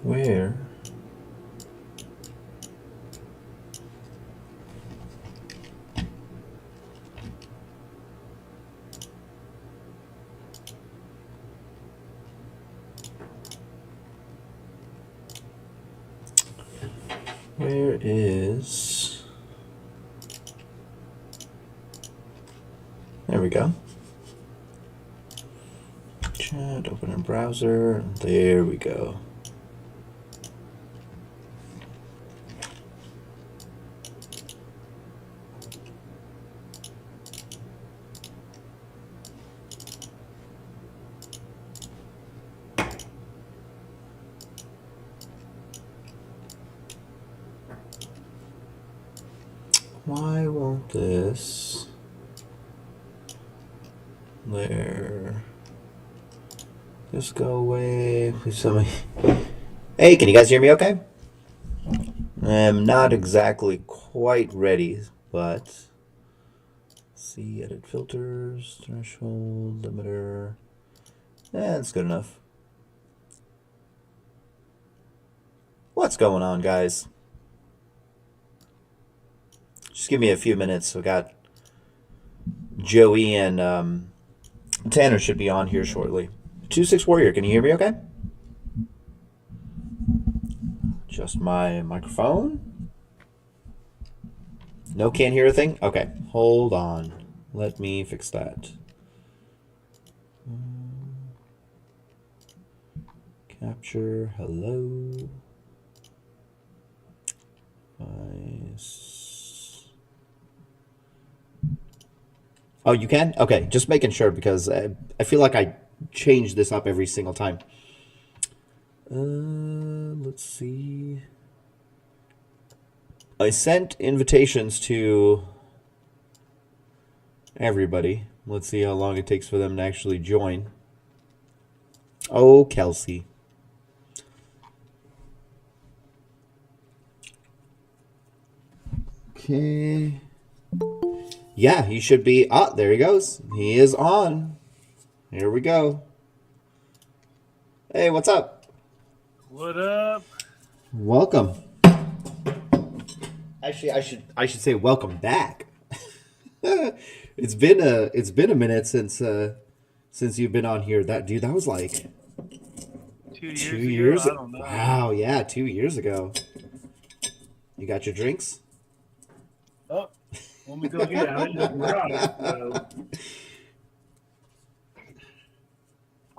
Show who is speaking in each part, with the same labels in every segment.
Speaker 1: Where? Where is... There we go. Chat, open a browser. There we go. Why won't this? There. Just go away. Please tell me. Hey, can you guys hear me okay? I'm not exactly quite ready, but see, edit filters, threshold, limiter. That's good enough. What's going on, guys? Just give me a few minutes. We got Joey and Tanner should be on here shortly. 26 Warrior, can you hear me okay? Just my microphone. No, can't hear a thing? Okay, hold on. Let me fix that. Capture, hello. Oh, you can? Okay, just making sure because I feel like I change this up every single time. Let's see. I sent invitations to everybody. Let's see how long it takes for them to actually join. Oh, Kelsey. Okay. Yeah, he should be. Ah, there he goes. He is on. Here we go. Hey, what's up?
Speaker 2: What up?
Speaker 1: Welcome. Actually, I should say welcome back. It's been a minute since you've been on here. That was like
Speaker 2: 2 years ago? I don't know.
Speaker 1: Wow, yeah, 2 years ago. You got your drinks?
Speaker 2: Oh, let me go get it. I'm in the garage. So.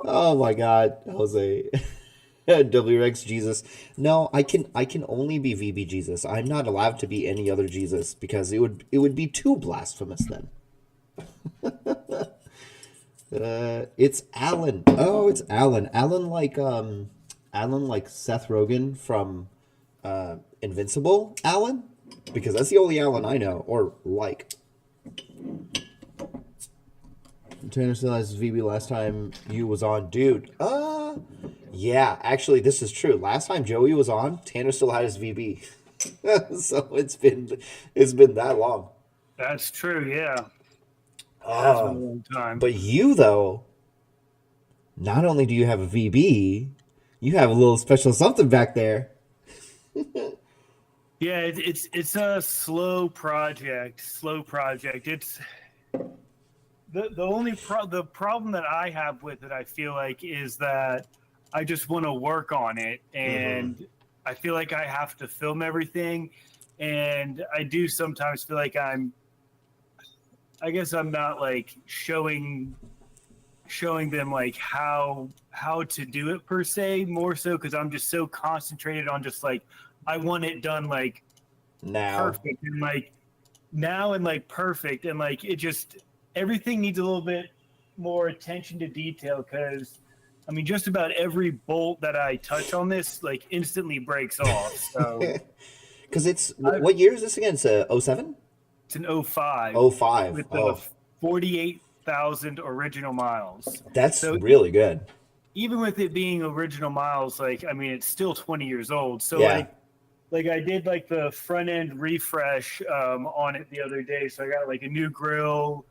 Speaker 1: Oh my God, Jose. WRX Jesus. No, I can only be VB Jesus. I'm not allowed to be any other Jesus because it would be too blasphemous then. It's Alan. Oh, it's Alan. Alan like Seth Rogen from Invincible. Alan, because that's the only Alan I know or like. Tanner still has VB last time you was on, dude. Yeah, actually, this is true. Last time Joey was on, Tanner still had his VB. So it's been that long.
Speaker 2: That's true, yeah. That's been a long time.
Speaker 1: But you though, not only do you have a VB, you have a little special something back there.
Speaker 2: Yeah, it's a slow project. It's the problem that I have with it, I feel like, is that I just want to work on it, and I feel like I have to film everything, and I do sometimes feel like I guess I'm not like showing them like how to do it per se, more so because I'm just so concentrated on just like I want it done like
Speaker 1: now
Speaker 2: perfect and like now and like perfect, and like it just everything needs a little bit more attention to detail, because I mean just about every bolt that I touch on this like instantly breaks off. So
Speaker 1: because it's what year is this again? It's a 07?
Speaker 2: It's an 05.
Speaker 1: 05.
Speaker 2: With 48,000 original miles.
Speaker 1: That's really good.
Speaker 2: even with it being original miles, like, I mean, it's still 20 years old. So
Speaker 1: Yeah.
Speaker 2: like I did like the front end refresh on it the other day. So I got like a new grill,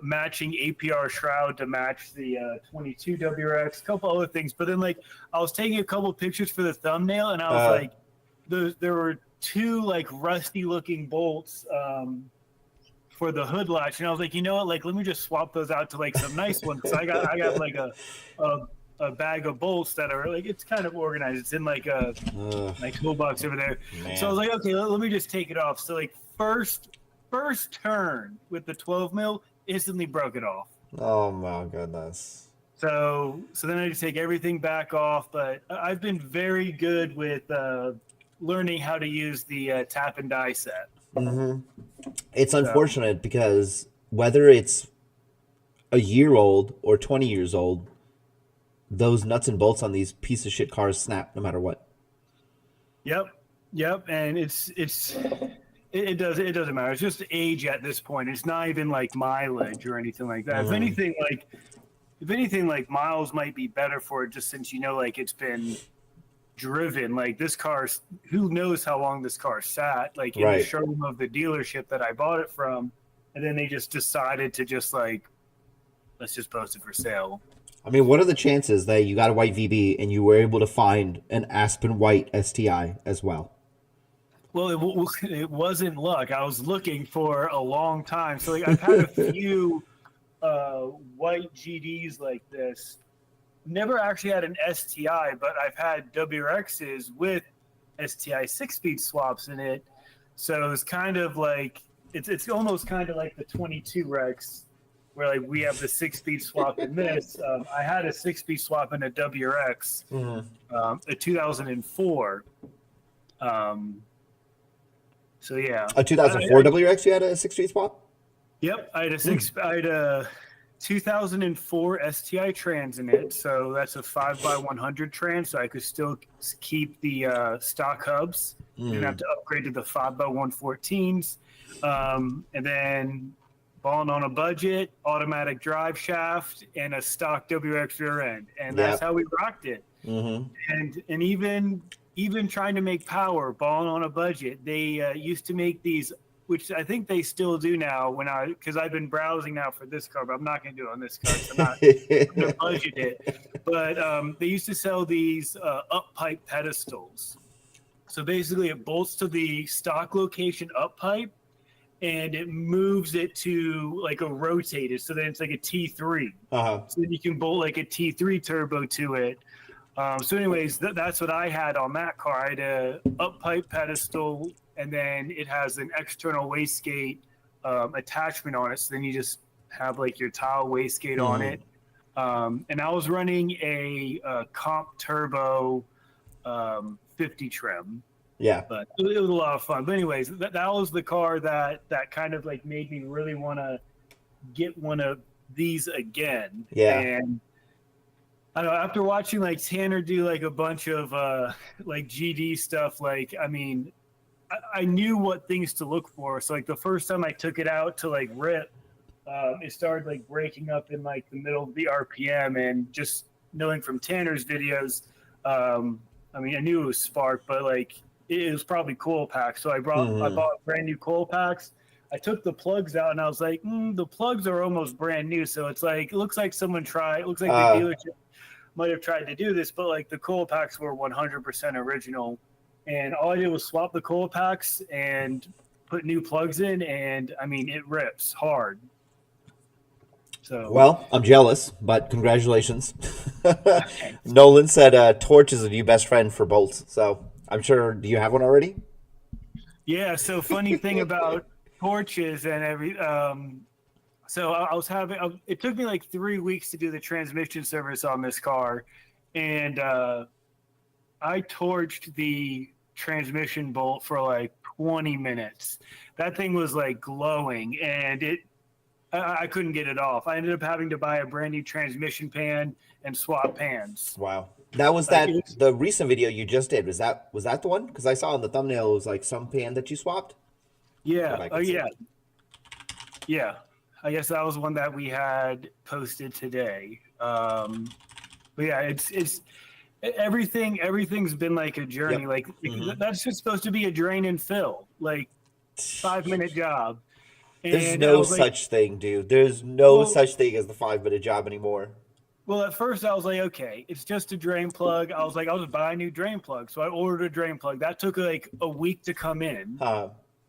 Speaker 2: matching APR shroud to match the 22 WRX, a couple other things. But then like I was taking a couple pictures for the thumbnail, and I was like, there were two like rusty looking bolts for the hood latch, and I was like, you know what, like let me just swap those out to like some nice ones. So I got like a bag of bolts that are like, it's kind of organized. It's in like a my toolbox over there.
Speaker 1: Man.
Speaker 2: So I was like, okay, let me just take it off. So like first turn with the 12 mil, instantly broke it off.
Speaker 1: Oh my goodness.
Speaker 2: So then I just take everything back off. But I've been very good with learning how to use the tap and die set.
Speaker 1: Mm-hmm. It's unfortunate because whether it's a year old or 20 years old, those nuts and bolts on these piece of shit cars snap no matter what.
Speaker 2: Yep, and it doesn't matter. It's just age at this point. It's not even like mileage or anything like that. If anything, like miles might be better for it, just since like it's been driven. Like this car, who knows how long this car sat like in the showroom of the dealership that I bought it from, and then they just decided to just like, let's just post it for sale.
Speaker 1: I mean, what are the chances that you got a white VB and you were able to find an Aspen White STI as well?
Speaker 2: Well, it wasn't luck. I was looking for a long time. So like I've had a few white GDs like this. Never actually had an STI, but I've had WRXs with STI 6-speed swaps in it. So it's kind of like it's almost kind of like the 22 Rex, where like we have the 6-speed swap in this. I had a 6-speed swap in a WRX, a 2004. So yeah,
Speaker 1: a 2004 WRX. You had a 6-speed swap.
Speaker 2: Yep, I had a 2004 STI trans in it, so that's a 5x100 trans, so I could still keep the stock hubs. Didn't have to upgrade to the 5x114s. And then balling on a budget, automatic drive shaft, and a stock WRX rear end, and that's how we rocked it. And even trying to make power, balling on a budget, they used to make these, which I think they still do now. Because I've been browsing now for this car, but I'm not going to do it on this car. So I'm not going to budget it. But they used to sell these up pipe pedestals. So basically, it bolts to the stock location up pipe, and it moves it to like a rotated. So then it's like a T3. So then you can bolt like a T3 turbo to it. So anyways, that's what I had on that car. I had a up pipe pedestal, and then it has an external wastegate attachment on it. So then you just have like your tile wastegate on it. And I was running a comp turbo 50 trim.
Speaker 1: Yeah.
Speaker 2: But it was a lot of fun. But anyways, that was the car that kind of like made me really want to get one of these again.
Speaker 1: Yeah.
Speaker 2: And I don't know, after watching like Tanner do like a bunch of like GD stuff, like, I mean, I knew what things to look for. So like the first time I took it out to like rip, it started like breaking up in like the middle of the RPM, and just knowing from Tanner's videos, I mean, I knew it was spark, but like it was probably coil packs. So I bought brand new coil packs. I took the plugs out, and I was like, the plugs are almost brand new. So it's like, it looks like someone tried. It looks like the dealership might have tried to do this, but like the coil packs were 100% original. And all I did was swap the coil packs and put new plugs in, and I mean, it rips hard. So,
Speaker 1: well, I'm jealous, but congratulations. Nolan said Torch is a new best friend for bolts. So I'm sure, do you have one already?
Speaker 2: Yeah. So funny thing about Torches and so I was having, it took me like 3 weeks to do the transmission service on this car. And I torched the transmission bolt for like 20 minutes. That thing was like glowing, and I couldn't get it off. I ended up having to buy a brand new transmission pan and swap pans.
Speaker 1: Wow. That was the recent video you just did. Was that the one? Because I saw in the thumbnail it was like some pan that you swapped.
Speaker 2: Yeah. Oh yeah. Yeah. I guess that was one that we had posted today. But yeah, it's everything's been like a journey.
Speaker 1: Yep.
Speaker 2: Like that's just supposed to be a drain and fill, like 5-minute job.
Speaker 1: There's
Speaker 2: And I
Speaker 1: no
Speaker 2: was like,
Speaker 1: such thing, dude. There's no
Speaker 2: well,
Speaker 1: such thing as the 5-minute job anymore.
Speaker 2: well, at first I was like, okay, it's just a drain plug. I was like, I'll just buy a new drain plug. So I ordered a drain plug. That took like a week to come in.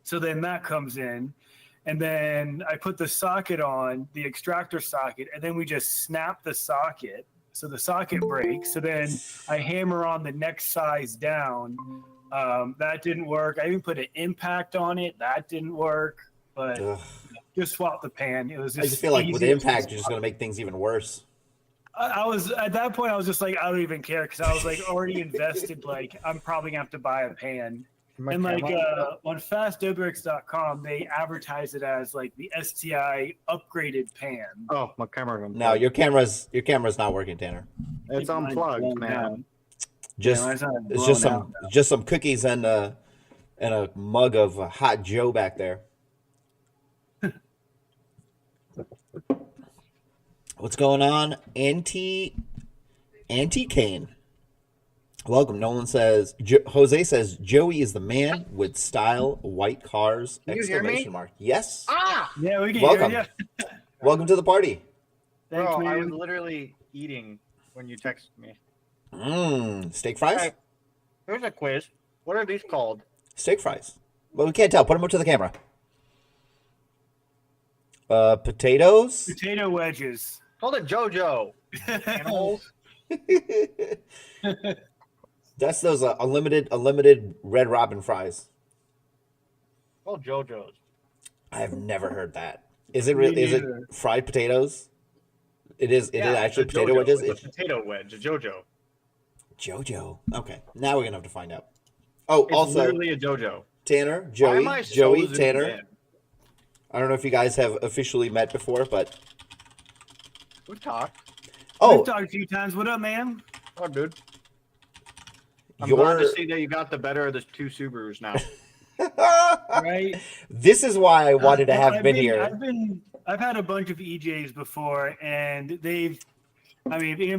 Speaker 2: So then that comes in. And then I put the socket on, the extractor socket, and then we just snap the socket. So the socket breaks. So then I hammer on the next size down. That didn't work. I even put an impact on it. That didn't work. But just swap the pan. It was just
Speaker 1: I just feel like with
Speaker 2: easy
Speaker 1: impact,
Speaker 2: to
Speaker 1: you're just going to make things even worse.
Speaker 2: I was at that point. I was just like, I don't even care because I was like already invested. Like I'm probably gonna have to buy a pan. And like on fastwrx.com, they advertise it as like the STI upgraded pan.
Speaker 3: Oh, my camera.
Speaker 1: No, your camera's not working, Tanner.
Speaker 3: It's unplugged, man.
Speaker 1: It's just some cookies and a mug of hot Joe back there. What's going on? Anti-Kane. Welcome. Nolan says, Jose says, Joey is the man with style, white cars, exclamation mark. Yes.
Speaker 2: Yeah, we can
Speaker 1: Welcome.
Speaker 2: hear you.
Speaker 1: Welcome to the party.
Speaker 2: Thanks,
Speaker 3: Bro, I was
Speaker 2: man.
Speaker 3: literally eating when you texted me.
Speaker 1: Steak fries?
Speaker 3: Hey, here's a quiz. What are these called?
Speaker 1: Steak fries. Well, we can't tell. Put them up to the camera. Potatoes?
Speaker 2: Potato wedges.
Speaker 3: Called it JoJo. Animals.
Speaker 1: That's those unlimited Red Robin fries.
Speaker 3: Called JoJo's.
Speaker 1: I've never heard that. Is it fried potatoes? It is actually potato wedges.
Speaker 3: It's a potato wedge, a JoJo.
Speaker 1: JoJo. Okay, now we're gonna have to find out. Oh,
Speaker 3: It's
Speaker 1: also
Speaker 3: literally a JoJo.
Speaker 1: Tanner,
Speaker 3: Why am I
Speaker 1: Joey,
Speaker 3: so
Speaker 1: Tanner.
Speaker 3: zoomed in?
Speaker 1: I don't know if you guys have officially met before, but
Speaker 3: We've talked.
Speaker 2: We've talked a few times. What up, man?
Speaker 3: Oh, dude. I'm glad to see that you got the better of the two Subarus now.
Speaker 2: Right.
Speaker 1: This is why I wanted to have been here.
Speaker 2: I've had a bunch of EJs before, and in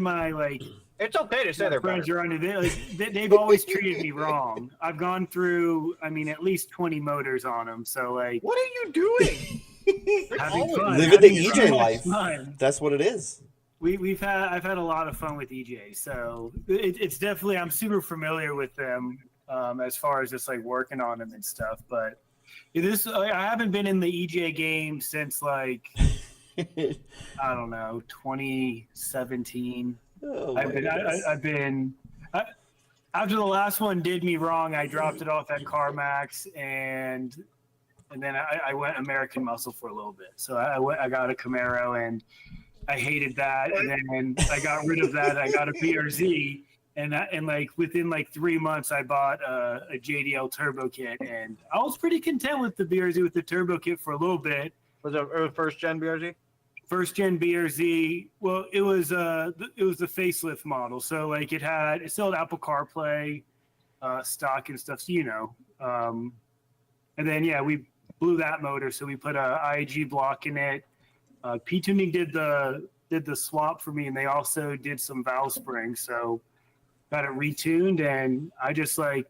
Speaker 2: my
Speaker 3: It's okay to say they're
Speaker 2: friends
Speaker 3: better.
Speaker 2: around it, they've always treated me wrong. I've gone through, at least 20 motors on them. So
Speaker 3: What are you doing?
Speaker 2: having fun,
Speaker 1: Living the
Speaker 2: having
Speaker 1: EJ
Speaker 2: so much
Speaker 1: life.
Speaker 2: fun.
Speaker 1: That's what it is.
Speaker 2: I've had a lot of fun with EJs, so it's definitely I'm super familiar with them as far as just like working on them and stuff. But I haven't been in the EJ game since I don't know 2017.
Speaker 1: Oh,
Speaker 2: After the last one did me wrong, I dropped it off at CarMax and then I went American Muscle for a little bit. So I got a Camaro and I hated that, and then I got rid of that. I got a BRZ, and within 3 months, I bought a JDL turbo kit, and I was pretty content with the BRZ with the turbo kit for a little bit.
Speaker 3: Was it first gen BRZ?
Speaker 2: First gen BRZ. Well, it was the facelift model, so it still had Apple CarPlay, stock and stuff. So and then we blew that motor, so we put a IAG block in it. P-Tuning did the swap for me, and they also did some valve springs, so got it retuned, and I just that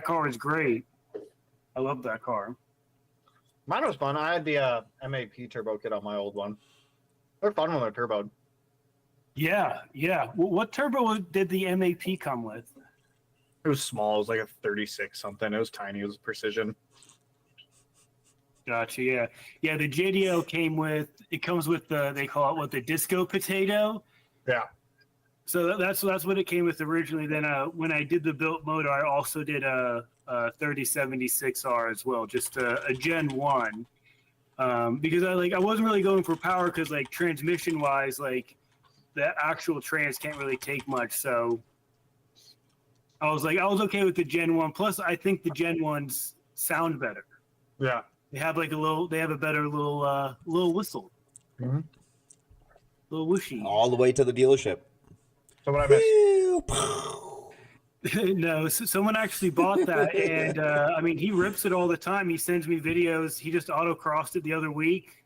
Speaker 2: car is great. I love that car.
Speaker 3: Mine was fun. I had the MAP turbo kit on my old one. They're fun when they're turboed.
Speaker 2: Yeah. What turbo did the MAP come with?
Speaker 3: It was small. It was like a 36 something. It was tiny. It was precision.
Speaker 2: Gotcha. Yeah. The JDL comes with they call it the disco potato.
Speaker 3: Yeah.
Speaker 2: So that's what it came with originally. Then when I did the built motor, I also did a 3076R as well, just a Gen 1. Because I wasn't really going for power because transmission wise, the actual trans can't really take much. So I was okay with the Gen 1. Plus, I think the Gen 1s sound better.
Speaker 3: Yeah.
Speaker 2: They have a better little whistle.
Speaker 3: Mm-hmm.
Speaker 2: Little whooshy.
Speaker 1: All the way to the dealership.
Speaker 3: So what I missed?
Speaker 2: No, someone actually bought that, and he rips it all the time. He sends me videos. He just autocrossed it the other week,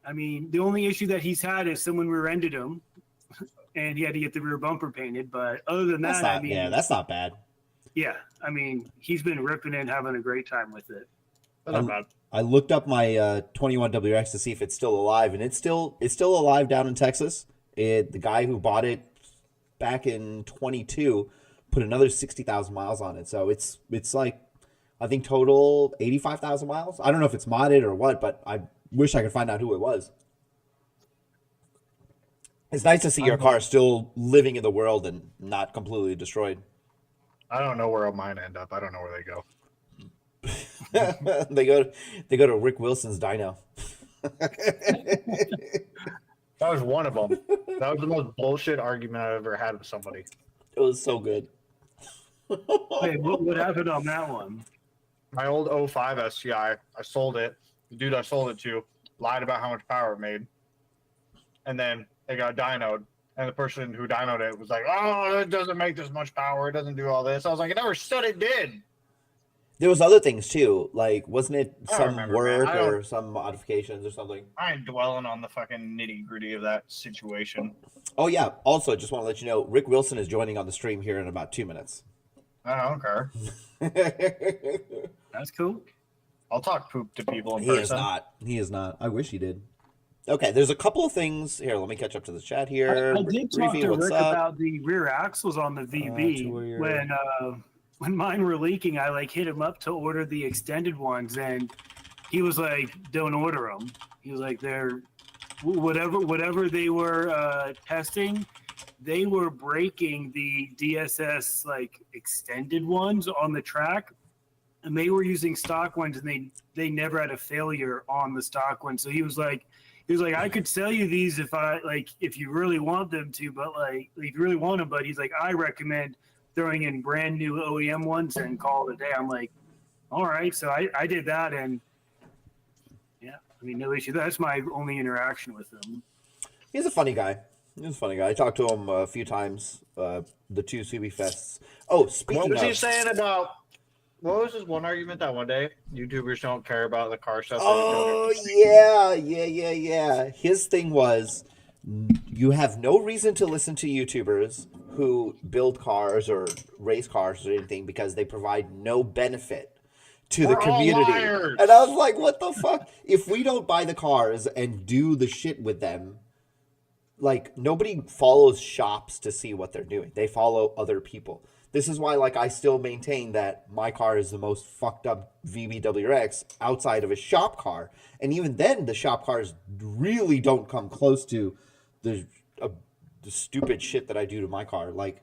Speaker 2: I mean, the only issue that he's had is someone rear-ended him, and he had to get the rear bumper painted. But other than
Speaker 1: That's
Speaker 2: that,
Speaker 1: not,
Speaker 2: I mean,
Speaker 1: yeah, that's not bad.
Speaker 2: yeah, I mean, he's been ripping it and having a great time with it.
Speaker 3: That's not bad.
Speaker 1: I looked up my 21 WRX to see if it's still alive, and it's still alive down in Texas. The guy who bought it back in 22 put another 60,000 miles on it, so it's like, I think total 85,000 miles. I don't know if it's modded or what, but I wish I could find out who it was. It's nice to see your car still living in the world and not completely destroyed.
Speaker 3: I don't know where mine end up. I don't know where they go.
Speaker 1: they go to Rick Wilson's dyno.
Speaker 3: That was one of them. That was the most bullshit argument I've ever had with somebody.
Speaker 1: It was so good.
Speaker 2: Hey, what happened on that one?
Speaker 3: My old 05 STI, I sold it. The dude I sold it to lied about how much power it made. And then it got dynoed. And the person who dynoed it was like, oh, it doesn't make this much power. It doesn't do all this. I was like, it never said it did.
Speaker 1: There was other things too, like wasn't it
Speaker 3: I don't
Speaker 1: some
Speaker 3: remember,
Speaker 1: work
Speaker 3: man.
Speaker 1: or some modifications or something?
Speaker 3: I ain't dwelling on the fucking nitty gritty of that situation.
Speaker 1: Oh yeah. Also, just want to let you know, Rick Wilson is joining on the stream here in about 2 minutes.
Speaker 3: I don't care.
Speaker 2: That's cool.
Speaker 3: I'll talk poop to people in
Speaker 1: He
Speaker 3: person.
Speaker 1: is not. He is not. I wish he did. Okay, there's a couple of things here. Let me catch up to the chat here.
Speaker 2: I did talk
Speaker 1: Briefy,
Speaker 2: to
Speaker 1: what's
Speaker 2: Rick
Speaker 1: up?
Speaker 2: about the rear axles on the VB when mine were leaking. I like hit him up to order the extended ones, and he was like, "Don't order them." He was like, "They're whatever they were testing, they were breaking the DSS like extended ones on the track, and they were using stock ones, and they never had a failure on the stock ones." So he was like, I could sell you these if you really want them to, but like if you really want them, but he's like, I recommend throwing in brand new OEM ones and call it a day. I'm like, all right. So I did that, and yeah, I mean, no issue. That's my only interaction with him.
Speaker 1: He's a funny guy. I talked to him a few times. The two Subi fests. Oh, speaking
Speaker 3: What was
Speaker 1: of,
Speaker 3: he saying about? What was his one argument that one day YouTubers don't care about the car stuff?
Speaker 1: oh yeah. His thing was, you have no reason to listen to YouTubers who build cars or race cars or anything because they provide no benefit to the
Speaker 3: We're all
Speaker 1: community.
Speaker 3: liars.
Speaker 1: And I was like, what the fuck? If we don't buy the cars and do the shit with them, like, nobody follows shops to see what they're doing. They follow other people. This is why, like, I still maintain that my car is the most fucked up VBWRX outside of a shop car. And even then, the shop cars really don't come close to the stupid shit that I do to my car. Like,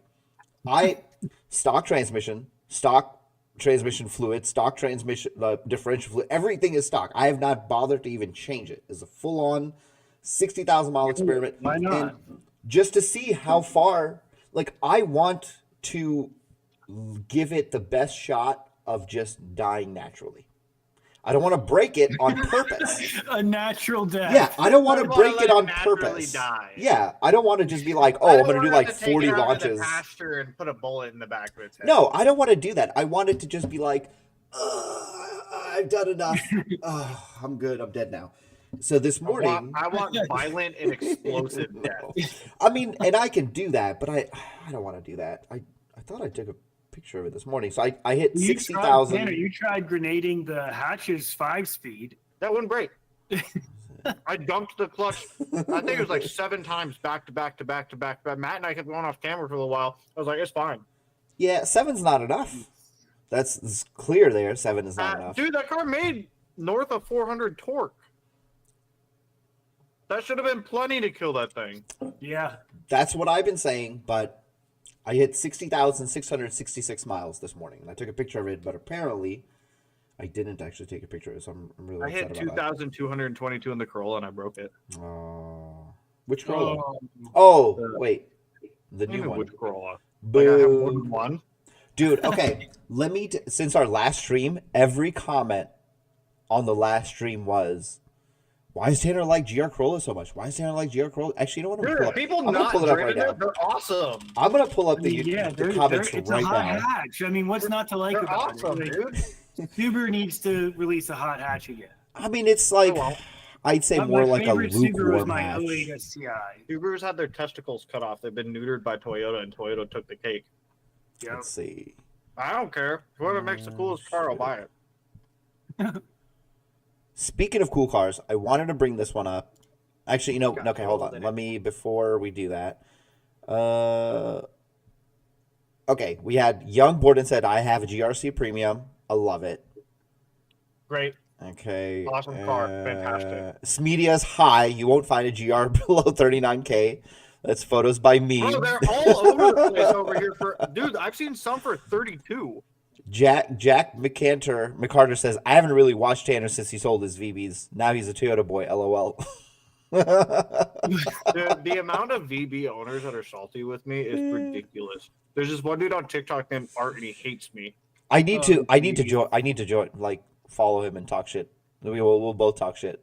Speaker 1: stock transmission fluid, stock transmission, differential fluid, everything is stock. I have not bothered to even change it. It's a full-on 60,000 mile experiment.
Speaker 2: Why not?
Speaker 1: And just to see how far, like, I want to give it the best shot of just dying naturally. I don't want to break it on purpose.
Speaker 2: A natural death.
Speaker 1: Yeah, I don't want to
Speaker 3: I
Speaker 1: break
Speaker 3: wanna
Speaker 1: it
Speaker 3: let
Speaker 1: on
Speaker 3: it naturally
Speaker 1: purpose.
Speaker 3: die.
Speaker 1: Yeah, I don't want to just be like,
Speaker 3: I
Speaker 1: oh, I'm
Speaker 3: don't
Speaker 1: going to do
Speaker 3: wanna
Speaker 1: like
Speaker 3: have to take
Speaker 1: 40
Speaker 3: it out of
Speaker 1: launches.
Speaker 3: the pasture and put a bullet in the back of its head.
Speaker 1: No, I don't want to do that. I want it to just be like, I've done enough. I'm good. I'm dead now. So this morning,
Speaker 3: I want violent and explosive death.
Speaker 1: I mean, and I can do that, but I don't want to do that. I thought I took a picture of it this morning. So I hit 60,000.
Speaker 2: You tried grenading the hatches 5-speed.
Speaker 3: That wouldn't break. I dumped the clutch. I think it was like 7 times back to back to back to back. But Matt and I kept going off camera for a little while. I was like, it's fine.
Speaker 1: Yeah, 7's not enough. It's clear there. 7 is not enough.
Speaker 3: Dude, that car made north of 400 torque. That should have been plenty to kill that thing.
Speaker 2: Yeah.
Speaker 1: That's what I've been saying, but I hit 60,666 miles this morning. And I took a picture of it, but apparently I didn't actually take a picture of it, so I'm really
Speaker 3: I
Speaker 1: upset
Speaker 3: hit
Speaker 1: about that.
Speaker 3: 2,222 in the Corolla and I broke it.
Speaker 1: Which Corolla? Oh, wait. The new one.
Speaker 3: Which Corolla?
Speaker 1: Boo.
Speaker 3: Like I have more than one.
Speaker 1: Dude, okay. Let me, since our last stream, every comment on the last stream was, why is Tanner like GR Corolla so much? Why is Tanner like GR Corolla? Actually, you know what?
Speaker 3: Dude, people not driven it, they're awesome.
Speaker 1: I'm going to pull up the comments
Speaker 2: it's
Speaker 1: right
Speaker 2: a hot
Speaker 1: now.
Speaker 2: hatch. I mean, what's not to like
Speaker 3: They're
Speaker 2: about
Speaker 3: awesome,
Speaker 2: it?
Speaker 3: dude.
Speaker 2: Subaru needs to release a hot hatch again.
Speaker 1: I mean, it's like,
Speaker 3: Oh, well.
Speaker 1: I'd say more
Speaker 2: my
Speaker 1: like a
Speaker 2: favorite Subaru is
Speaker 1: lukewarm
Speaker 2: my
Speaker 1: hatch.
Speaker 2: 08 SCI.
Speaker 3: Subarus had their testicles cut off. They've been neutered by Toyota, and Toyota took the cake.
Speaker 2: Yep.
Speaker 1: Let's see.
Speaker 3: I don't care. Whoever makes the coolest car, I'll buy it.
Speaker 1: Speaking of cool cars, I wanted to bring this one up. Actually, you know,
Speaker 3: Got
Speaker 1: okay, hold
Speaker 3: gold
Speaker 1: on.
Speaker 3: in
Speaker 1: Let me, before we do that. Okay, we had Young Borden said, I have a GRC Premium. I love it.
Speaker 3: Great.
Speaker 1: Okay.
Speaker 3: Awesome car. Fantastic.
Speaker 1: Smedia's high. You won't find a GR below 39K. That's photos by me.
Speaker 3: Bro, they're all over the place over here for dude. I've seen some for 32.
Speaker 1: Jack McCarter says, I haven't really watched Tanner since he sold his VBs. Now he's a Toyota boy. LOL.
Speaker 3: The amount of VB owners that are salty with me is ridiculous. There's this one dude on TikTok named Art, and he hates me.
Speaker 1: I need to join, like, follow him and talk shit. We'll both talk shit.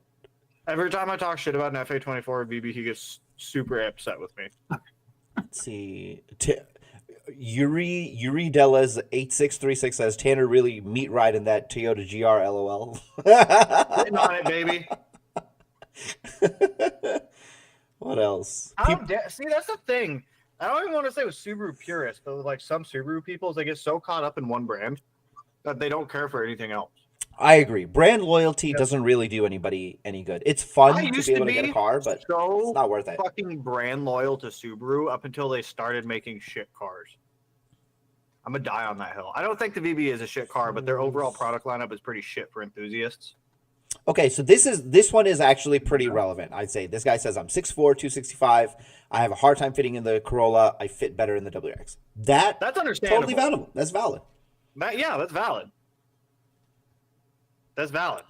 Speaker 3: Every time I talk shit about an FA24 or VB, he gets super upset with me.
Speaker 1: Let's see. Yuri Della's 8636 says, Tanner really meat ride in that Toyota GR. LOL.
Speaker 3: Sitting on it, baby.
Speaker 1: What else?
Speaker 3: See, that's the thing. I don't even want to say with Subaru purists, but with like some Subaru people, they get so caught up in one brand that they don't care for anything else.
Speaker 1: I agree. Brand loyalty doesn't really do anybody any good. It's fun to be able to get a car, but it's not worth it.
Speaker 3: Fucking brand loyal to Subaru up until they started making shit cars. I'm gonna die on that hill. I don't think the VB is a shit car, but their overall product lineup is pretty shit for enthusiasts.
Speaker 1: Okay, so this one is actually pretty relevant. I'd say this guy says I'm 6'4", 265. I have a hard time fitting in the Corolla. I fit better in the WRX. That's
Speaker 3: understandable.
Speaker 1: Totally valid. That's valid.
Speaker 3: That's valid. That's valid.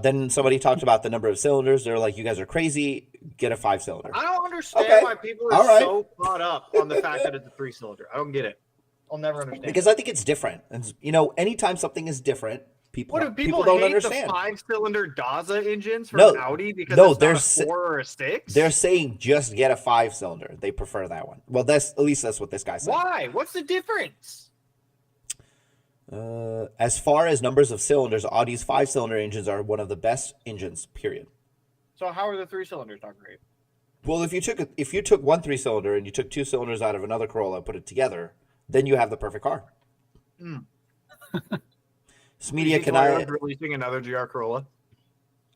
Speaker 1: Then somebody talked about the number of cylinders. They're like, you guys are crazy. Get a 5-cylinder.
Speaker 3: I don't understand why people are so caught up on the fact that it's a 3-cylinder. I don't get it. I'll never understand.
Speaker 1: Because I think it's different. And, you know, anytime something is different, people don't understand.
Speaker 3: The 5-cylinder Daza engines from Audi because it's not a 4 or a 6?
Speaker 1: They're saying just get a 5-cylinder. They prefer that one. Well, at least that's what this guy said.
Speaker 3: Why? What's the difference?
Speaker 1: As far as numbers of cylinders, Audi's 5-cylinder engines are one of the best engines, period.
Speaker 3: So how are the 3-cylinders not great?
Speaker 1: Well, if you took one 3-cylinder and you took 2 cylinders out of another Corolla and put it together, then you have the perfect car. Smeedia, can I
Speaker 3: releasing another GR Corolla?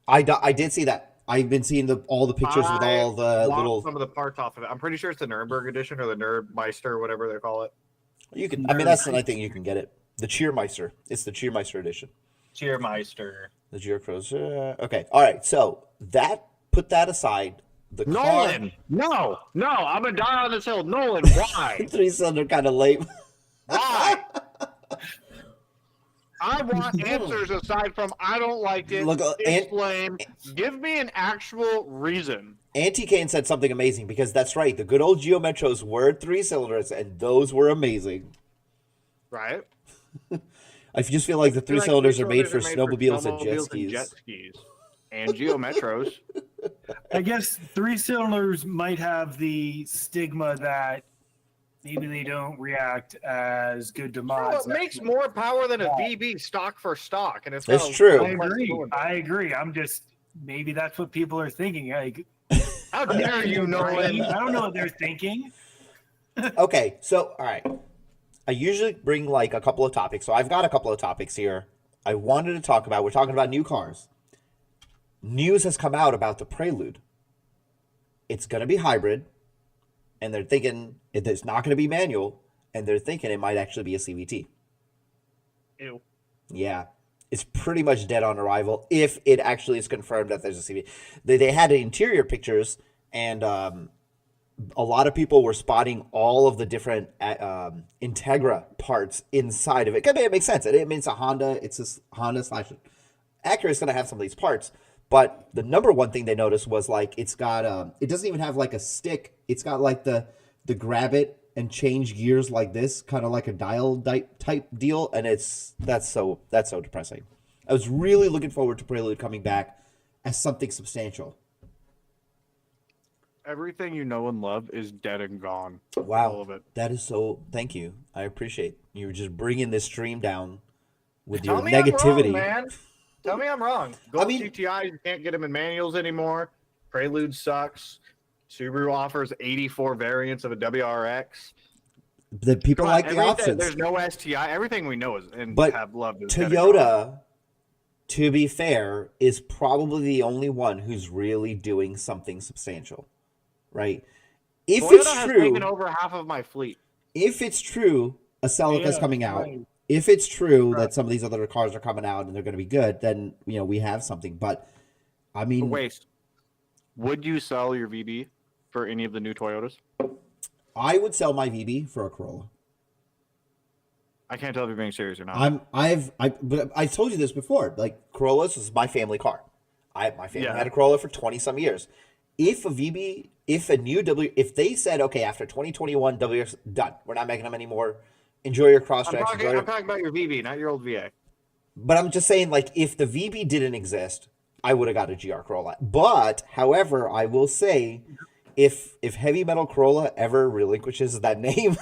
Speaker 1: I did see that. I've been seeing all the pictures with all the little
Speaker 3: some of the parts off of it. I'm pretty sure it's the Nuremberg edition or the Nerdmeister, whatever they call it.
Speaker 1: You can. I mean, that's the only thing you can get it. The Cheermeister. It's the Cheermeister edition.
Speaker 3: Cheermeister.
Speaker 1: The GR Crows. Okay. All right. So put that aside. The
Speaker 3: Nolan.
Speaker 1: Car,
Speaker 3: no. I'm gonna die on this hill. Nolan, why?
Speaker 1: 3-cylinder kind of lame.
Speaker 3: Why? I want answers aside from I don't like it.
Speaker 1: Look,
Speaker 3: explain. Give me an actual reason.
Speaker 1: Auntie Kane said something amazing because that's right. The good old Geo Metros were 3-cylinders, and those were amazing.
Speaker 3: Right.
Speaker 1: I just feel like the 3-cylinders are made for snowmobiles and jet skis.
Speaker 3: And Geo Metros.
Speaker 2: I guess 3-cylinders might have the stigma that maybe they don't react as good to mods.
Speaker 3: It makes more power than a VB stock for stock, and it's
Speaker 1: true.
Speaker 2: I agree. I'm just maybe that's what people are thinking. Like,
Speaker 3: how dare you know it?
Speaker 2: I don't know what they're thinking.
Speaker 1: Okay, so all right. I usually bring like a couple of topics, so I've got a couple of topics here. I wanted to talk about. We're talking about new cars. News has come out about the Prelude. It's going to be hybrid, and they're thinking it's not going to be manual, and they're thinking it might actually be a CVT.
Speaker 3: Ew.
Speaker 1: Yeah. It's pretty much dead on arrival if it actually is confirmed that there's a CVT. They had interior pictures, and a lot of people were spotting all of the different Integra parts inside of it. It makes sense. I mean, it's a Honda. It's a Honda / Acura is going to have some of these parts. But the number one thing they noticed was like it's got it doesn't even have like a stick. It's got like the grab it and change gears like this, kind of like a dial type deal, and that's so depressing. I was really looking forward to Prelude coming back as something substantial.
Speaker 3: Everything you know and love is dead and gone.
Speaker 1: Wow,
Speaker 3: all of it.
Speaker 1: That is so. Thank you. I appreciate you just bringing this stream down with
Speaker 3: Tell
Speaker 1: your
Speaker 3: me
Speaker 1: negativity.
Speaker 3: I'm wrong, man. Tell me I'm wrong. Golf GTI, you can't get them in manuals anymore. Prelude sucks. Subaru offers 84 variants of a WRX.
Speaker 1: The people like the options.
Speaker 3: There's no STI. Everything we know is and
Speaker 1: but
Speaker 3: have loved is
Speaker 1: Toyota, to be fair, is probably the only one who's really doing something substantial, right? If
Speaker 3: Toyota
Speaker 1: it's
Speaker 3: has
Speaker 1: true,
Speaker 3: taken over half of my fleet.
Speaker 1: If it's true, a Celica's coming out.
Speaker 2: Right.
Speaker 1: If it's true that some of these other cars are coming out and they're going to be good, then we have something. But I mean,
Speaker 3: would you sell your VB for any of the new Toyotas?
Speaker 1: I would sell my VB for a Corolla.
Speaker 3: I can't tell if you're being serious or not.
Speaker 1: But I told you this before. Like, Corollas is my family car. My family had a Corolla for 20 some years. If a VB, if they said, okay, after 2021 WRX done, we're not making them anymore. Enjoy your cross tracks.
Speaker 3: I'm talking about your VB, not your old VA.
Speaker 1: But I'm just saying, like, if the VB didn't exist, I would have got a GR Corolla. But, however, I will say, if Heavy Metal Corolla ever relinquishes that name,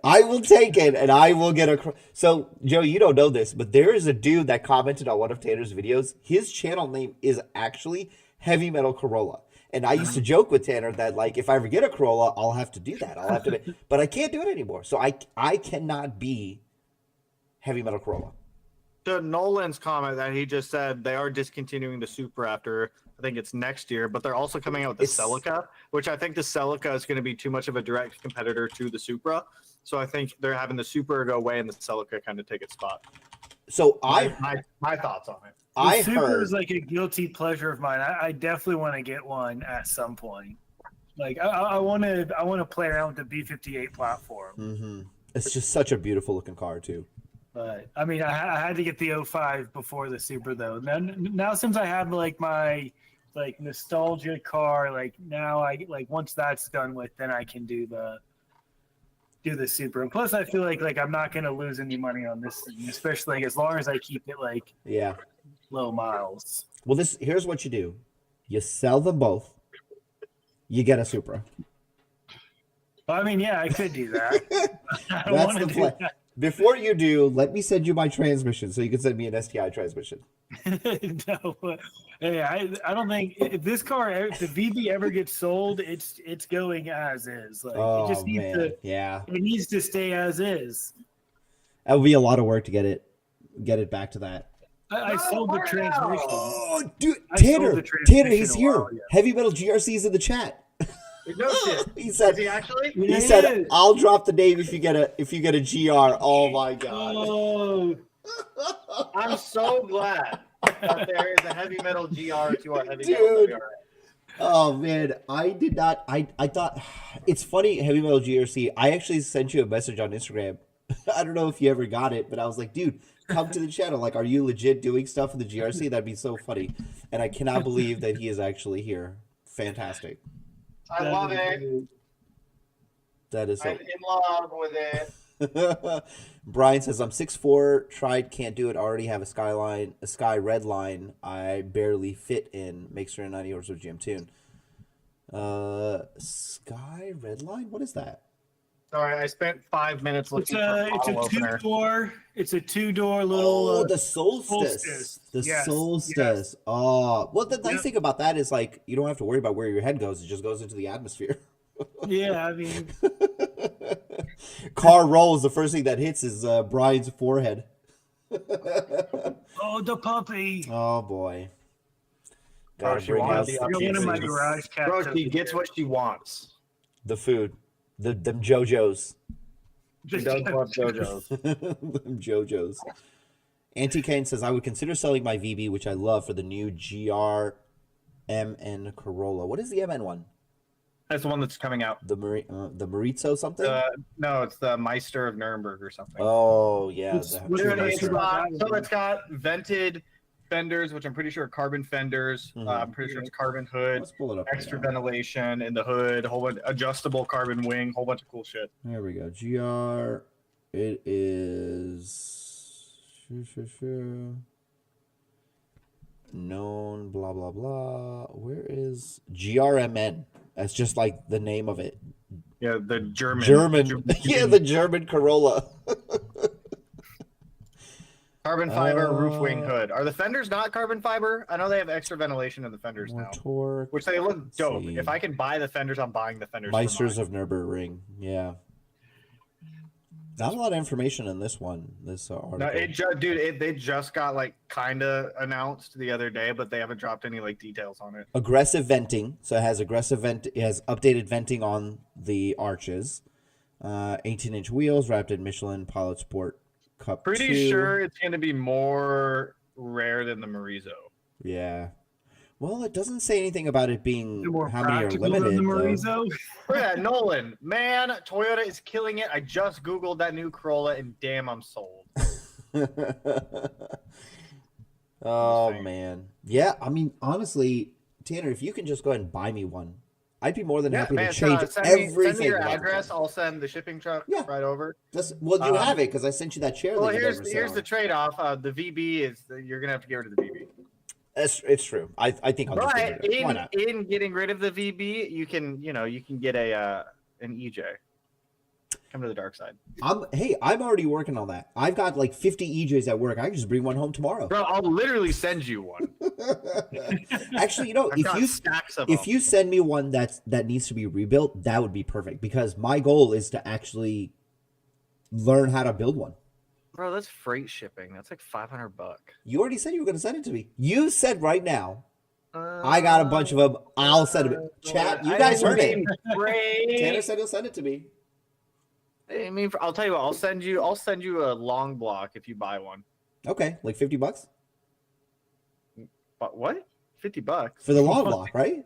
Speaker 1: I will take it and I will get a. So, Joe, you don't know this, but there is a dude that commented on one of Tanner's videos. His channel name is actually Heavy Metal Corolla. And I used to joke with Tanner that, like, if I ever get a Corolla, I'll have to do that. I'll have to, but I can't do it anymore. So I cannot be Heavy Metal Corolla.
Speaker 3: To Nolan's comment that he just said they are discontinuing the Supra after, I think it's next year, but they're also coming out with the Celica, which I think the Celica is going to be too much of a direct competitor to the Supra. So I think they're having the Supra go away and the Celica kind of take its spot.
Speaker 1: So
Speaker 3: my thoughts on it.
Speaker 2: The Supra is like a guilty pleasure of mine. I definitely want to get one at some point. Like I want to play around with the B58 platform.
Speaker 1: Mm-hmm. It's just such a beautiful looking car too.
Speaker 2: But I mean, I had to get the 05 before the Supra though. Now since I have like my nostalgia car, like now I like once that's done with, then I can do the Supra. And plus, I feel like I'm not gonna lose any money on this thing, especially like, as long as I keep it low miles.
Speaker 1: Well, here's what you do: you sell them both, you get a Supra.
Speaker 2: Well, I mean, yeah, I could do that.
Speaker 1: That's the plan. Before you do, let me send you my transmission so you can send me an STI transmission.
Speaker 2: No, hey, I don't think if the VB ever gets sold, it's going as is. Like it just needs it needs to stay as is.
Speaker 1: That would be a lot of work to get it back to that.
Speaker 2: I sold the transmission.
Speaker 1: Oh, dude, Tanner, he's here. Heavy Metal GRC is in the chat.
Speaker 3: No shit.
Speaker 1: He said,
Speaker 3: he actually?
Speaker 1: He said, "I'll drop the name if you get a GR." Oh my god!
Speaker 2: Oh.
Speaker 3: I'm so glad that there is a Heavy Metal GR to our Heavy Metal WRX.
Speaker 1: Oh man, I did not. I thought it's funny. Heavy Metal GRC. I actually sent you a message on Instagram. I don't know if you ever got it, but I was like, dude, come to the channel. Like, are you legit doing stuff in the GRC? That'd be so funny. And I cannot believe that he is actually here. Fantastic.
Speaker 3: I love it.
Speaker 1: That is.
Speaker 3: I'm in love with it.
Speaker 1: Brian says, "I'm 6'4", tried, can't do it. Already have a Sky Red Line. I barely fit in. Makes her a 90 horsepower GM tune. Sky Red Line. What is that?
Speaker 3: Sorry, I spent 5 minutes looking for a
Speaker 2: It's a two-door. It's a two-door little.
Speaker 1: Oh, the Solstice. Solstice.
Speaker 2: Yes.
Speaker 1: Oh, well, the nice thing about that is like you don't have to worry about where your head goes. It just goes into the atmosphere.
Speaker 2: Yeah, I mean,
Speaker 1: car rolls. The first thing that hits is Brian's forehead.
Speaker 2: oh, the puppy.
Speaker 1: Oh boy.
Speaker 3: Bro, she wants
Speaker 2: she
Speaker 3: gets what she wants.
Speaker 1: The food. Them JoJo's.
Speaker 3: She does love JoJo's.
Speaker 1: Them JoJo's. Auntie Kane says, I would consider selling my VB, which I love, for the new GR MN Corolla. What is the MN one?
Speaker 3: That's the one that's coming out.
Speaker 1: The Maritzo something?
Speaker 3: No, it's the Meister of Nuremberg or something.
Speaker 1: Oh, yeah.
Speaker 3: So it's got vented fenders, which I'm pretty sure are carbon fenders. I'm pretty sure it's carbon hood.
Speaker 1: Let's pull it up
Speaker 3: extra ventilation in the hood, whole bunch adjustable carbon wing, whole bunch of cool shit.
Speaker 1: There we go. GR. It is known, blah, blah, blah. Where is GRMN? That's just like the name of it.
Speaker 3: Yeah, the German.
Speaker 1: Yeah, the German Corolla.
Speaker 3: Carbon fiber roof wing hood. Are the fenders not carbon fiber? I know they have extra ventilation in the fenders
Speaker 1: More
Speaker 3: now,
Speaker 1: torque.
Speaker 3: which they look
Speaker 1: Let's
Speaker 3: dope.
Speaker 1: see.
Speaker 3: If I can buy the fenders, I'm buying the fenders.
Speaker 1: Meisters of Nürburgring. Yeah. Not a lot of information in this one. This article.
Speaker 3: No, they just got like kind of announced the other day, but they haven't dropped any like details on it.
Speaker 1: Aggressive venting. So it has aggressive vent. It has updated venting on the arches. 18-inch wheels wrapped in Michelin Pilot Sport Cup.
Speaker 3: Pretty
Speaker 1: 2.
Speaker 3: sure it's going to be more rare than the Marizo.
Speaker 1: Yeah. Well, it doesn't say anything about it being
Speaker 2: More
Speaker 1: how many are
Speaker 2: practical
Speaker 1: limited.
Speaker 2: than the
Speaker 1: though.
Speaker 2: Marizo.
Speaker 3: Yeah, Nolan, man, Toyota is killing it. I just Googled that new Corolla, and damn, I'm sold.
Speaker 1: Oh man, yeah. I mean, honestly, Tanner, if you can just go ahead and buy me one, I'd be more than happy to change everything.
Speaker 3: Send me your
Speaker 1: about the
Speaker 3: address.
Speaker 1: car.
Speaker 3: I'll send the shipping truck right over.
Speaker 1: Well, you have it because I sent you that chair.
Speaker 3: Well,
Speaker 1: that you
Speaker 3: here's
Speaker 1: guys were
Speaker 3: the
Speaker 1: selling.
Speaker 3: trade-off. The VB is you're gonna have to get rid of the VB.
Speaker 1: It's true. I think I'll just
Speaker 3: But
Speaker 1: get rid of it. Why not?
Speaker 3: in getting rid of the VB, you can get an EJ. Come to the dark side.
Speaker 1: I'm already working on that. I've got like 50 EJs at work. I can just bring one home tomorrow.
Speaker 3: Bro, I'll literally send you one.
Speaker 1: Actually, if you send me one that needs to be rebuilt, that would be perfect because my goal is to actually learn how to build one.
Speaker 3: Bro, that's freight shipping. That's like $500.
Speaker 1: You already said you were going to send it to me. You said right now. I got a bunch of them. I'll send them. Chat, you guys heard it. Tanner said he'll send it to me.
Speaker 3: I mean, I'll tell you what. I'll send you a long block if you buy one.
Speaker 1: Okay, like $50
Speaker 3: But what? $50
Speaker 1: for the long block, right?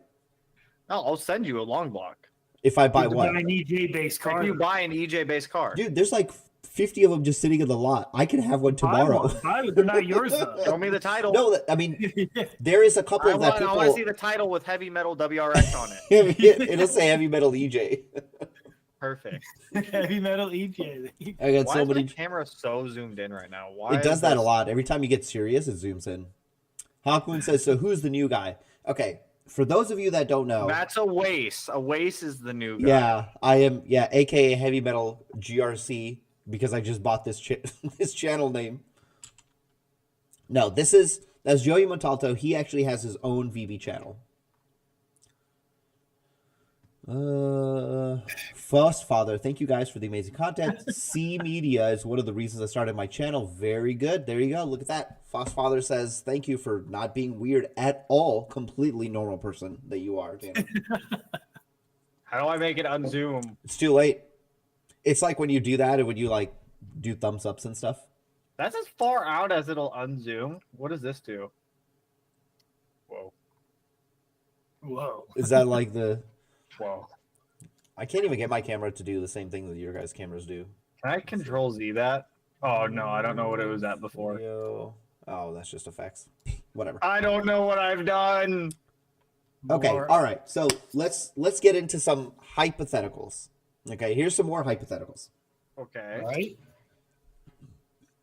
Speaker 3: No, I'll send you a long block.
Speaker 1: If I buy what?
Speaker 2: An EJ based car.
Speaker 3: If you buy an EJ based car,
Speaker 1: Dude, there's like 50 of them just sitting in the lot. I can have one tomorrow.
Speaker 2: They're not yours though.
Speaker 3: Show me the title.
Speaker 1: No, I mean, there is a couple of that people.
Speaker 3: I want to see the title with Heavy Metal WRX on it.
Speaker 1: It'll say Heavy Metal EJ.
Speaker 3: Perfect.
Speaker 2: Heavy Metal EJ.
Speaker 1: I got
Speaker 3: Why
Speaker 1: so
Speaker 3: is
Speaker 1: many.
Speaker 3: my camera so zoomed in right now? Why
Speaker 1: It does that a lot. Every time you get serious, it zooms in. Hawkmoon says, so who's the new guy? Okay, for those of you that don't know.
Speaker 3: That's a Wace. A Wace is the new guy.
Speaker 1: Yeah, I am. Yeah, aka Heavy Metal GRC, because I just bought this this channel name. No, that's Joey Montalto. He actually has his own VB channel. First Father, thank you guys for the amazing content. Smeedia is one of the reasons I started my channel. Very good. There you go. Look at that. Foss Father says thank you for not being weird at all. Completely normal person that you are, Tanner.
Speaker 3: How do I make it unzoom?
Speaker 1: It's too late. It's like when you do that and when you like do thumbs ups and stuff.
Speaker 3: That's as far out as it'll unzoom. What does this do? Whoa.
Speaker 1: Is that like the...
Speaker 3: Whoa.
Speaker 1: I can't even get my camera to do the same thing that your guys' cameras do.
Speaker 3: Can I control Z that? Oh, no, I don't know what it was at before.
Speaker 1: Video. Oh, that's just effects. Whatever.
Speaker 3: I don't know what I've done.
Speaker 1: Okay, all right. So let's get into some hypotheticals. Okay, here's some more hypotheticals.
Speaker 3: Okay.
Speaker 2: All right.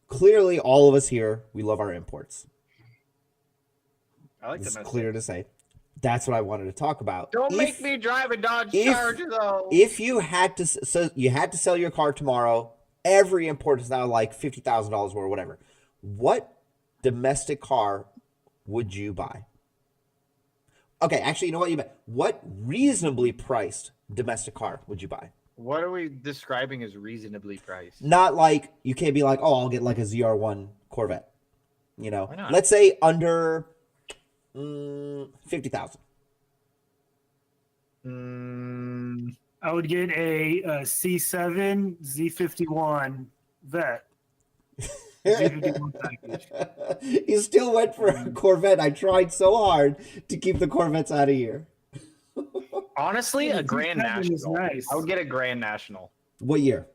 Speaker 1: Clearly, all of us here, we love our imports.
Speaker 3: I like
Speaker 1: It's
Speaker 3: the
Speaker 1: clear to say. That's what I wanted to talk about.
Speaker 3: Don't make me drive a Dodge Charger, though.
Speaker 1: If you had to, so you had to sell your car tomorrow, every import is now like $50,000 or whatever. What domestic car would you buy? Okay, actually, you know what? What reasonably priced domestic car would you buy?
Speaker 3: What are we describing as reasonably priced?
Speaker 1: Not like, you can't be like, oh, I'll get like a ZR1 Corvette. You know,
Speaker 3: Why not?
Speaker 1: let's say under 50,000.
Speaker 2: I would get a C7 Z51 Vet. Z51 package.
Speaker 1: You still went for a Corvette. I tried so hard to keep the Corvettes out of here.
Speaker 3: Honestly, a
Speaker 2: The
Speaker 3: Grand
Speaker 2: Z7 is
Speaker 3: National.
Speaker 2: nice.
Speaker 3: I would get a Grand National.
Speaker 1: What year?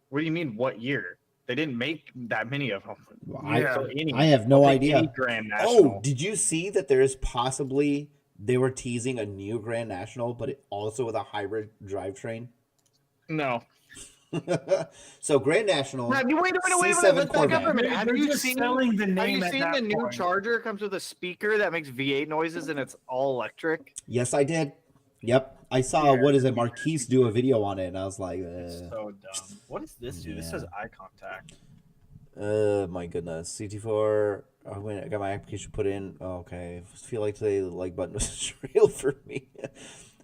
Speaker 3: What do you mean, what year? They didn't make that many of them.
Speaker 2: Yeah.
Speaker 1: I have no idea.
Speaker 3: Any Grand National.
Speaker 1: Oh, did you see that there is possibly they were teasing a new Grand National, but it also with a hybrid drivetrain?
Speaker 3: No.
Speaker 1: So Grand National.
Speaker 3: Wait,
Speaker 1: C7
Speaker 3: let's back up
Speaker 1: Corvette.
Speaker 3: for a minute. Have
Speaker 2: They're
Speaker 3: you
Speaker 2: just
Speaker 3: seen
Speaker 2: selling the
Speaker 3: Have
Speaker 2: name
Speaker 3: you
Speaker 2: at
Speaker 3: seen
Speaker 2: that
Speaker 3: the new
Speaker 2: point.
Speaker 3: Charger comes with a speaker that makes V8 noises and it's all electric?
Speaker 1: Yes, I did. Yep, I saw. What is it? Marquise do a video on it, and I was like,
Speaker 3: It's so dumb. What does this do? This
Speaker 1: Yeah.
Speaker 3: says eye contact.
Speaker 1: My goodness. CT4. Oh, wait, I got my application put in. Oh, okay. I feel like today the like button was real for me.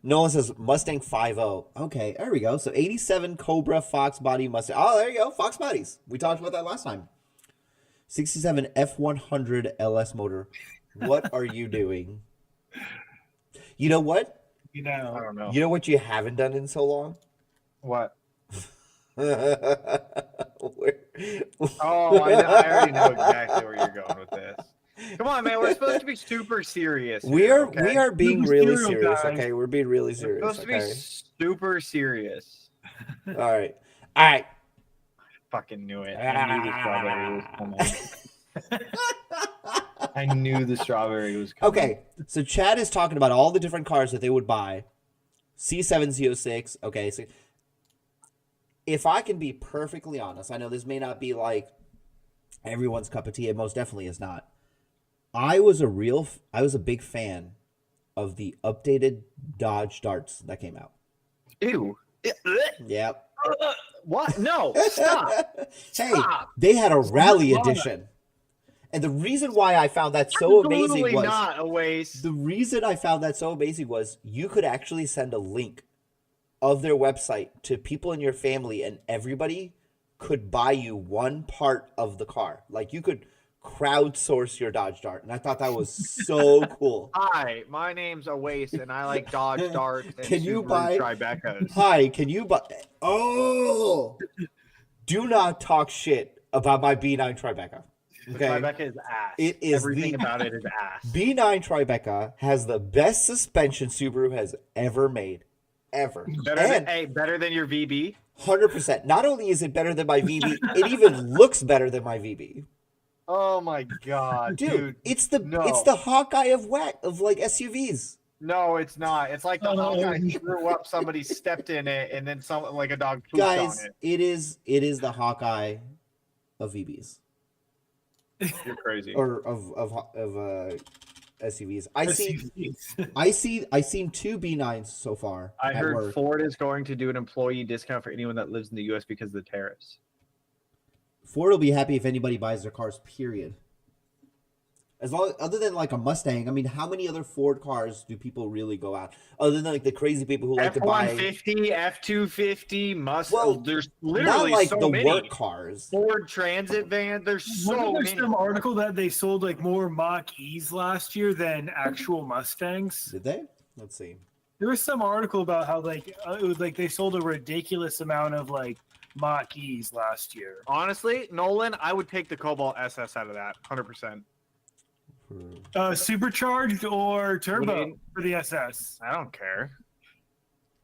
Speaker 1: Nolan says Mustang 5.0. Okay, there we go. So 87 Cobra Fox body Mustang. Oh, there you go. Fox bodies. We talked about that last time. 67 F100 LS motor. What are you doing? You know what?
Speaker 2: You
Speaker 3: I
Speaker 2: know,
Speaker 3: don't know.
Speaker 1: You know what you haven't done in so long?
Speaker 3: What?
Speaker 1: Where-
Speaker 3: Oh, I already know exactly where you're going with this. Come on, man. We're supposed to be super serious.
Speaker 1: we
Speaker 3: here,
Speaker 1: are
Speaker 3: okay?
Speaker 1: we are being
Speaker 2: Super
Speaker 1: really
Speaker 2: serial
Speaker 1: serious,
Speaker 2: guys.
Speaker 1: okay? We're being really
Speaker 3: We're
Speaker 1: serious,
Speaker 3: supposed to be
Speaker 1: okay?
Speaker 3: super serious.
Speaker 1: All right. All right.
Speaker 3: Fucking knew it. I knew the strawberry was coming. I knew the strawberry was coming.
Speaker 1: Okay. So Chad is talking about all the different cars that they would buy. C7 Z06. Okay. So if I can be perfectly honest, I know this may not be like everyone's cup of tea. It most definitely is not. I was a big fan of the updated Dodge Darts that came out.
Speaker 3: Ew.
Speaker 1: Yep.
Speaker 3: What? No. Stop.
Speaker 1: Hey,
Speaker 3: Stop.
Speaker 1: they had a rally
Speaker 2: Stop.
Speaker 1: edition. And the reason why I found that so amazing
Speaker 3: Absolutely
Speaker 1: was
Speaker 3: not a waste.
Speaker 1: the reason I found that so amazing was you could actually send a link of their website to people in your family and everybody could buy you one part of the car. Like you could crowdsource your Dodge Dart. And I thought that was so cool.
Speaker 3: Hi, my name's Oasis, and I like Dodge Darts and
Speaker 1: Can you
Speaker 3: Subaru
Speaker 1: buy-
Speaker 3: Tribecas.
Speaker 1: Hi, can you buy Oh, do not talk shit about my B9 Tribeca.
Speaker 3: The
Speaker 1: Okay.
Speaker 3: Tribeca is ass.
Speaker 1: It is
Speaker 3: Everything
Speaker 1: the-
Speaker 3: about it is ass.
Speaker 1: B9 Tribeca has the best suspension Subaru has ever made. Ever.
Speaker 3: Better than your VB.
Speaker 1: 100%. Not only is it better than my VB, it even looks better than my VB.
Speaker 3: Oh my god,
Speaker 1: Dude, it's the
Speaker 3: no.
Speaker 1: Hawkeye of like SUVs.
Speaker 3: No, it's not. It's like the
Speaker 2: Oh.
Speaker 3: Hawkeye threw up, somebody stepped in it, and then some like a dog pooped
Speaker 1: Guys,
Speaker 3: on it.
Speaker 1: it is the Hawkeye of VBs
Speaker 3: You're crazy.
Speaker 1: or of SUVs. I seen two B9s so far.
Speaker 3: I
Speaker 1: at
Speaker 3: heard
Speaker 1: work.
Speaker 3: Ford is going to do an employee discount for anyone that lives in the U.S. because of the tariffs.
Speaker 1: Ford will be happy if anybody buys their cars. Period. As long, other than like a Mustang, I mean, how many other Ford cars do people really go out? Other than like the crazy people who like to buy,
Speaker 3: F-150, F-250,
Speaker 1: Well,
Speaker 3: there's
Speaker 1: not
Speaker 3: literally
Speaker 1: like
Speaker 3: so
Speaker 1: the
Speaker 3: many.
Speaker 1: work cars.
Speaker 3: Ford Transit van, there's so
Speaker 2: wasn't there
Speaker 3: many.
Speaker 2: some article that they sold like more Mach-E's last year than actual Mustangs?
Speaker 1: Did they? Let's see.
Speaker 2: There was some article about how like it was like they sold a ridiculous amount of like Mach-E's last year.
Speaker 3: Honestly, Nolan, I would take the Cobalt SS out of that, 100%.
Speaker 2: Supercharged or turbo
Speaker 3: Would
Speaker 2: for the SS?
Speaker 3: I don't care.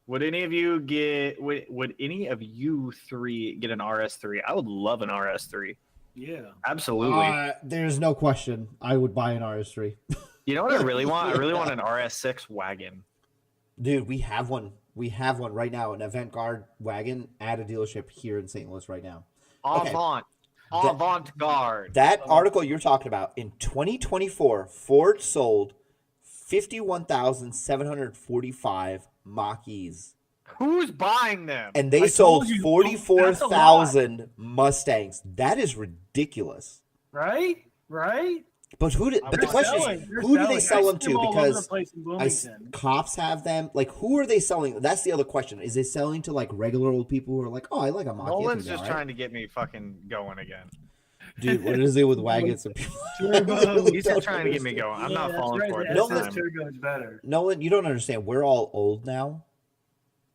Speaker 3: Would any of you get? Would any of you three get an RS3? I would love an RS3.
Speaker 2: Yeah.
Speaker 3: Absolutely.
Speaker 1: There's no question. I would buy an RS3.
Speaker 3: You know what I really want? I really want an RS6 wagon.
Speaker 1: Dude, we have one. We have one right now, an Avant-Garde wagon at a dealership here in St. Louis right now. Okay.
Speaker 3: Avant-garde.
Speaker 1: That article you're talking about, in 2024, Ford sold 51,745 Mach-E's.
Speaker 3: Who's buying them?
Speaker 1: And they
Speaker 2: I
Speaker 1: sold
Speaker 2: told you,
Speaker 1: 44,000 Mustangs. That is ridiculous.
Speaker 2: Right? Right?
Speaker 1: But the
Speaker 2: They're
Speaker 1: question
Speaker 2: selling.
Speaker 1: is,
Speaker 2: They're
Speaker 1: who do they
Speaker 2: selling.
Speaker 1: sell
Speaker 2: I
Speaker 1: them
Speaker 2: see
Speaker 1: to?
Speaker 2: all over the
Speaker 1: Because
Speaker 2: place in Bloomington.
Speaker 1: cops have them. Like, who are they selling? That's the other question. Is it selling to like regular old people who are like, oh, I like a Mach-E?
Speaker 3: Nolan's just trying to get me fucking going again.
Speaker 1: Dude, what is it with wagons and people?
Speaker 3: He's just trying to get me going. I'm not
Speaker 2: that's
Speaker 3: falling
Speaker 2: right.
Speaker 3: for it
Speaker 2: The
Speaker 3: this
Speaker 1: Nolan-
Speaker 2: SS
Speaker 3: time.
Speaker 2: Turbo is better.
Speaker 1: Nolan, you don't understand. We're all old now,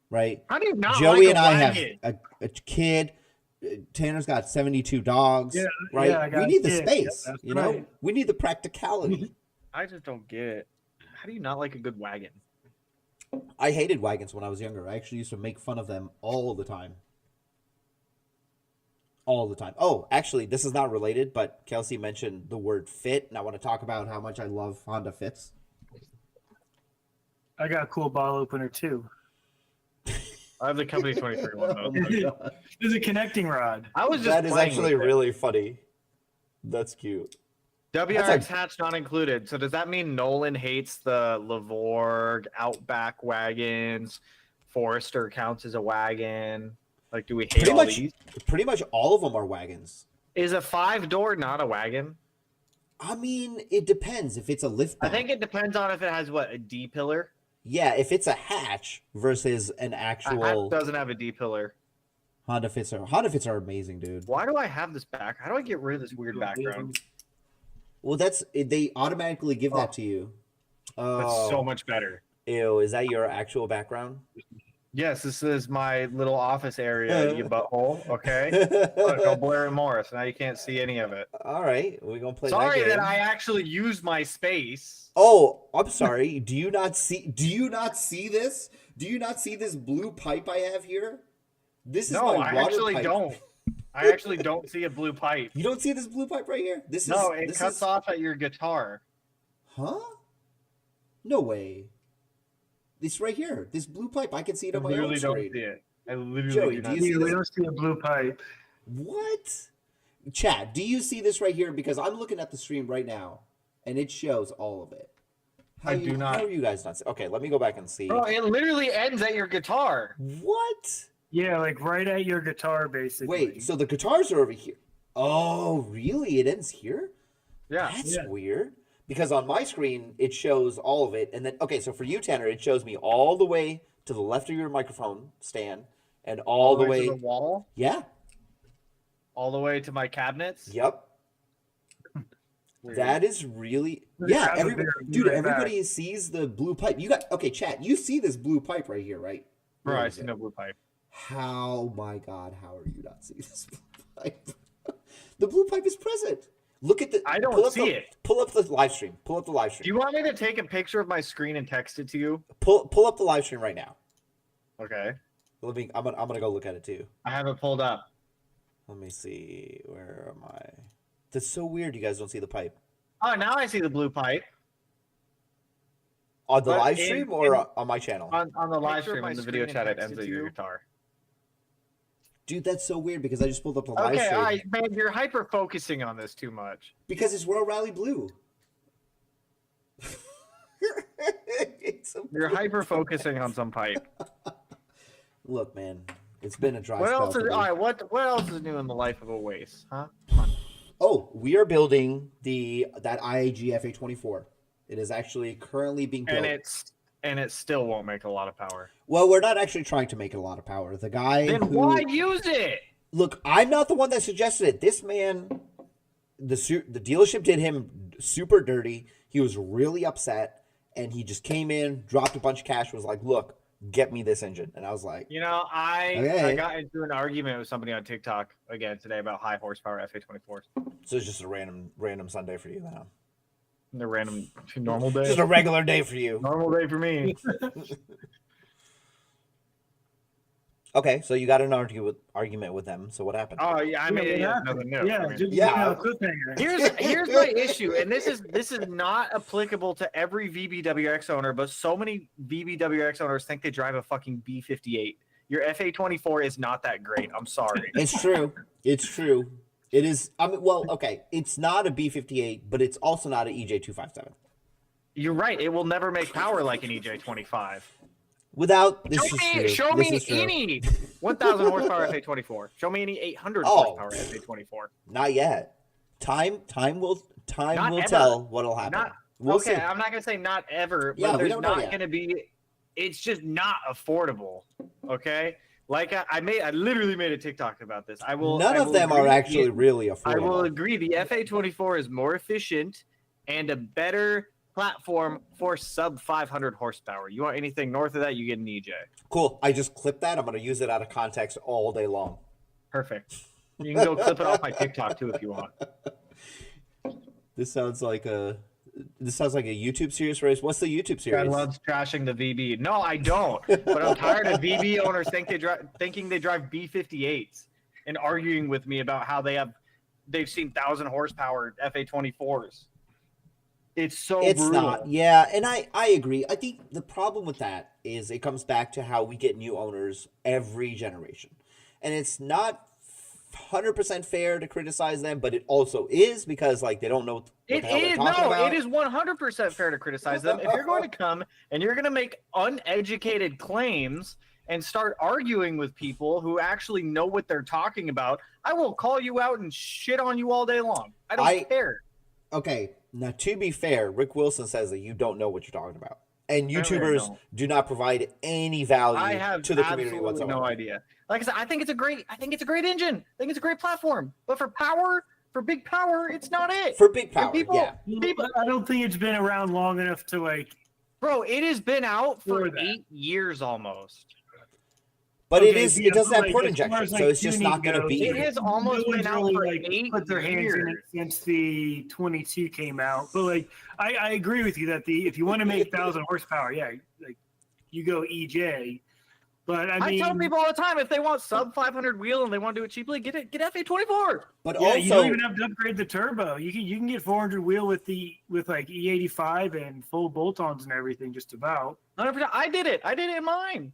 Speaker 1: right?
Speaker 3: How do you not
Speaker 1: Joey
Speaker 3: like
Speaker 1: and
Speaker 3: a
Speaker 1: I
Speaker 3: wagon?
Speaker 1: have a kid. Tanner's got 72 dogs,
Speaker 2: Yeah,
Speaker 1: right?
Speaker 2: yeah, I got
Speaker 1: we need
Speaker 2: a
Speaker 1: the
Speaker 2: kid.
Speaker 1: space,
Speaker 2: Yep, that's
Speaker 1: you know?
Speaker 2: right.
Speaker 1: We need the practicality.
Speaker 3: I just don't get it. How do you not like a good wagon?
Speaker 1: I hated wagons when I was younger. I actually used to make fun of them all the time. All the time. Oh, actually, this is not related, but Kelsey mentioned the word fit, and I want to talk about how much I love Honda Fits.
Speaker 2: I got a cool bottle opener too.
Speaker 3: I have the company 23 one though.
Speaker 2: There's a connecting rod.
Speaker 3: I was just
Speaker 1: That is
Speaker 3: playing
Speaker 1: actually
Speaker 3: with it.
Speaker 1: really funny. That's cute.
Speaker 3: WRX hatch not included. So does that mean Nolan hates the Lavorg Outback wagons? Forester counts as a wagon. Like, do we hate all these?
Speaker 1: Pretty much all of them are wagons.
Speaker 4: Is a 5-door not a wagon?
Speaker 1: I mean, it depends if it's a lift.
Speaker 4: I think it depends on if it has a D pillar.
Speaker 1: Yeah, if it's a hatch versus an
Speaker 4: A
Speaker 1: actual
Speaker 4: hatch doesn't have a D pillar.
Speaker 1: Honda Fits are amazing, dude.
Speaker 4: Why do I have this back? How do I get rid of this weird background?
Speaker 1: Well, they automatically give that to you.
Speaker 4: That's so much better.
Speaker 1: Ew, is that your actual background?
Speaker 4: Yes, this is my little office area, you butthole. Okay, look, I'll blur it more, so now you can't see any of it.
Speaker 1: All right, we're gonna play.
Speaker 4: Sorry
Speaker 1: that game.
Speaker 4: that I actually use my space.
Speaker 1: Oh, I'm sorry. Do you not see this? Do you not see this blue pipe I have here? This is
Speaker 4: No,
Speaker 1: my
Speaker 4: I
Speaker 1: water
Speaker 4: actually
Speaker 1: pipe.
Speaker 4: don't. I actually don't see a blue pipe.
Speaker 1: You don't see this blue pipe right here?
Speaker 4: It cuts off at your guitar.
Speaker 1: Huh? No way. It's right here. This blue pipe. I can see it on my own
Speaker 4: don't
Speaker 1: screen.
Speaker 4: see it. I literally
Speaker 1: Joey,
Speaker 4: do
Speaker 1: do
Speaker 4: not
Speaker 1: you
Speaker 4: see
Speaker 1: see
Speaker 4: it.
Speaker 2: We
Speaker 1: this?
Speaker 2: don't see a blue pipe.
Speaker 1: What? Chat, do you see this right here? Because I'm looking at the stream right now, and it shows all of it.
Speaker 4: I do not.
Speaker 1: How are you guys not? Okay, let me go back and see.
Speaker 4: Bro, it literally ends at your guitar.
Speaker 1: What?
Speaker 2: Yeah, like right at your guitar, basically.
Speaker 1: Wait, so the guitars are over here. Oh, really? It ends here?
Speaker 4: Yeah.
Speaker 1: That's weird. Because on my screen, it shows all of it. And then, okay, so for you, Tanner, it shows me all the way to the left of your microphone stand and all the way
Speaker 4: to the wall?
Speaker 1: Yeah.
Speaker 4: All the way to my cabinets?
Speaker 1: Yep.
Speaker 4: Weird.
Speaker 1: That is really everybody sees the blue pipe. You got okay, chat. You see this blue pipe right here, right?
Speaker 4: Bro, I see no blue pipe.
Speaker 1: How my God, how are you not seeing this blue pipe? The blue pipe is present. Look at the.
Speaker 4: I don't see it.
Speaker 1: Pull up the live stream. Pull up the live stream.
Speaker 4: Do you want me to take a picture of my screen and text it to you?
Speaker 1: Pull up the live stream right now.
Speaker 4: Okay.
Speaker 1: I'm gonna go look at it too.
Speaker 4: I have it pulled up.
Speaker 1: Let me see. Where am I? That's so weird. You guys don't see the pipe
Speaker 4: Oh, now I see the blue pipe.
Speaker 1: on the
Speaker 4: But
Speaker 1: live stream or on my channel.
Speaker 4: On the live
Speaker 5: Picture of
Speaker 4: stream,
Speaker 5: my
Speaker 4: on the video
Speaker 5: screen
Speaker 4: chat,
Speaker 5: and
Speaker 4: it ends
Speaker 5: text
Speaker 4: at
Speaker 5: it
Speaker 4: your
Speaker 5: to you.
Speaker 4: guitar.
Speaker 1: Dude, that's so weird because I just pulled up the live
Speaker 4: Okay,
Speaker 1: stream.
Speaker 4: all right, man, you're hyper focusing on this too much.
Speaker 1: Because it's Royal Rally Blue.
Speaker 4: You're hyper focusing on some pipe.
Speaker 1: Look, man, it's been a dry
Speaker 4: What
Speaker 1: spell
Speaker 4: else
Speaker 1: for
Speaker 4: is
Speaker 1: me.
Speaker 4: all right? What else is new in the life of a waste, huh?
Speaker 1: Oh, we are building that IAG FA24. It is actually currently being built.
Speaker 4: And it still won't make a lot of power.
Speaker 1: Well, we're not actually trying to make it a lot of power. The guy
Speaker 4: Then
Speaker 1: who
Speaker 4: why use it?
Speaker 1: look, I'm not the one that suggested it. This man, the dealership did him super dirty. He was really upset, and he just came in, dropped a bunch of cash, was like, "Look, get me this engine." And I was like,
Speaker 4: You know, I
Speaker 1: Okay.
Speaker 4: got into an argument with somebody on TikTok again today about high horsepower FA24s.
Speaker 1: "So it's just a random Sunday for you now.
Speaker 4: The random normal day.
Speaker 1: Just a regular day for you."
Speaker 4: Normal day for me.
Speaker 1: Okay, so you got an argument with them. So what happened?
Speaker 4: Oh yeah, I mean,
Speaker 2: what
Speaker 4: yeah,
Speaker 2: happened?
Speaker 4: nothing new.
Speaker 2: Yeah,
Speaker 4: I mean,
Speaker 2: just
Speaker 1: Yeah.
Speaker 2: cliffhanger.
Speaker 4: here's my issue, and this is not applicable to every VBWX owner, but so many VBWX owners think they drive a fucking B58. Your FA24 is not that great. I'm sorry.
Speaker 1: It's true. It's true. It is. I mean, well, okay. It's not a B58, but it's also not an EJ257.
Speaker 4: You're right. It will never make power like an EJ25.
Speaker 1: Without this is true.
Speaker 4: Show
Speaker 1: This
Speaker 4: me
Speaker 1: is true.
Speaker 4: any 1,000 horsepower FA24. Show me any 800
Speaker 1: Oh.
Speaker 4: horsepower FA24.
Speaker 1: Not yet. Time will
Speaker 4: Not ever.
Speaker 1: tell what'll happen.
Speaker 4: Not
Speaker 1: We'll
Speaker 4: okay.
Speaker 1: see.
Speaker 4: I'm not gonna say not ever,
Speaker 1: Yeah,
Speaker 4: but
Speaker 1: we
Speaker 4: there's
Speaker 1: don't know
Speaker 4: not
Speaker 1: yet.
Speaker 4: gonna be. It's just not affordable. Okay, like I literally made a TikTok about this.
Speaker 1: None of them are actually really affordable.
Speaker 4: I will agree. The FA24 is more efficient and a better platform for sub 500 horsepower. You want anything north of that, you get an EJ.
Speaker 1: Cool. I just clipped that. I'm going to use it out of context all day long.
Speaker 4: Perfect. You can go clip it off my TikTok too if you want.
Speaker 1: This sounds like a YouTube series race. What's the YouTube
Speaker 4: I
Speaker 1: series?
Speaker 4: love trashing the VB. No, I don't. But I'm tired of VB owners thinking they drive B58s and arguing with me about how they've seen 1,000 horsepower FA24s. It's so
Speaker 1: It's
Speaker 4: brutal.
Speaker 1: not. Yeah, and I agree. I think the problem with that is it comes back to how we get new owners every generation. And it's not 100% fair to criticize them, but it also is because like they don't know what the hell they're talking about.
Speaker 4: It is 100% fair to criticize them. If you're going to come and you're going to make uneducated claims and start arguing with people who actually know what they're talking about, I will call you out and shit on you all day long. I don't care.
Speaker 1: Okay, now to be fair, Rick Wilson says that you don't know what you're talking about. And
Speaker 4: Apparently I
Speaker 1: YouTubers
Speaker 4: don't.
Speaker 1: do not provide any value
Speaker 4: I have
Speaker 1: to the community
Speaker 4: absolutely
Speaker 1: whatsoever.
Speaker 4: no idea. Like I said, I think it's a great engine. I think it's a great platform. But for big power, it's not it.
Speaker 1: For big power,
Speaker 4: And people,
Speaker 2: I don't think it's been around long enough to like.
Speaker 4: bro, it has been out for
Speaker 2: For that.
Speaker 4: 8 years almost.
Speaker 1: But
Speaker 2: Okay,
Speaker 1: it doesn't have
Speaker 2: like,
Speaker 1: port
Speaker 2: as far
Speaker 1: injection,
Speaker 2: as,
Speaker 1: so
Speaker 2: like,
Speaker 1: it's just
Speaker 2: tuning
Speaker 1: not going to
Speaker 2: goes,
Speaker 1: be.
Speaker 4: It has almost
Speaker 2: no
Speaker 4: been
Speaker 2: one's
Speaker 4: out
Speaker 2: really,
Speaker 4: for
Speaker 2: like,
Speaker 4: 8
Speaker 2: put their hands in it
Speaker 4: years.
Speaker 2: since the 22 came out. But like, I agree with you that if you want to make 1,000 horsepower, yeah, like you go EJ. But I mean,
Speaker 4: tell people all the time, if they want sub 500 wheel and they want to do it cheaply, get FA24.
Speaker 1: But
Speaker 2: yeah,
Speaker 1: also,
Speaker 2: you don't even have to upgrade the turbo. You can get 400 wheel with like E85 and full bolt-ons and everything, just about.
Speaker 4: 100%. I did it in mine.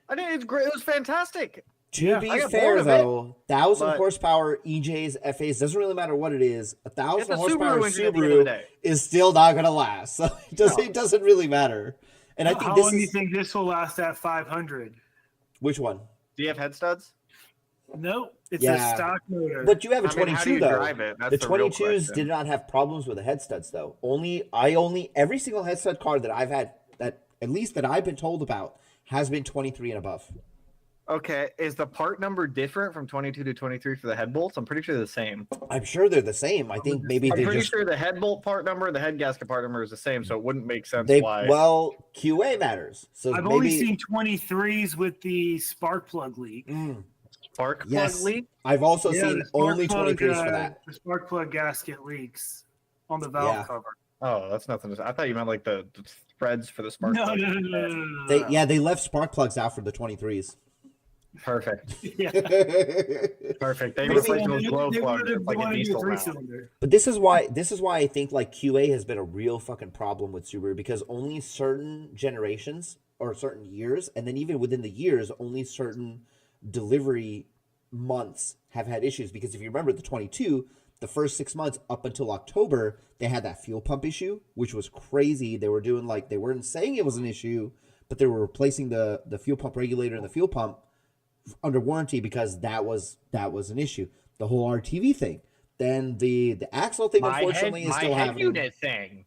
Speaker 4: I did it. It's great. It was fantastic.
Speaker 1: to
Speaker 2: Yeah,
Speaker 1: be
Speaker 4: I got
Speaker 1: fair
Speaker 4: bored of it,
Speaker 1: though, 1,000
Speaker 4: but-
Speaker 1: horsepower EJs, FAs, doesn't really matter what it is. A
Speaker 4: It's
Speaker 1: 1,000
Speaker 4: a
Speaker 1: horsepower
Speaker 4: Subaru engine at the end of the
Speaker 1: Subaru
Speaker 4: day.
Speaker 1: is still not going to last. So
Speaker 4: No.
Speaker 1: it doesn't really matter. And I think
Speaker 2: How
Speaker 1: this
Speaker 2: long do you
Speaker 1: is
Speaker 2: think this will last at 500?
Speaker 1: which one?
Speaker 4: Do you have head studs?
Speaker 2: Nope, it's
Speaker 1: Yeah.
Speaker 2: a stock motor.
Speaker 1: But you have a
Speaker 4: I mean, how do
Speaker 1: 22
Speaker 4: you
Speaker 1: though.
Speaker 4: drive it? That's
Speaker 1: The
Speaker 4: the real
Speaker 1: 22s
Speaker 4: question.
Speaker 1: did not have problems with the head studs though. Every single head stud car that I've had that at least that I've been told about has been 23 and above.
Speaker 4: Okay, is the part number different from 22 to 23 for the head bolts? I'm pretty sure they're the same.
Speaker 1: I'm sure they're the same. I think maybe
Speaker 4: I'm
Speaker 1: they
Speaker 4: pretty
Speaker 1: just
Speaker 4: sure the head bolt part number and the head gasket part number is the same, so it wouldn't make sense
Speaker 1: they
Speaker 4: why.
Speaker 1: well QA matters. So
Speaker 2: I've
Speaker 1: maybe
Speaker 2: only seen 23s with the spark plug leak.
Speaker 4: Spark plug
Speaker 1: yes.
Speaker 4: leak?
Speaker 1: I've also
Speaker 2: Yeah,
Speaker 1: seen
Speaker 2: the spark
Speaker 1: only
Speaker 2: plug,
Speaker 1: 23s for that.
Speaker 2: The spark plug gasket leaks on the valve
Speaker 1: Yeah.
Speaker 2: cover.
Speaker 4: Oh, that's nothing. I thought you meant like the threads for the spark
Speaker 2: No,
Speaker 4: plug.
Speaker 2: no.
Speaker 1: They left spark plugs out for the 23s.
Speaker 4: Perfect.
Speaker 2: Yeah.
Speaker 4: Perfect. They
Speaker 1: But I
Speaker 4: replaced
Speaker 1: mean,
Speaker 4: them with glow plugs like a diesel now.
Speaker 2: cylinder.
Speaker 1: But this is why I think like QA has been a real fucking problem with Subaru because only certain generations or certain years, and then even within the years, only certain delivery months have had issues. Because if you remember the 22, the first 6 months up until October, they had that fuel pump issue, which was crazy. They were doing like they weren't saying it was an issue, but they were replacing the fuel pump regulator and the fuel pump under warranty because that was an issue. The whole RTV thing. Then the axle thing, unfortunately, is still
Speaker 4: head
Speaker 1: happening.
Speaker 4: unit thing.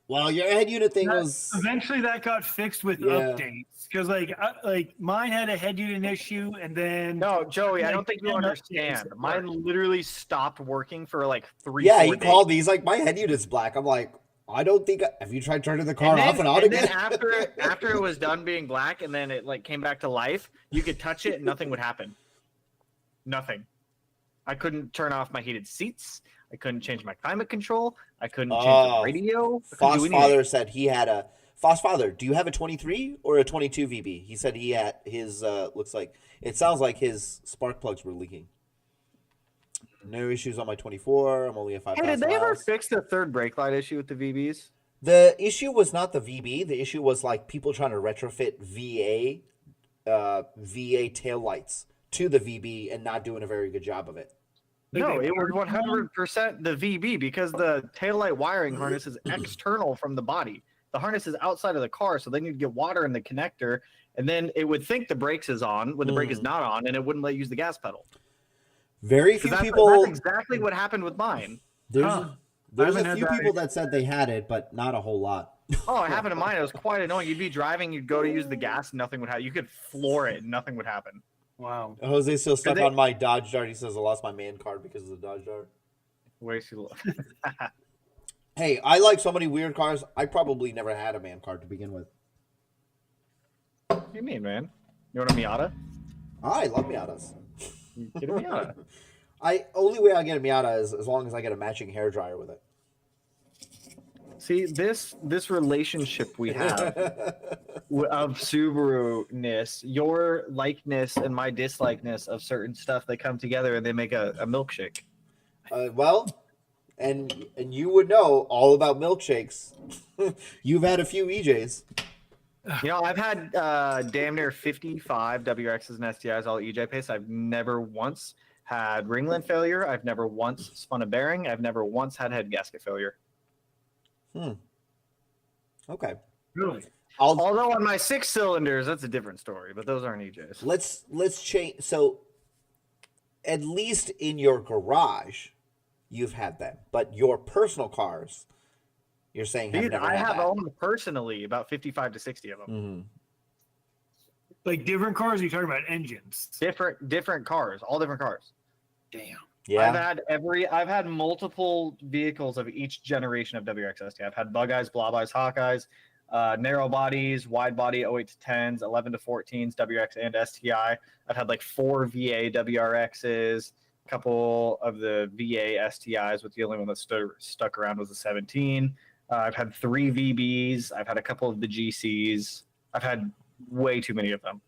Speaker 1: Well, your head unit thing was
Speaker 2: Eventually, that got fixed with
Speaker 1: Yeah.
Speaker 2: updates because, like mine had a head unit issue, and then
Speaker 4: No, Joey, I
Speaker 2: like,
Speaker 4: don't think you
Speaker 2: 10 updates
Speaker 4: understand.
Speaker 2: at
Speaker 4: Mine
Speaker 2: work.
Speaker 4: literally stopped working for like 3
Speaker 1: yeah.
Speaker 4: 4
Speaker 1: He
Speaker 4: days.
Speaker 1: called me. He's like, my head unit's black. I'm like, I don't think. Have you tried turning the car off and on
Speaker 4: and
Speaker 1: again?
Speaker 4: then after it was done being black and then it like came back to life, you could touch it and nothing would happen. Nothing. I couldn't turn off my heated seats. I couldn't change my climate control. I couldn't change the radio. I couldn't do
Speaker 1: Foss
Speaker 4: anything.
Speaker 1: Father said he had a Foss Father. Do you have a 23 or a 22 VB? He said he had his. Looks like it sounds like his spark plugs were leaking. No issues on my 24. I'm only at 5,000
Speaker 4: Hey, did they ever
Speaker 1: miles.
Speaker 4: fix the third brake light issue with the VBs?
Speaker 1: The issue was not the VB. The issue was like people trying to retrofit VA tail lights to the VB and not doing a very good job of it.
Speaker 2: Like
Speaker 4: No,
Speaker 2: they
Speaker 4: it was
Speaker 2: parked
Speaker 4: 100% the VB because the taillight wiring harness is external from the body. The harness is outside of the car, so then you'd get water in the connector, and then it would think the brakes is on when the brake is not on, and it wouldn't let you use the gas pedal.
Speaker 1: Very
Speaker 4: 'Cause
Speaker 1: few
Speaker 4: that's
Speaker 1: people.
Speaker 4: exactly what happened with mine.
Speaker 1: There's
Speaker 2: Huh.
Speaker 1: there's
Speaker 2: haven't
Speaker 1: a
Speaker 2: had
Speaker 1: few
Speaker 2: that
Speaker 1: people that said they had it, but not a whole lot.
Speaker 4: Oh, it happened to mine. It was quite annoying. You'd be driving, you'd go to use the gas, nothing would happen. You could floor it, and nothing would happen.
Speaker 2: Wow.
Speaker 1: Jose's still stuck
Speaker 4: they-
Speaker 1: on my Dodge Dart. He says I lost my man card because of the Dodge Dart.
Speaker 4: Way too low.
Speaker 1: Hey, I like so many weird cars. I probably never had a man card to begin with.
Speaker 4: What do you mean, man? You want a Miata?
Speaker 1: I love Miatas.
Speaker 4: Get a Miata.
Speaker 1: Only way I get a Miata is as long as I get a matching hairdryer with it.
Speaker 4: See, this relationship we have of Subaru-ness, your likeness and my dislikeness of certain stuff, they come together and they make a milkshake.
Speaker 1: Well, and you would know all about milkshakes. You've had a few EJs.
Speaker 4: You know, I've had damn near 55 WRXs and STIs, all EJ pace. I've never once had ringlet failure. I've never once spun a bearing. I've never once had head gasket failure.
Speaker 1: Okay.
Speaker 2: Really?
Speaker 4: Although on my 6 cylinders, that's a different story. But those aren't EJs.
Speaker 1: Let's change. So at least in your garage, you've had them, but your personal cars, you're saying have never
Speaker 4: I
Speaker 1: had
Speaker 4: have
Speaker 1: that.
Speaker 4: owned personally about 55 to 60 of them.
Speaker 1: Mm-hmm.
Speaker 2: Like different cars? Or are you talking about engines?
Speaker 4: Different cars, all different cars.
Speaker 2: Damn.
Speaker 1: Yeah.
Speaker 4: I've had multiple vehicles of each generation of WRX ST. I've had bug eyes, blob eyes, hawk eyes, narrow bodies, wide body 08 to 10s, 11 to 14s, WRX and STI. I've had like 4 VA WRXs, a couple of the VA STIs, with the only one that stuck around was the 17. I've had 3 VBs. I've had a couple of the GCs. I've had way too many of them.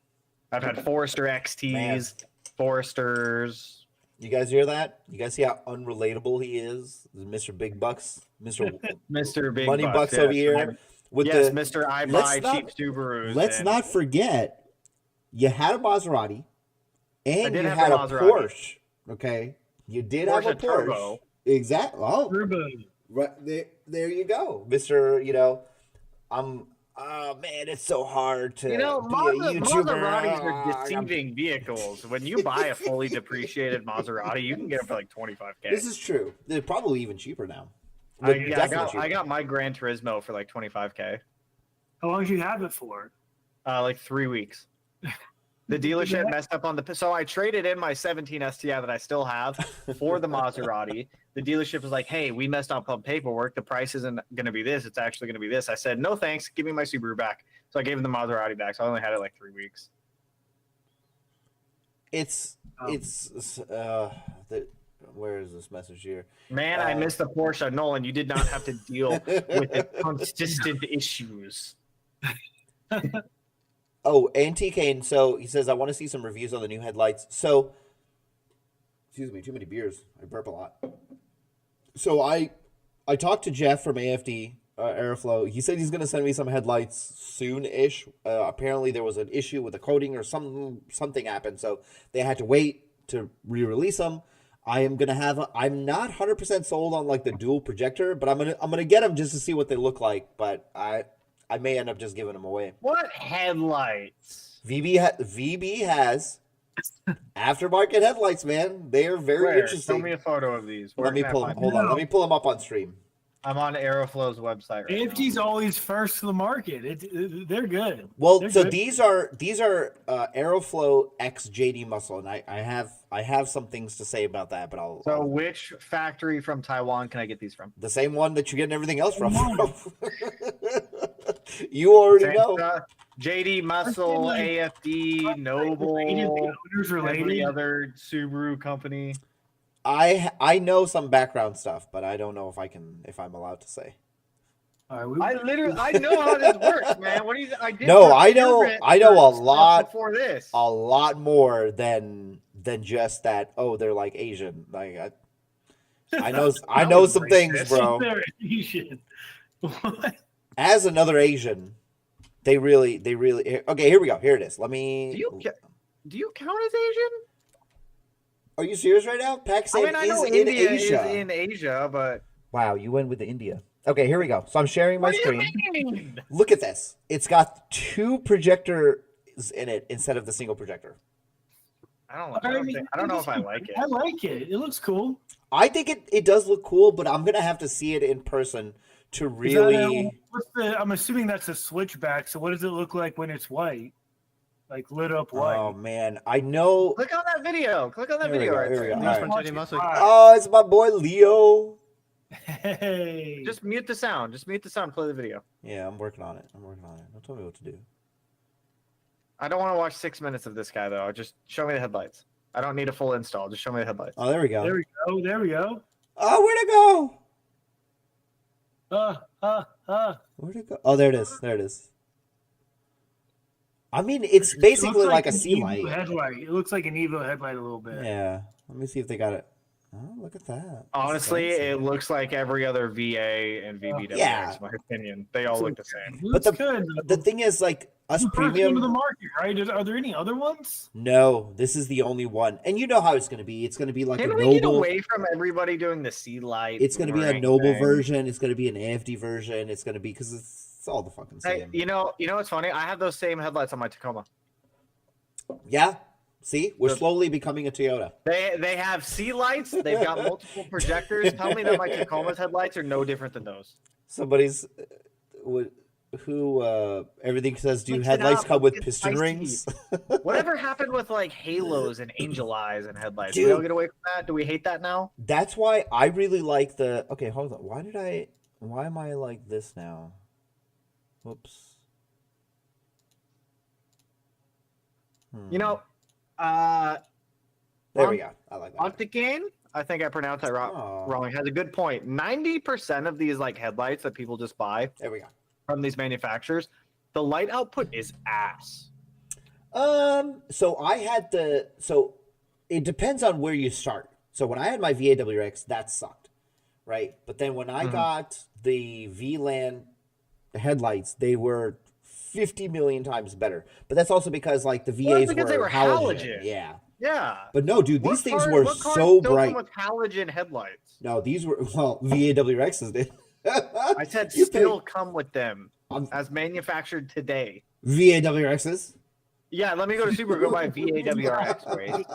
Speaker 4: I've had Forester XTs,
Speaker 1: Man.
Speaker 4: Foresters.
Speaker 1: You guys hear that? You guys see how unrelatable he is, Mr. Big Bucks,
Speaker 4: Mr. Big
Speaker 1: Money Bucks
Speaker 4: yes.
Speaker 1: over here. With
Speaker 4: Yes,
Speaker 1: the,
Speaker 4: Mr. I
Speaker 1: let's
Speaker 4: buy
Speaker 1: not-
Speaker 4: cheap Subarus.
Speaker 1: let's
Speaker 4: and-
Speaker 1: not forget, you had a Maserati, and
Speaker 4: did
Speaker 1: you
Speaker 4: have
Speaker 1: had
Speaker 4: a
Speaker 1: a
Speaker 4: Maserati.
Speaker 1: Porsche. Okay, you did have a
Speaker 4: Porsche
Speaker 1: Porsche.
Speaker 4: Turbo.
Speaker 1: Exactly. Oh,
Speaker 2: Turbo.
Speaker 1: right there you go, Mr. You know, oh man, it's so hard to be a YouTuber.
Speaker 4: Maseratis are
Speaker 1: I'm-
Speaker 4: deceiving vehicles. When you buy a fully depreciated Maserati, you can get it for like 25K.
Speaker 1: This is true. They're probably even cheaper now.
Speaker 4: I
Speaker 1: Definitely cheaper.
Speaker 4: got my Gran Turismo for like 25K.
Speaker 2: How long did you have it for?
Speaker 4: Like 3 weeks. The dealership messed up on the. So I traded in my 17 STI that I still have for the Maserati. The dealership was like, "Hey, we messed up on paperwork. The price isn't going to be this. It's actually going to be this." I said, "No, thanks. Give me my Subaru back." So I gave him the Maserati back. So I only had it like 3 weeks.
Speaker 1: Where is this message here?
Speaker 4: Man, I missed the Porsche. Nolan, you did not have to deal with the consistent issues.
Speaker 1: Oh, and TK, so he says, I want to see some reviews on the new headlights. So, excuse me, too many beers. I burp a lot. So I talked to Jeff from AFD Airflow. He said he's going to send me some headlights soon-ish. Apparently there was an issue with the coating or something happened, so they had to wait to re-release them. I'm not 100% sold on like the dual projector, but I'm gonna get them just to see what they look like. But I may end up just giving them away.
Speaker 4: What headlights?
Speaker 1: VB has aftermarket headlights, man. They are very
Speaker 4: Where?
Speaker 1: interesting.
Speaker 4: Show me a photo of these. Where
Speaker 1: Let me
Speaker 4: can I
Speaker 1: pull
Speaker 4: find
Speaker 1: them. Hold on. Let me pull them up on stream.
Speaker 4: I'm on Aeroflow's website right
Speaker 2: AFG's
Speaker 4: now.
Speaker 2: always first to the market. They're good.
Speaker 1: Well,
Speaker 2: They're
Speaker 1: so
Speaker 2: good.
Speaker 1: these are Aeroflow X JD Muscle, and I have some things to say about that, but
Speaker 4: So which factory from Taiwan can I get these from?
Speaker 1: the same one that you're getting everything else from. You already know.
Speaker 4: JD Muscle, AFD, Noble,
Speaker 2: Owners
Speaker 4: every
Speaker 2: related.
Speaker 4: other Subaru company.
Speaker 1: I know some background stuff, but I don't know if I'm allowed to say.
Speaker 2: All right,
Speaker 4: I know how this works, man. What do you? I did.
Speaker 1: No, I know a
Speaker 4: stuff
Speaker 1: lot
Speaker 4: before this.
Speaker 1: A lot more than just that. Oh, they're like Asian. Like I know some things, bro.
Speaker 2: They're Asian. What?
Speaker 1: As another Asian, they really. Okay, here we go. Here it is. Let
Speaker 4: Do
Speaker 1: me.
Speaker 4: you count as Asian?
Speaker 1: Are you serious right now? Pakistan
Speaker 4: I know
Speaker 1: is in
Speaker 4: India
Speaker 1: Asia.
Speaker 4: is in Asia, but
Speaker 1: Wow, you went with the India. Okay, here we go. So I'm sharing my
Speaker 4: what do you
Speaker 1: screen.
Speaker 4: mean?
Speaker 1: Look at this. It's got 2 projectors in it instead of the single projector.
Speaker 4: I don't know if I like it.
Speaker 2: I like it. It looks cool.
Speaker 1: I think it does look cool, but I'm gonna have to see it in person to
Speaker 2: Is that
Speaker 1: really.
Speaker 2: I'm assuming that's a switchback. So what does it look like when it's white? Like lit up white.
Speaker 1: Oh man, I know.
Speaker 4: Click on that video. Click on that
Speaker 1: Here we
Speaker 4: video
Speaker 1: go,
Speaker 4: right
Speaker 1: here we
Speaker 4: there.
Speaker 1: go.
Speaker 2: Just
Speaker 1: All
Speaker 2: watch
Speaker 4: JD
Speaker 2: it
Speaker 4: Muscle.
Speaker 2: live.
Speaker 1: Oh, it's my boy Leo.
Speaker 2: Hey.
Speaker 4: Just mute the sound. Play the video.
Speaker 1: Yeah, I'm working on it. Don't tell me what to do.
Speaker 4: I don't want to watch 6 minutes of this guy though. Just show me the headlights. I don't need a full install. Just show me the headlights.
Speaker 1: Oh, there we go.
Speaker 2: There we go. There we go.
Speaker 1: Oh, where'd it go? Where'd it go? Oh, there it is. There it is. I mean, it's basically
Speaker 2: It looks
Speaker 1: like a
Speaker 2: an
Speaker 1: sea
Speaker 2: Evo
Speaker 1: light.
Speaker 2: headlight. It looks like an Evo headlight a little bit.
Speaker 1: Yeah. Let me see if they got it. Oh, look at that.
Speaker 4: Honestly,
Speaker 1: That's fancy.
Speaker 4: it looks like every other VA and VBWX,
Speaker 1: Yeah.
Speaker 4: in my opinion. They all look the same.
Speaker 2: It looks
Speaker 1: But
Speaker 2: good.
Speaker 1: the thing is, like, us
Speaker 2: It's the first one
Speaker 1: premium.
Speaker 2: to the market, right? Are there any other ones?
Speaker 1: No, this is the only one. And you know how it's going to be. It's going to be like
Speaker 4: Can
Speaker 1: a
Speaker 4: we get
Speaker 1: noble.
Speaker 4: away from everybody doing the sea light?
Speaker 1: It's going to be a
Speaker 4: ring
Speaker 1: noble
Speaker 4: thing?
Speaker 1: version. It's going to be an AFD version. It's going to be because It's all the fucking
Speaker 4: Hey,
Speaker 1: same.
Speaker 4: you know what's funny? I have those same headlights on my Tacoma.
Speaker 1: Yeah. See, we're
Speaker 4: The-
Speaker 1: slowly becoming a Toyota.
Speaker 4: They have sea lights. They've got multiple projectors. Tell me that my Tacoma's headlights are no different than those.
Speaker 1: Somebody's everything says, do
Speaker 4: Mix it
Speaker 1: headlights
Speaker 4: up,
Speaker 1: come with
Speaker 4: it's
Speaker 1: piston
Speaker 4: spicy.
Speaker 1: rings?
Speaker 4: Whatever happened with like halos and angel eyes and headlights?
Speaker 1: Dude.
Speaker 4: We all get away from that? Do we hate that now?
Speaker 1: That's why I really like the. Okay, hold on. Why am I like this now? Whoops.
Speaker 4: You know,
Speaker 1: There we go. I like that.
Speaker 4: Ontigain, I think I pronounced that wrong. Has a good point. 90% of these like headlights that people just buy
Speaker 1: There we go.
Speaker 4: from these manufacturers, the light output is ass.
Speaker 1: So it depends on where you start. So when I had my VAWX, that sucked, right? But then when I got the VLAN headlights, they were 50 million times better. But that's also because like the VAs
Speaker 4: because they were
Speaker 1: halogen.
Speaker 4: halogen.
Speaker 1: Yeah.
Speaker 4: Yeah.
Speaker 1: But no, dude, these things were
Speaker 4: what cars
Speaker 1: so
Speaker 4: still come
Speaker 1: bright.
Speaker 4: with halogen headlights.
Speaker 1: No, these were VAWXs did.
Speaker 4: I said
Speaker 1: You
Speaker 4: still come with them
Speaker 1: Um,
Speaker 4: as manufactured today.
Speaker 1: VAWXs.
Speaker 4: Yeah, let me go to Subaru, go buy a VAWRX. Wait.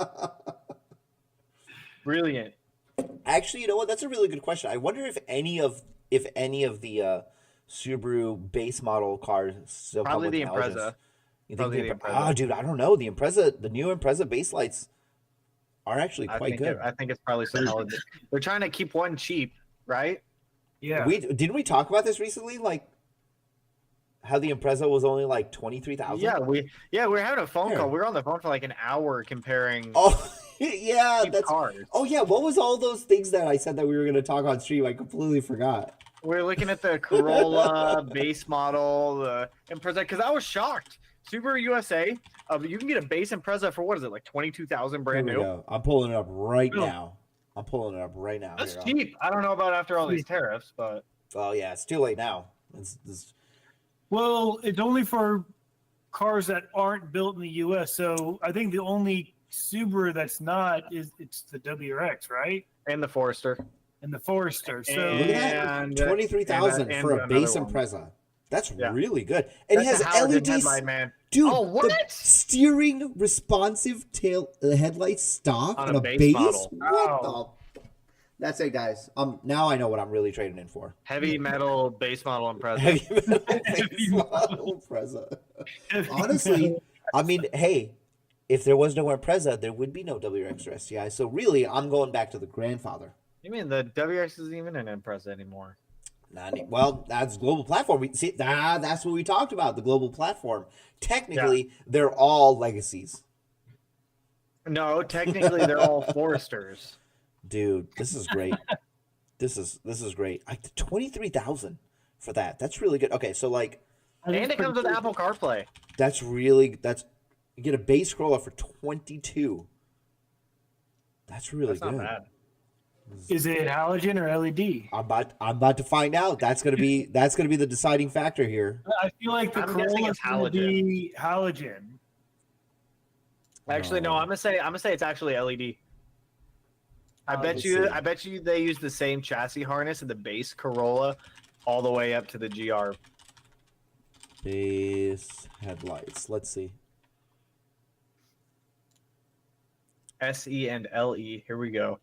Speaker 4: Brilliant.
Speaker 1: Actually, you know what? That's a really good question. I wonder if any of the Subaru base model cars still
Speaker 4: Probably
Speaker 1: come
Speaker 4: the
Speaker 1: with halogens.
Speaker 4: Impreza.
Speaker 1: You think
Speaker 4: Probably
Speaker 1: the
Speaker 4: the
Speaker 1: Impreza?
Speaker 4: Impreza.
Speaker 1: Oh, dude, I don't know. The new Impreza base lights are actually quite good.
Speaker 4: I think it's probably some halogen. They're trying to keep one cheap, right?
Speaker 2: Yeah.
Speaker 1: Didn't we talk about this recently? Like how the Impreza was only like 23,000.
Speaker 4: Yeah, we were having a phone
Speaker 1: Here.
Speaker 4: call. We were on the phone for like an hour comparing
Speaker 1: Oh, yeah.
Speaker 4: cheap cars.
Speaker 1: Oh, yeah. What was all those things that I said that we were going to talk on stream? I completely forgot.
Speaker 4: We're looking at the Corolla base model, the Impreza, because I was shocked. Subaru USA, you can get a base Impreza for what is it, like 22,000 brand
Speaker 1: Here we
Speaker 4: new?
Speaker 1: go. I'm pulling it up right
Speaker 2: Really?
Speaker 1: now.
Speaker 4: That's
Speaker 1: Here,
Speaker 4: cheap. I don't know about after all these tariffs, but
Speaker 1: Oh yeah, it's too late now. It's
Speaker 2: Well, it's only for cars that aren't built in the U.S. So I think the only Subaru that's not it's the WRX, right?
Speaker 4: and the Forester.
Speaker 2: And the Forester. So
Speaker 1: Look at that. 23,000
Speaker 4: and
Speaker 1: for a
Speaker 4: another
Speaker 1: base
Speaker 4: one.
Speaker 1: Impreza. That's
Speaker 4: Yeah.
Speaker 1: really good. And
Speaker 4: That's
Speaker 1: it
Speaker 4: a
Speaker 1: has
Speaker 4: halogen
Speaker 1: LEDs.
Speaker 4: headlight, man.
Speaker 1: Dude,
Speaker 4: Oh,
Speaker 1: the
Speaker 4: what?
Speaker 1: steering responsive tail headlight stock
Speaker 4: On
Speaker 1: on
Speaker 4: a
Speaker 1: a
Speaker 4: base
Speaker 1: base?
Speaker 4: model.
Speaker 1: What
Speaker 2: Wow.
Speaker 1: the? That's it, guys. Now I know what I'm really trading in for.
Speaker 4: Heavy metal base model Impreza.
Speaker 1: Heavy metal base model Impreza. Honestly, I mean, hey, if there was no Impreza, there would be no WRX or STI. So really, I'm going back to the grandfather.
Speaker 4: You mean the WRX isn't even an Impreza anymore?
Speaker 1: Well, that's global platform. That's what we talked about, the global platform. Technically, they're all legacies.
Speaker 4: No, technically they're all Foresters.
Speaker 1: Dude, this is great. This is great. Like 23,000 for that. That's really good. Okay, so like
Speaker 4: And it comes with Apple CarPlay.
Speaker 1: you get a base scroller for 22. That's really
Speaker 4: That's not
Speaker 1: good.
Speaker 4: bad.
Speaker 2: is it halogen or LED?
Speaker 1: I'm about to find out. That's gonna be the deciding factor here.
Speaker 2: I feel like the
Speaker 4: I'm guessing
Speaker 2: Corolla
Speaker 4: it's
Speaker 2: is going to be halogen.
Speaker 4: Actually, no, I'm gonna say it's actually LED. I
Speaker 1: Let's see.
Speaker 4: bet you they use the same chassis harness in the base Corolla all the way up to the GR.
Speaker 1: Base headlights. Let's see.
Speaker 4: SE and LE. Here we go.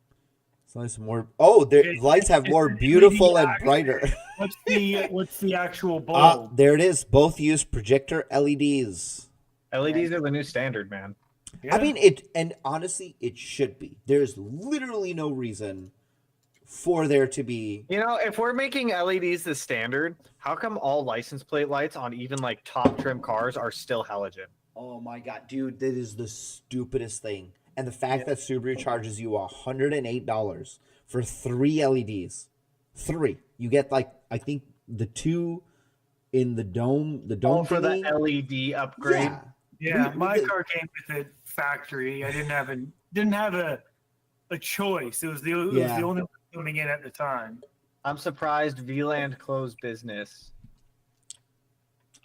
Speaker 1: It's nice and more. Oh, their lights have more beautiful and brighter.
Speaker 2: What's the actual bulb?
Speaker 1: There it is. Both use projector LEDs.
Speaker 4: LEDs are the new standard, man.
Speaker 2: Yeah.
Speaker 1: I mean it, and honestly, it should be. There's literally no reason for there to be.
Speaker 4: You know, if we're making LEDs the standard, how come all license plate lights on even like top trim cars are still halogen?
Speaker 1: Oh my god, dude, that is the stupidest thing. And the fact that Subaru charges you $108 for 3 LEDs. 3. You get like I think the 2 in the dome. The dome
Speaker 4: For the
Speaker 1: thingy.
Speaker 4: LED upgrade.
Speaker 1: Yeah.
Speaker 2: Yeah, my car came with it factory. I didn't have a choice. It was the only one coming in at the time.
Speaker 4: I'm surprised VLAND closed business.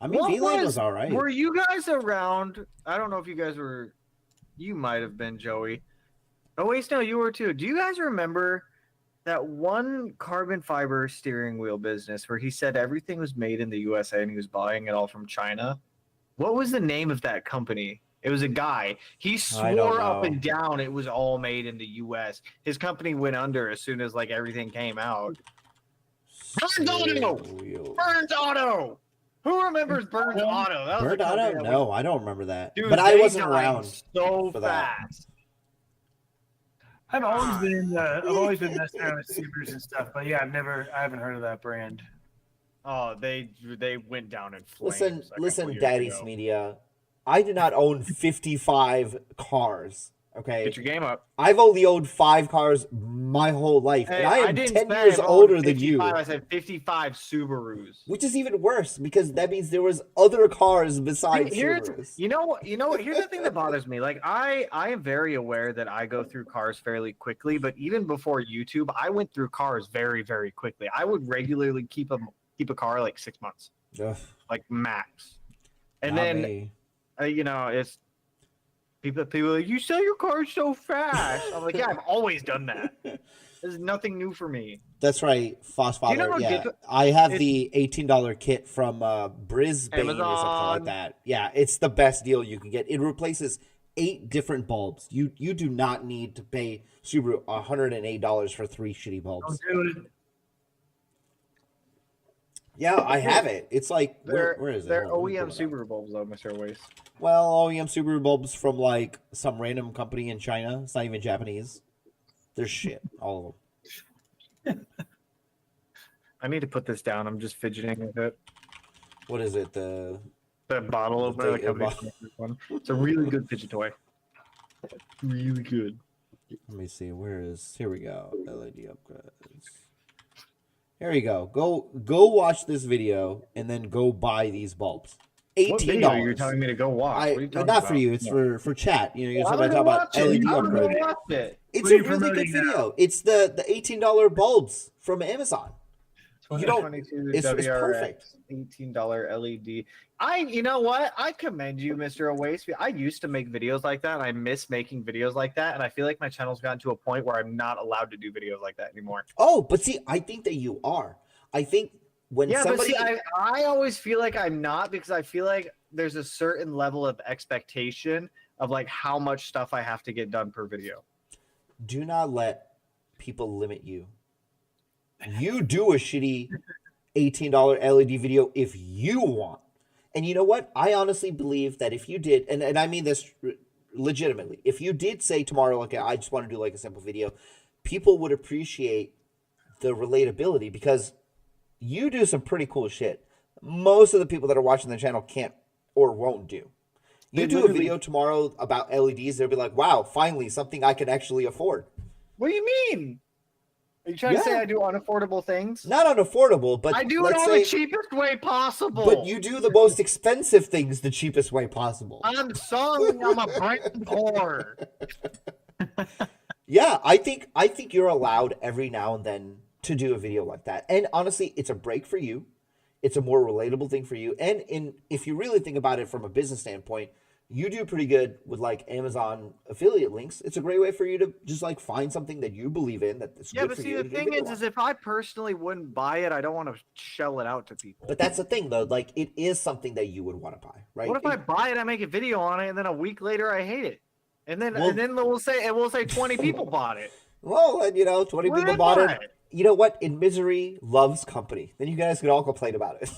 Speaker 1: I mean,
Speaker 4: What
Speaker 1: VLAN
Speaker 4: was-
Speaker 1: was all right.
Speaker 4: Were you guys around? I don't know if you guys were. You might have been, Joey. Oh wait, no, you were too. Do you guys remember that one carbon fiber steering wheel business where he said everything was made in the USA and he was buying it all from China. What was the name of that company? It was a guy. He
Speaker 1: I don't
Speaker 4: swore up
Speaker 1: know.
Speaker 4: and down it was all made in the US. His company went under as soon as like everything came out. Burns Auto!
Speaker 1: Wheel.
Speaker 4: Burns Auto! Who remembers Burns Auto? That was
Speaker 1: Bird
Speaker 4: a company
Speaker 1: Auto?
Speaker 4: that
Speaker 1: No, I don't remember that.
Speaker 4: Dude,
Speaker 1: but I
Speaker 4: they
Speaker 1: wasn't
Speaker 4: died
Speaker 1: around
Speaker 4: so
Speaker 1: for that.
Speaker 4: fast.
Speaker 2: I've always been messing around with Subarus and stuff, but yeah, I haven't heard of that brand.
Speaker 4: Oh, they went down in flames.
Speaker 1: Listen, Daddy Smeedia. I did not own 55 cars. Okay,
Speaker 4: Get your game up.
Speaker 1: I've only owned 5 cars my whole life,
Speaker 4: Hey,
Speaker 1: and I am
Speaker 4: didn't
Speaker 1: 10
Speaker 4: say
Speaker 1: years
Speaker 4: I've owned
Speaker 1: older than
Speaker 4: 55,
Speaker 1: you.
Speaker 4: I said 55 Subarus.
Speaker 1: Which is even worse because that means there was other cars besides Subarus.
Speaker 4: You know what? Here's the thing that bothers me. Like I am very aware that I go through cars fairly quickly, but even before YouTube, I went through cars very, very quickly. I would regularly keep a car like 6 months,
Speaker 1: Ugh,
Speaker 4: like max. And
Speaker 1: not
Speaker 4: then
Speaker 1: me.
Speaker 4: it's people are like, you sell your cars so fast. I'm like, yeah, I've always done that. There's nothing new for me.
Speaker 1: That's right, Fossfather.
Speaker 4: know what
Speaker 1: Yeah,
Speaker 4: gets-
Speaker 1: I have the $18 kit from Brisbane or something
Speaker 4: Amazon.
Speaker 1: like that. Yeah, it's the best deal you can get. It replaces 8 different bulbs. You do not need to pay Subaru $108 for 3 shitty bulbs.
Speaker 2: Don't do it.
Speaker 1: Yeah, I have it. It's like where is it?
Speaker 4: They're
Speaker 1: Hold on, let me
Speaker 4: OEM
Speaker 1: pull it up.
Speaker 4: Subaru bulbs though, Mr. Waste.
Speaker 1: Well, OEM Subaru bulbs from like some random company in China. It's not even Japanese. They're shit, all of them.
Speaker 4: I need to put this down. I'm just fidgeting with it.
Speaker 1: What is it? The
Speaker 4: The bottle opener.
Speaker 1: The
Speaker 4: One. It's a really good fidget toy. Really good.
Speaker 1: let me see. Here we go. LED upgrades. Here we go. Go watch this video and then go buy these bulbs.
Speaker 4: What video are you
Speaker 1: $18.
Speaker 4: telling me to go watch? What are you talking
Speaker 1: Not
Speaker 4: about?
Speaker 1: for you. It's for chat. You know, you're
Speaker 4: Why
Speaker 1: talking
Speaker 4: would I
Speaker 1: about
Speaker 4: watch it?
Speaker 1: LED
Speaker 4: Why would I
Speaker 1: upgrades.
Speaker 4: watch it?
Speaker 1: It's
Speaker 2: What are
Speaker 1: a
Speaker 2: you
Speaker 1: really good
Speaker 2: promoting now?
Speaker 1: video. It's the $18 bulbs from Amazon. You don't.
Speaker 4: 2022
Speaker 1: It's
Speaker 4: WRX,
Speaker 1: perfect.
Speaker 4: $18 LED. You know what? I commend you, Mr. Waste. I used to make videos like that, and I miss making videos like that. And I feel like my channel's gotten to a point where I'm not allowed to do videos like that anymore.
Speaker 1: Oh, but see, I think that you are. I think when
Speaker 4: Yeah,
Speaker 1: somebody.
Speaker 4: but see, I always feel like I'm not because I feel like there's a certain level of expectation of like how much stuff I have to get done per video.
Speaker 1: Do not let people limit you. You do a shitty $18 LED video if you want. And you know what? I honestly believe that if you did, and I mean this legitimately, if you did say tomorrow, okay, I just want to do like a simple video, people would appreciate the relatability because you do some pretty cool shit. Most of the people that are watching the channel can't or won't do. You
Speaker 4: They
Speaker 1: do a
Speaker 4: literally-
Speaker 1: video tomorrow about LEDs, they'll be like, wow, finally something I can actually afford.
Speaker 4: What do you mean? Are you trying to say I do unaffordable things?
Speaker 1: Not unaffordable, but
Speaker 4: I do it
Speaker 1: let's
Speaker 4: all
Speaker 1: say,
Speaker 4: the cheapest way possible.
Speaker 1: but you do the most expensive things the cheapest way possible.
Speaker 4: I'm sorry, I'm a brand poor.
Speaker 1: Yeah, I think you're allowed every now and then to do a video like that. And honestly, it's a break for you. It's a more relatable thing for you. And if you really think about it from a business standpoint, you do pretty good with like Amazon affiliate links. It's a great way for you to just like find something that you believe in that's
Speaker 4: Yeah,
Speaker 1: good
Speaker 4: but
Speaker 1: for
Speaker 4: see,
Speaker 1: you.
Speaker 4: the
Speaker 1: to get a
Speaker 4: thing
Speaker 1: video
Speaker 4: is
Speaker 1: on.
Speaker 4: if I personally wouldn't buy it, I don't want to shell it out to people.
Speaker 1: But that's the thing though, like it is something that you would want to buy, right?
Speaker 4: What if I buy it, I make a video on it, and then a week later I hate it, and then
Speaker 1: Well-
Speaker 4: we'll say 20 people bought it.
Speaker 1: Well, and 20
Speaker 4: What
Speaker 1: people
Speaker 4: am
Speaker 1: bought
Speaker 4: I?
Speaker 1: it. You know what? In misery loves company. Then you guys can all complain about it.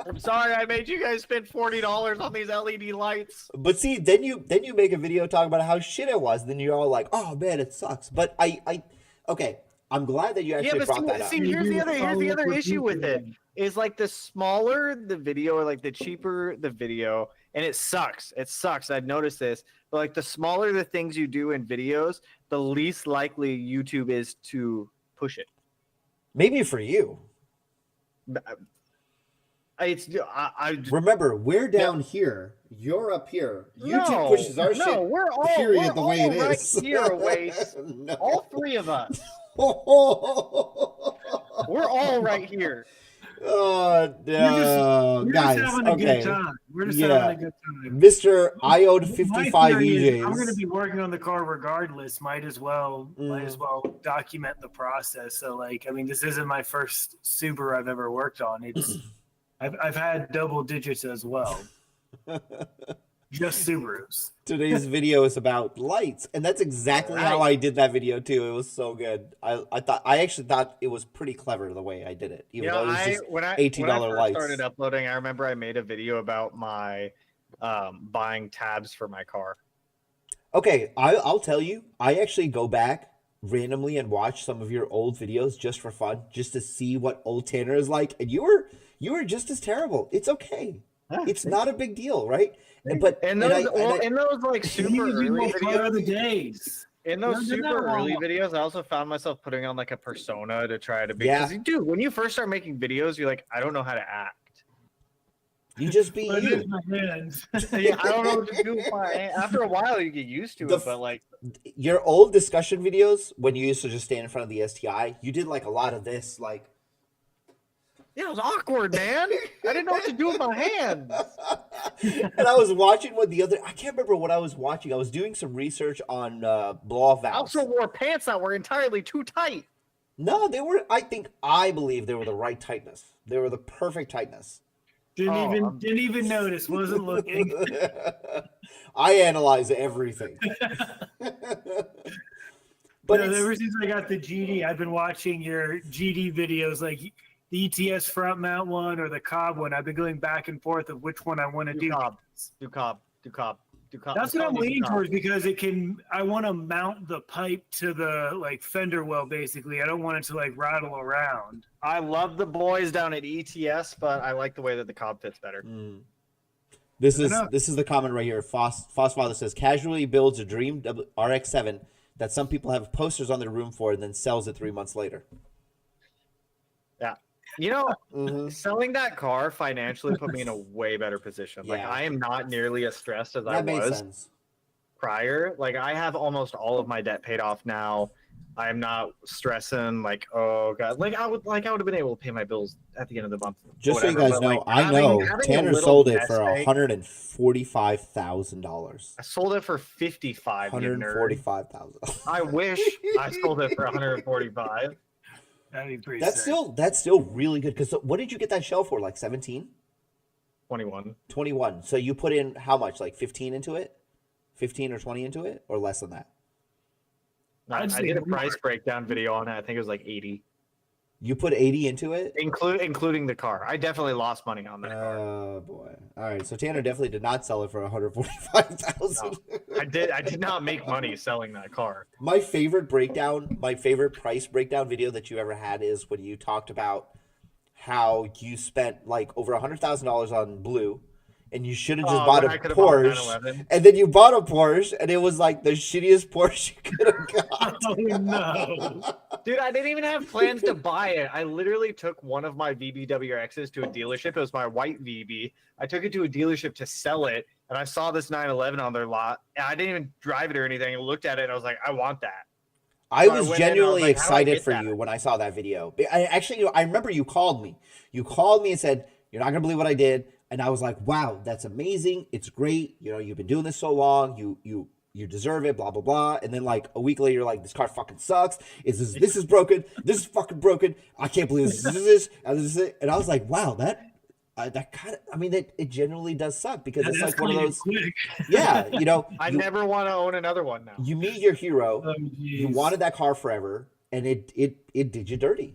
Speaker 4: I'm sorry, I made you guys spend $40 on these LED lights.
Speaker 1: But see, then you make a video talking about how shit it was. Then you're all like, "Oh man, it sucks." But okay, I'm glad that you actually brought that up.
Speaker 4: See, here's the other issue with it is like the smaller the video or like the cheaper the video, and it sucks. It sucks. I've noticed this, but like the smaller the things you do in videos, the least likely YouTube is to push it.
Speaker 1: Maybe for you. Remember, we're down here. You're up here. YouTube pushes our shit.
Speaker 4: We're all
Speaker 1: period, the way it
Speaker 4: right
Speaker 1: is.
Speaker 4: here, Waste.
Speaker 1: No.
Speaker 4: All three of us. We're all right here.
Speaker 1: Oh no,
Speaker 2: We're
Speaker 1: guys.
Speaker 2: just having a
Speaker 1: Okay,
Speaker 2: good time. We're just
Speaker 1: Yeah.
Speaker 2: having a good time.
Speaker 1: Mr. I own
Speaker 2: My
Speaker 1: 55
Speaker 2: theory is
Speaker 1: EJs.
Speaker 2: I'm going to be working on the car regardless. Might as well
Speaker 1: Mm.
Speaker 2: document the process. So, like, I mean, this isn't my first Subaru I've ever worked on. I've had double digits as well, just Subarus.
Speaker 1: Today's video is about lights, and that's exactly how I did that video too. It was so good. I actually thought it was pretty clever the way I did it, even though it was just
Speaker 4: when I
Speaker 1: $18
Speaker 4: first
Speaker 1: lights.
Speaker 4: started uploading, I remember I made a video about my buying tabs for my car.
Speaker 1: Okay, I'll tell you, I actually go back randomly and watch some of your old videos just for fun, just to see what old Tanner is like, and you were just as terrible. It's okay. It's not a big deal, right? But
Speaker 4: in those like super early
Speaker 2: days.
Speaker 4: In those super early videos, I also found myself putting on like a persona to try to be.
Speaker 1: Yeah.
Speaker 4: Because, dude, when you first start making videos, you're like, I don't know how to act.
Speaker 1: You just be you.
Speaker 4: Yeah, I don't know what to do with my hand. After a while, you get used to it, but like
Speaker 1: your old discussion videos when you used to just stand in front of the STI, you did like a lot of this, like.
Speaker 4: Yeah, it was awkward, man. I didn't know what to do with my hands.
Speaker 1: And I was watching I can't remember what I was watching. I was doing some research on blow-off valves.
Speaker 4: I also wore pants that were entirely too tight.
Speaker 1: No, they were, I believe they were the right tightness. They were the perfect tightness.
Speaker 2: Didn't even notice, wasn't looking.
Speaker 1: I analyze everything.
Speaker 2: But ever since I got the GD, I've been watching your GD videos, like the ETS front mount one or the Cobb one. I've been going back and forth of which one I want to do.
Speaker 4: Do Cobb.
Speaker 2: That's what I'm leaning towards, because I want to mount the pipe to the like fender well, basically. I don't want it to like rattle around.
Speaker 4: I love the boys down at ETS, but I like the way that the Cobb fits better.
Speaker 1: This is the comment right here. Foss Father says, casually builds a dream RX-7 that some people have posters on their room for and then sells it 3 months later.
Speaker 4: Yeah. You know, selling that car financially put me in a way better position. Like, I am not nearly as stressed as I was prior. Like, I have almost all of my debt paid off now. I am not stressing like, oh god, like I would have been able to pay my bills at the end of the month.
Speaker 1: Just so you guys know, I know Tanner sold it for $145,000.
Speaker 4: I sold it for $55,000.
Speaker 1: $145,000.
Speaker 4: I wish I sold it for $145,000.
Speaker 2: That'd be pretty.
Speaker 1: That's still really good. Because what did you get that shell for? Like 17?
Speaker 4: 21.
Speaker 1: So you put in how much? Like 15 into it? 15 or 20 into it, or less than that?
Speaker 4: I did a price breakdown video on it. I think it was like 80.
Speaker 1: You put 80 into it,
Speaker 4: including the car. I definitely lost money on that car.
Speaker 1: Oh boy! All right, so Tanner definitely did not sell it for $145,000.
Speaker 4: No, I did not make money selling that car.
Speaker 1: My favorite price breakdown video that you ever had is when you talked about how you spent like over $100,000 on blue. And you should have just bought a Porsche, and then you bought a Porsche, and it was like the shittiest Porsche you could have got.
Speaker 2: Oh no,
Speaker 4: dude! I didn't even have plans to buy it. I literally took one of my VBWRXs to a dealership. It was my white VB. I took it to a dealership to sell it, and I saw this 911 on their lot, and I didn't even drive it or anything. I looked at it, and I was like, I want that.
Speaker 1: I was genuinely excited for you when I saw that video. I remember you called me. You called me and said, "You're not gonna believe what I did." And I was like, wow, that's amazing. It's great. You know, you've been doing this so long. You deserve it, blah, blah, blah. And then like a week later, you're like, this car fucking sucks. This is broken. This is fucking broken. I can't believe this is this. And I was like, wow, that kind of, I mean, it generally does suck, because it's like one of those, yeah, you know.
Speaker 4: I never want to own another one now.
Speaker 1: You meet your hero. You wanted that car forever, and it did you dirty.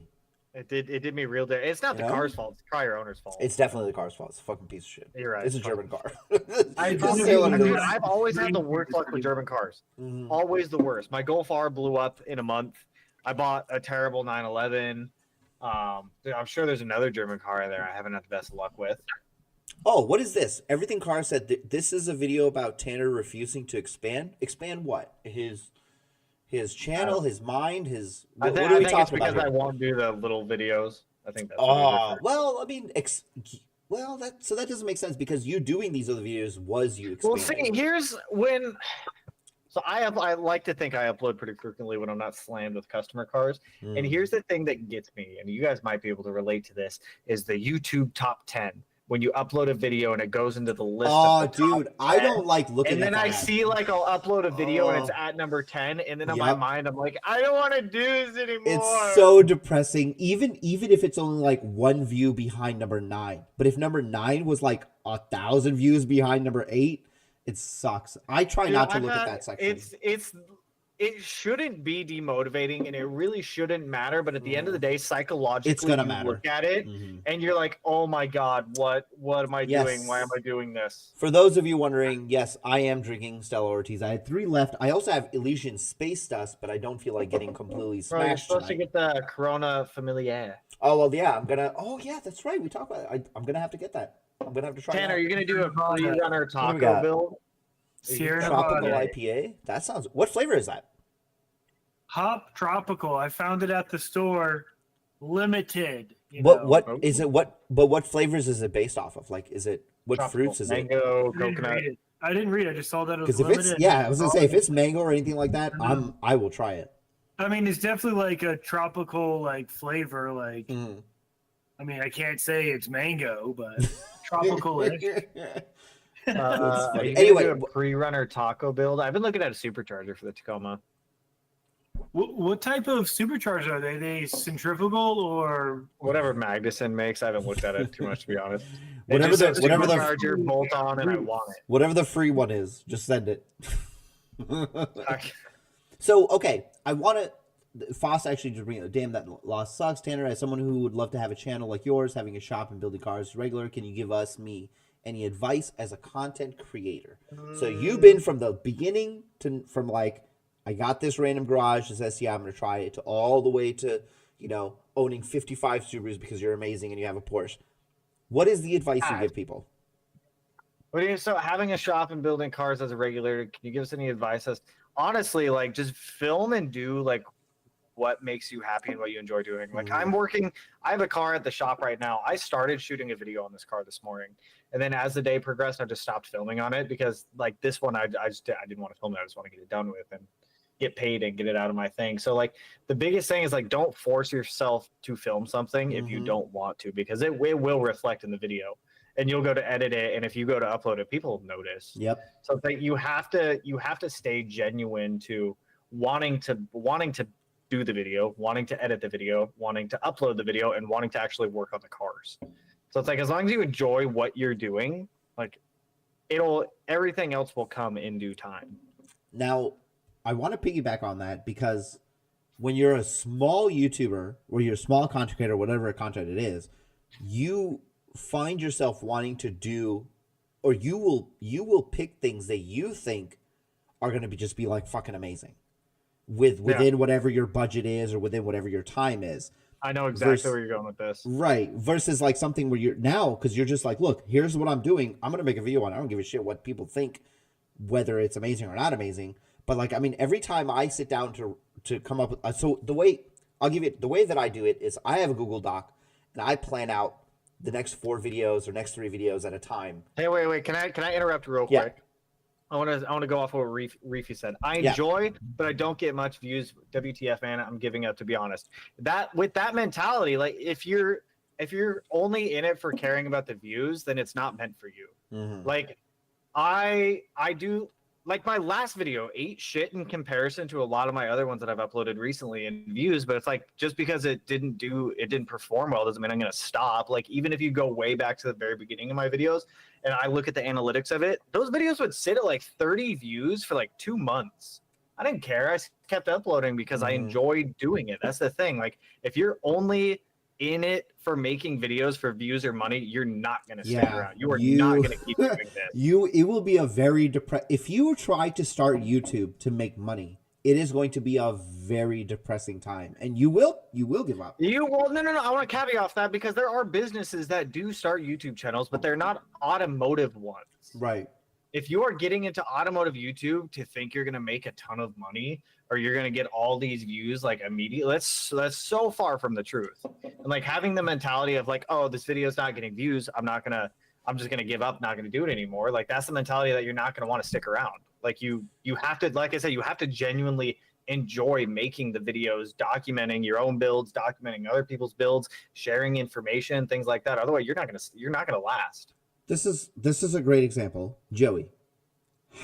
Speaker 4: It did me real dirty. It's not the car's fault. It's probably your owner's fault.
Speaker 1: It's definitely the car's fault. It's a fucking piece of shit.
Speaker 4: You're right.
Speaker 1: It's a German car.
Speaker 4: I've always had the worst luck with German cars. Always the worst. My Golf R blew up in a month. I bought a terrible 911. I'm sure there's another German car in there I haven't had the best luck with.
Speaker 1: Oh, what is this? Everything Car said this is a video about Tanner refusing to expand. Expand what? His channel, his mind, his. What are we talking about?
Speaker 4: Because I won't do the little videos. I think that's.
Speaker 1: Well, I mean, that doesn't make sense, because you doing these other videos was you expanding.
Speaker 4: Well, see, here's when So I like to think I upload pretty frequently when I'm not slammed with customer cars. And here's the thing that gets me, and you guys might be able to relate to this, is the YouTube top 10. When you upload a video and it goes into the list
Speaker 1: Oh,
Speaker 4: of the top
Speaker 1: dude,
Speaker 4: 10,
Speaker 1: I don't like looking
Speaker 4: and
Speaker 1: at
Speaker 4: then
Speaker 1: that.
Speaker 4: I see like I'll upload a video and it's
Speaker 1: Oh.
Speaker 4: at number 10, and then in my
Speaker 1: Yep.
Speaker 4: mind I'm like, I don't want to do this anymore.
Speaker 1: It's so depressing, even if it's only like 1 view behind number 9. But if number 9 was like 1,000 views behind number 8, it sucks. I try
Speaker 4: Dude,
Speaker 1: not to
Speaker 4: I've
Speaker 1: look at
Speaker 4: had-
Speaker 1: that section.
Speaker 4: It shouldn't be demotivating, and it really shouldn't matter. But at the end of the day, psychologically,
Speaker 1: It's gonna
Speaker 4: you
Speaker 1: matter.
Speaker 4: look at it and you're like, "Oh my god, what am I
Speaker 1: Yes.
Speaker 4: doing? Why am I doing this?"
Speaker 1: For those of you wondering, yes, I am drinking Stella Ortiz. I had 3 left. I also have Elysian Space Dust, but I don't feel like getting completely
Speaker 4: Bro, you're
Speaker 1: smashed
Speaker 4: supposed
Speaker 1: tonight.
Speaker 4: to get the Corona Familiare.
Speaker 1: Oh, well, yeah, I'm gonna. Oh, yeah, that's right. We talked about it. I'm gonna have to get that. I'm gonna have to try
Speaker 4: Tanner,
Speaker 1: that.
Speaker 4: are you gonna do a pre-runner
Speaker 1: we
Speaker 4: taco
Speaker 1: got?
Speaker 4: build?
Speaker 2: Sierra
Speaker 1: Tropical
Speaker 2: Nevada.
Speaker 1: IPA. That sounds. What flavor is that?
Speaker 2: Hop Tropical. I found it at the store. Limited. You know.
Speaker 1: What is it? What flavors is it based off of? Like, is it what
Speaker 4: Tropical.
Speaker 1: fruits is it?
Speaker 4: Mango,
Speaker 2: I didn't
Speaker 4: coconut.
Speaker 2: read it. I didn't read it. I just saw that it was
Speaker 1: Because if
Speaker 2: limited.
Speaker 1: it's I was gonna say if it's mango or anything like that, I will try it.
Speaker 2: I mean, it's definitely like a tropical like flavor. Like,
Speaker 1: Mm.
Speaker 2: I mean, I can't say it's mango, but tropical-ish.
Speaker 4: Are you
Speaker 1: Anyway,
Speaker 4: gonna do a pre-runner taco build? I've been looking at a supercharger for the Tacoma.
Speaker 2: What type of supercharger are they? Are they centrifugal or?
Speaker 4: Whatever Magnuson makes, I haven't looked at it too much to be honest.
Speaker 1: Whatever the
Speaker 4: supercharger bolt on, and I want it.
Speaker 1: whatever the free one is, just send it.
Speaker 4: Okay.
Speaker 1: So okay, I want to. Foss actually just bring. Damn, that loss sucks. Tanner, as someone who would love to have a channel like yours, having a shop and building cars regular, can you give me any advice as a content creator? So you've been from the beginning from like, I got this random garage, this SCI, I'm gonna try it, to all the way to, owning 55 Subarus because you're amazing and you have a Porsche. What is the advice you give people?
Speaker 4: So having a shop and building cars as a regular, can you give us any advice? Honestly, like just film and do like what makes you happy and what you enjoy doing. Like I have a car at the shop right now. I started shooting a video on this car this morning, and then as the day progressed, I just stopped filming on it because like this one, I didn't want to film it. I just want to get it done with and get paid and get it out of my thing. So like the biggest thing is like don't force yourself to film something if you don't want to, because it will reflect in the video. And you'll go to edit it, and if you go to upload it, people notice.
Speaker 1: Yep.
Speaker 4: So like you have to stay genuine to wanting to do the video, wanting to edit the video, wanting to upload the video, and wanting to actually work on the cars. So it's like as long as you enjoy what you're doing, like everything else will come in due time.
Speaker 1: Now, I want to piggyback on that because when you're a small YouTuber or you're a small content creator, whatever content it is, you find yourself wanting to do, or you will pick things that you think are going to just be like fucking amazing within whatever your budget is or within whatever your time is.
Speaker 4: I know exactly where you're going with this.
Speaker 1: Right. Versus like something where you're now, because you're just like, look, here's what I'm doing. I'm going to make a video on it. I don't give a shit what people think, whether it's amazing or not amazing. But like, I mean, every time I sit down to come up with, so the way that I do it is I have a Google Doc and I plan out the next 4 videos or next 3 videos at a time.
Speaker 4: Hey, wait. Can I interrupt real quick? I want to go off what Reefy said. I enjoy, but I don't get much views. WTF, man, I'm giving up, to be honest. With that mentality, like if you're only in it for caring about the views, then it's not meant for you.
Speaker 1: Mm-hmm.
Speaker 4: Like I do, like my last video ate shit in comparison to a lot of my other ones that I've uploaded recently in views, but it's like just because it didn't perform well doesn't mean I'm gonna stop. Like even if you go way back to the very beginning of my videos and I look at the analytics of it, those videos would sit at like 30 views for like 2 months. I didn't care. I kept uploading because I enjoyed doing it. That's the thing. Like if you're only in it for making videos for views or money, you're not going to stick around. You are not going to keep doing this.
Speaker 1: It will be a very if you try to start YouTube to make money, it is going to be a very depressing time, and you will give up.
Speaker 4: No. I want to caveat that because there are businesses that do start YouTube channels, but they're not automotive ones.
Speaker 1: Right.
Speaker 4: If you are getting into automotive YouTube to think you're going to make a ton of money or you're going to get all these views like immediately, that's so far from the truth. And like having the mentality of like, oh, this video is not getting views, I'm just going to give up, not going to do it anymore. Like that's the mentality that you're not going to want to stick around. Like you have to, like I said, you have to genuinely enjoy making the videos, documenting your own builds, documenting other people's builds, sharing information, things like that. Otherwise, you're not gonna last.
Speaker 1: This is a great example, Joey.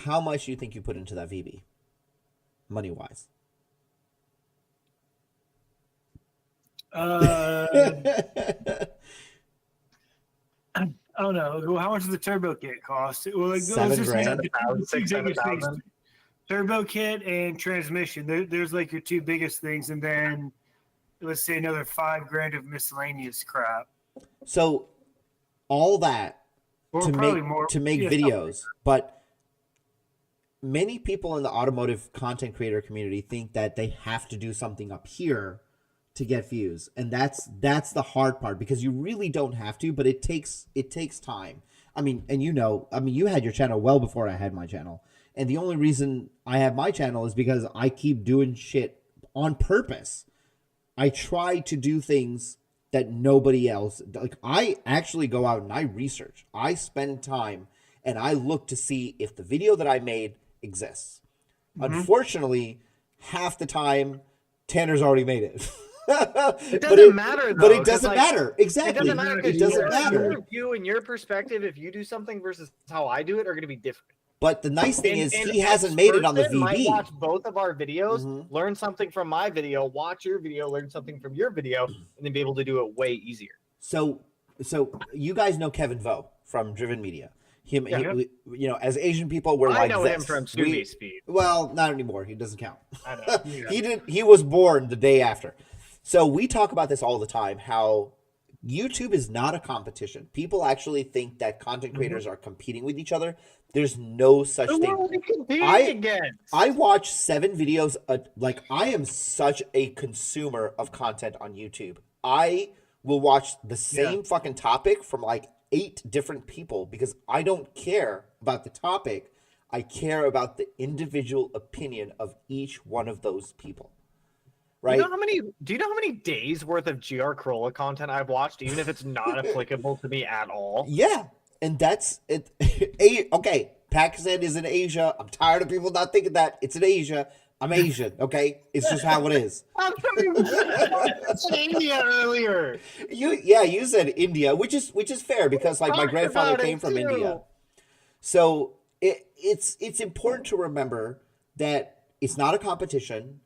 Speaker 1: How much do you think you put into that VB, money wise?
Speaker 2: I don't know. How much does the turbo kit cost? Well, like,
Speaker 1: $7,000.
Speaker 4: $600,000.
Speaker 2: Turbo kit and transmission. There's like your two biggest things, and then let's say another $5,000 of miscellaneous crap.
Speaker 1: So all that
Speaker 2: Or
Speaker 1: to
Speaker 2: probably
Speaker 1: make
Speaker 2: more
Speaker 1: videos, but many people in the automotive content creator community think that they have to do something up here to get views, and that's the hard part, because you really don't have to, but it takes time. I mean, and you had your channel well before I had my channel, and the only reason I have my channel is because I keep doing shit on purpose. I try to do things that nobody else, like, I actually go out and I research, I spend time, and I look to see if the video that I made exists. Unfortunately, half the time Tanner's already made it.
Speaker 4: It doesn't matter, though.
Speaker 1: But it doesn't matter. Exactly.
Speaker 4: It doesn't matter.
Speaker 1: It doesn't matter.
Speaker 4: Your view and your perspective, if you do something versus how I do it, are going to be different.
Speaker 1: But the nice thing is he hasn't
Speaker 4: X
Speaker 1: made it on the
Speaker 4: person might
Speaker 1: VB.
Speaker 4: watch both of our videos, learn something from my video, watch your video, learn something from your video, and then be able to do it way easier.
Speaker 1: So you guys know Kevin Vo from Driven Media. He, as Asian people, we're like this. I know
Speaker 4: him from Subi Speed.
Speaker 1: Well, not anymore. He doesn't count.
Speaker 4: I know.
Speaker 1: He was born the day after. So we talk about this all the time, how YouTube is not a competition. People actually think that content creators are competing with each other. There's no such thing. I watch 7 videos. Like, I am such a consumer of content on YouTube. I will watch the same fucking topic from like 8 different people, because I don't care about the topic. I care about the individual opinion of each one of those people. Right?
Speaker 4: Do you know how many days worth of GR Corolla content I've watched, even if it's not applicable to me at all?
Speaker 1: Yeah. And that's it. Okay. Pakistan is in Asia. I'm tired of people not thinking that. It's in Asia. I'm Asian. Okay. It's just how it is.
Speaker 4: I said India earlier.
Speaker 1: You said India, which is fair, because like my grandfather came from India. So it's important to remember that it's not a competition.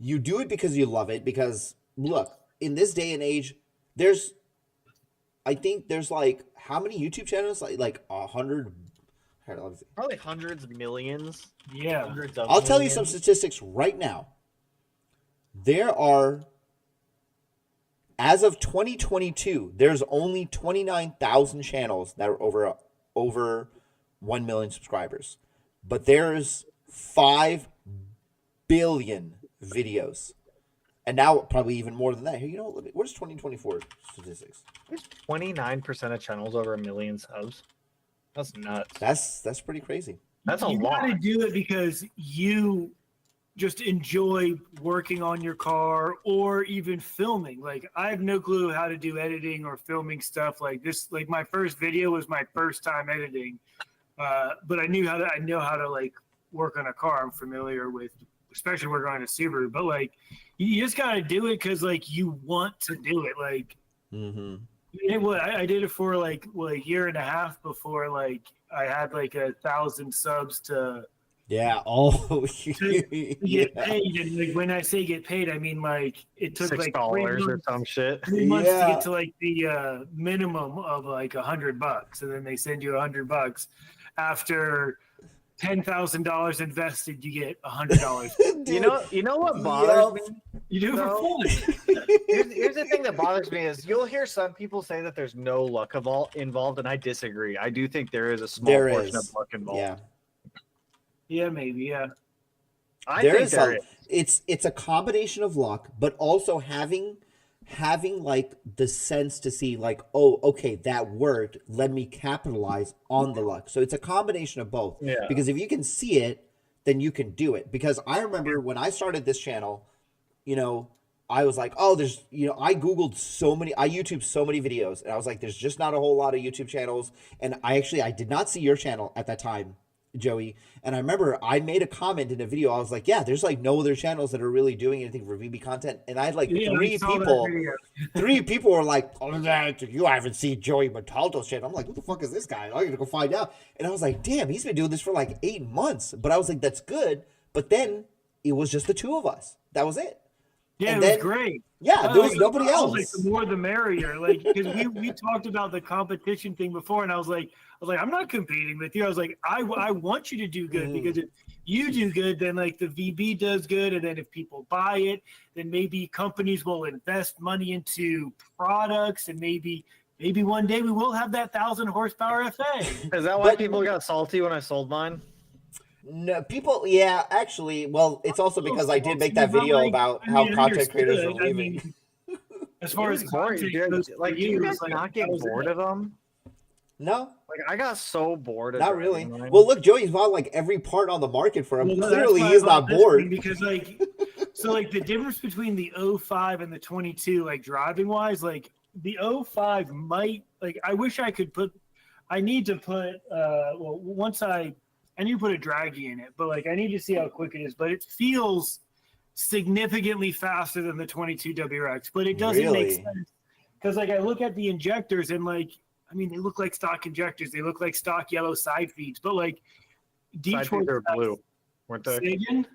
Speaker 1: You do it because you love it, because look, in this day and age, I think there's like, how many YouTube channels? Like 100.
Speaker 4: Probably hundreds of millions.
Speaker 2: Yeah.
Speaker 1: I'll tell you some statistics right now. There are, as of 2022, there's only 29,000 channels that are over 1 million subscribers. But there's 5 billion videos. And now probably even more than that. Where's 2024 statistics?
Speaker 4: There's 29% of channels over 1 million subs. That's nuts.
Speaker 1: That's pretty crazy.
Speaker 4: That's a lot.
Speaker 2: You gotta do it because you just enjoy working on your car or even filming. Like, I have no clue how to do editing or filming stuff like this. Like, my first video was my first time editing, but I know how to like work on a car. I'm familiar with, especially working on a Subaru. But like, you just gotta do it because like you want to do it. Like, I did it for like a year and a half before like I had like 1,000 subs to
Speaker 1: get
Speaker 2: paid. And like, when I say get paid, I mean like it took
Speaker 4: $6
Speaker 2: like
Speaker 4: or some shit.
Speaker 2: 3 months to get to like the minimum of like $100, and then they send you $100 after $10,000 invested. You get $100.
Speaker 4: You know what bothers me?
Speaker 2: You do it for fun.
Speaker 4: Here's the thing that bothers me is you'll hear some people say that there's no luck involved, and I disagree. I do think there is a small portion of luck involved.
Speaker 2: Yeah, maybe. Yeah.
Speaker 1: It's a combination of luck, but also having like the sense to see like, oh, okay, that worked. Let me capitalize on the luck. So it's a combination of both.
Speaker 4: Yeah.
Speaker 1: Because if you can see it, then you can do it. Because I remember when I started this channel, I was like, oh, there's, I YouTubed so many videos, and I was like, there's just not a whole lot of YouTube channels. And I did not see your channel at that time Joey. And I remember I made a comment in a video. I was like, yeah, there's like no other channels that are really doing anything for VB content. And I had like
Speaker 2: Yeah, I
Speaker 1: three
Speaker 2: saw that
Speaker 1: people.
Speaker 2: video.
Speaker 1: Three people were like, oh, you haven't seen Joey Montalto's channel. I'm like, what the fuck is this guy? I gotta go find out. And I was like, damn, he's been doing this for like 8 months. But I was like, that's good. But then it was just the two of us. That was it.
Speaker 2: Yeah,
Speaker 1: And
Speaker 2: it was
Speaker 1: then-
Speaker 2: great.
Speaker 1: Yeah, there was nobody
Speaker 2: I
Speaker 1: else.
Speaker 2: was like, the more the merrier. Like, because we talked about the competition thing before, and I was like, I'm not competing with you. I was like, I want you to do good, because if you do good, then like the VB does good, and then if people buy it, then maybe companies will invest money into products, and maybe one day we will have that 1,000 horsepower FA.
Speaker 4: Is that why people got salty when I sold mine?
Speaker 1: No, people, yeah, actually, well, it's also because I did make that video about how content creators are leaving.
Speaker 2: As far as content goes,
Speaker 4: like, do you guys not get bored of them?
Speaker 1: No,
Speaker 4: Like, I got so bored of
Speaker 1: not really.
Speaker 4: mine.
Speaker 1: Well, look, Joey's bought like every part on the market for him.
Speaker 2: Well, no,
Speaker 1: Clearly,
Speaker 2: that's why
Speaker 1: he's
Speaker 2: I
Speaker 1: not
Speaker 2: bought this
Speaker 1: bored.
Speaker 2: thing, because like, so like the difference between the 05 and the 22, like driving wise, like the 05 might, like, I wish I could put, I need to put, I need to put a draggy in it, but like I need to see how quick it is. But it feels significantly faster than the 22 WRX, but it doesn't make
Speaker 1: Really?
Speaker 2: sense, because like I look at the injectors and like, I mean, they look like stock injectors. They look like stock yellow side feeds, but like
Speaker 4: Side
Speaker 2: Detroit,
Speaker 4: feeds are blue, weren't they?
Speaker 2: Say again?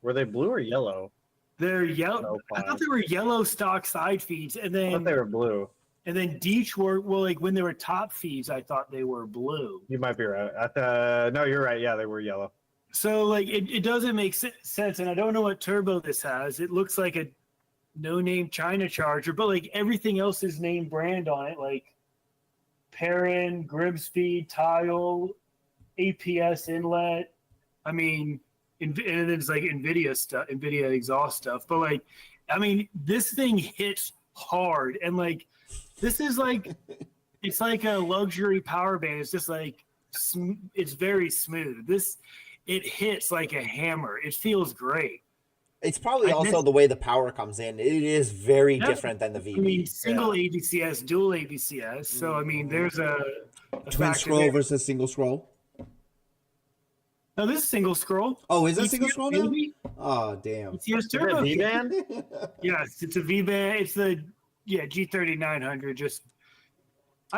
Speaker 4: Were they blue or yellow?
Speaker 2: They're yellow. I thought they were yellow stock side feeds, and
Speaker 4: I thought
Speaker 2: then
Speaker 4: they were blue.
Speaker 2: Detroit. Well, like when they were top feeds, I thought they were blue.
Speaker 4: You might be right. No, you're right. Yeah, they were yellow.
Speaker 2: So like it doesn't make sense, and I don't know what turbo this has. It looks like a no-name China Charger, but like everything else is name brand on it, like Perrin, Grimspeed, Tile, APS inlet. I mean, and then it's like NVIDIA stuff, NVIDIA exhaust stuff. But like, I mean, this thing hits hard, and like, this is like, it's like a luxury power band. It's just like, it's very smooth. It hits like a hammer. It feels great.
Speaker 1: It's probably also the way the power comes in. It is very different than the VB.
Speaker 2: I mean, single ABCS, dual ABCS. So I mean, there's a
Speaker 1: Twin
Speaker 2: factor
Speaker 1: scroll
Speaker 2: there.
Speaker 1: versus single scroll.
Speaker 2: No, this is single scroll.
Speaker 1: Oh, is it
Speaker 2: ECS
Speaker 1: single scroll now?
Speaker 2: baby.
Speaker 1: Oh, damn.
Speaker 2: ECS
Speaker 4: Is it
Speaker 2: turbo.
Speaker 4: V-band?
Speaker 2: Yes, it's a V band. It's the G3900. Just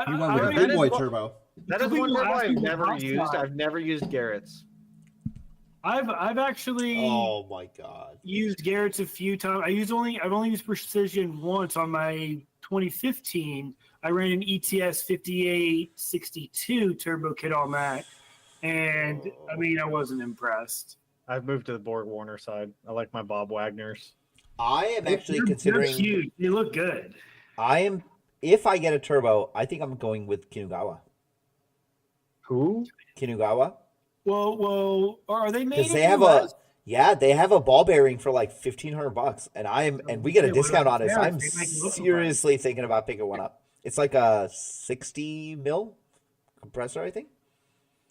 Speaker 1: You went with
Speaker 2: I
Speaker 1: Big
Speaker 2: mean,
Speaker 1: Boy turbo.
Speaker 4: That is
Speaker 2: Could we
Speaker 4: one
Speaker 2: go
Speaker 4: turbo
Speaker 2: after
Speaker 4: I've
Speaker 2: the
Speaker 4: never
Speaker 2: hot
Speaker 4: used.
Speaker 2: side?
Speaker 4: I've never used Garrett's.
Speaker 2: I've actually
Speaker 1: Oh my god.
Speaker 2: used Garrett's a few times. I've only used Precision once on my 2015. I ran an ETS 5862 turbo kit on that, and I mean, I wasn't impressed.
Speaker 4: I've moved to the Borg Warner side. I like my Bob Wagners.
Speaker 1: I am actually
Speaker 2: They're
Speaker 1: considering.
Speaker 2: huge. They look good.
Speaker 1: If I get a turbo, I think I'm going with Kinugawa.
Speaker 4: Who?
Speaker 1: Kinugawa.
Speaker 2: Well, are they made?
Speaker 1: Because
Speaker 2: in
Speaker 1: they have
Speaker 2: US?
Speaker 1: they have a ball bearing for like $1,500, and we get a
Speaker 2: Okay,
Speaker 1: discount
Speaker 2: well,
Speaker 1: on it. So
Speaker 2: yeah,
Speaker 1: I'm
Speaker 2: they make it look
Speaker 1: seriously thinking about picking one up. It's like a 60 mil compressor, I think.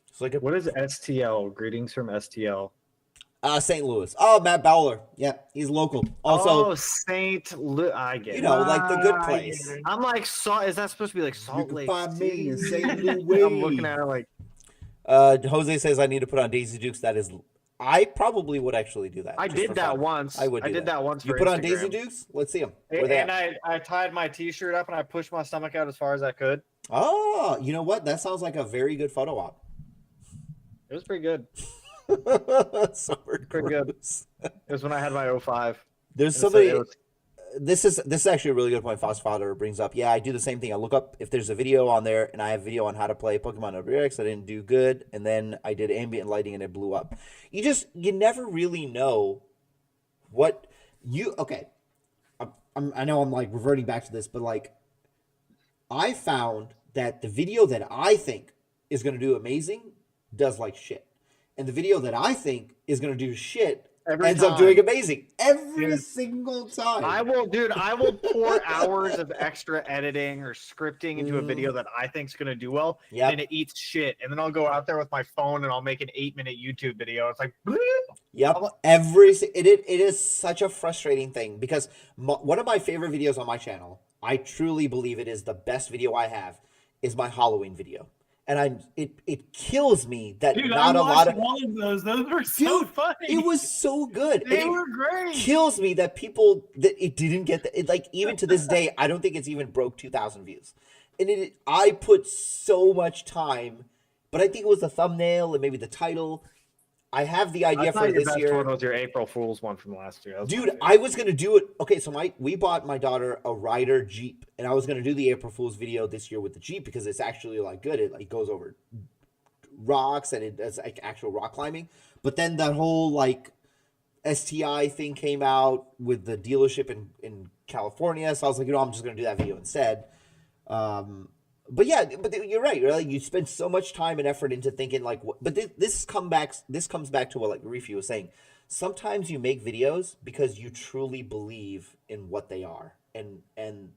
Speaker 1: It's like a
Speaker 4: What is STL? Greetings from STL.
Speaker 1: St. Louis. Oh, Matt Bowler. Yeah, he's local. Also,
Speaker 4: St. Louis. I get
Speaker 1: you
Speaker 4: it.
Speaker 1: know, like the good
Speaker 2: I
Speaker 1: place.
Speaker 2: get it.
Speaker 4: I'm like, is that supposed to be like
Speaker 1: You
Speaker 4: Salt
Speaker 1: can
Speaker 4: Lake
Speaker 1: find me in
Speaker 4: City?
Speaker 1: St. Louis.
Speaker 4: I'm looking at it like,
Speaker 1: Jose says I need to put on Daisy Dukes. That is, I probably would actually do that.
Speaker 4: I
Speaker 1: just for
Speaker 4: did that
Speaker 1: fun.
Speaker 4: once.
Speaker 1: I would.
Speaker 4: I did that once.
Speaker 1: You
Speaker 4: for
Speaker 1: put on
Speaker 4: Instagram.
Speaker 1: Daisy Dukes? Let's see them.
Speaker 4: And I tied my T-shirt up and I pushed my stomach out as far as I could.
Speaker 1: Oh, you know what? That sounds like a very good photo op.
Speaker 4: It was pretty good.
Speaker 1: Super
Speaker 4: Pretty good.
Speaker 1: gross.
Speaker 4: It was when I had my 05.
Speaker 1: There's
Speaker 4: And so
Speaker 1: somebody.
Speaker 4: it was-
Speaker 1: This is actually a really good point. Foss Father brings up. Yeah, I do the same thing. I look up if there's a video on there, and I have a video on how to play Pokemon WRX. I didn't do good, and then I did ambient lighting, and it blew up. You never really know what you. Okay, I know I'm like reverting back to this, but like, I found that the video that I think is going to do amazing does like shit, and the video that I think is going to do shit ends up doing amazing every single time.
Speaker 4: I will pour hours of extra editing or scripting into a video that I think's gonna do well,
Speaker 1: Yep.
Speaker 4: and it eats shit. And then I'll go out there with my phone and I'll make an 8-minute YouTube video. It's like, bloop.
Speaker 1: Yep, it is such a frustrating thing because one of my favorite videos on my channel, I truly believe it is the best video I have, is my Halloween video. and it kills me that
Speaker 2: Dude,
Speaker 1: not
Speaker 2: I
Speaker 1: a lot of
Speaker 2: watched all of those. Those were so funny.
Speaker 1: it was so good.
Speaker 2: They
Speaker 1: And
Speaker 2: were great.
Speaker 1: it kills me that people that it didn't get it, like even to this day I don't think it's even broke 2,000 views. And I put so much time, but I think it was the thumbnail and maybe the title. I have the idea for this year.
Speaker 4: One was your April Fool's one from last year.
Speaker 1: Dude, I was gonna do it. Okay, so we bought my daughter a Ryder Jeep, and I was gonna do the April Fool's video this year with the Jeep because it's actually like good. It like goes over rocks and it does like actual rock climbing. But then that whole like STI thing came out with the dealership in California, so I was like, I'm just gonna do that video instead. But yeah, but you're right. Right? You spend so much time and effort into thinking like, but this comes back to what like Reefy was saying. Sometimes you make videos because you truly believe in what they are and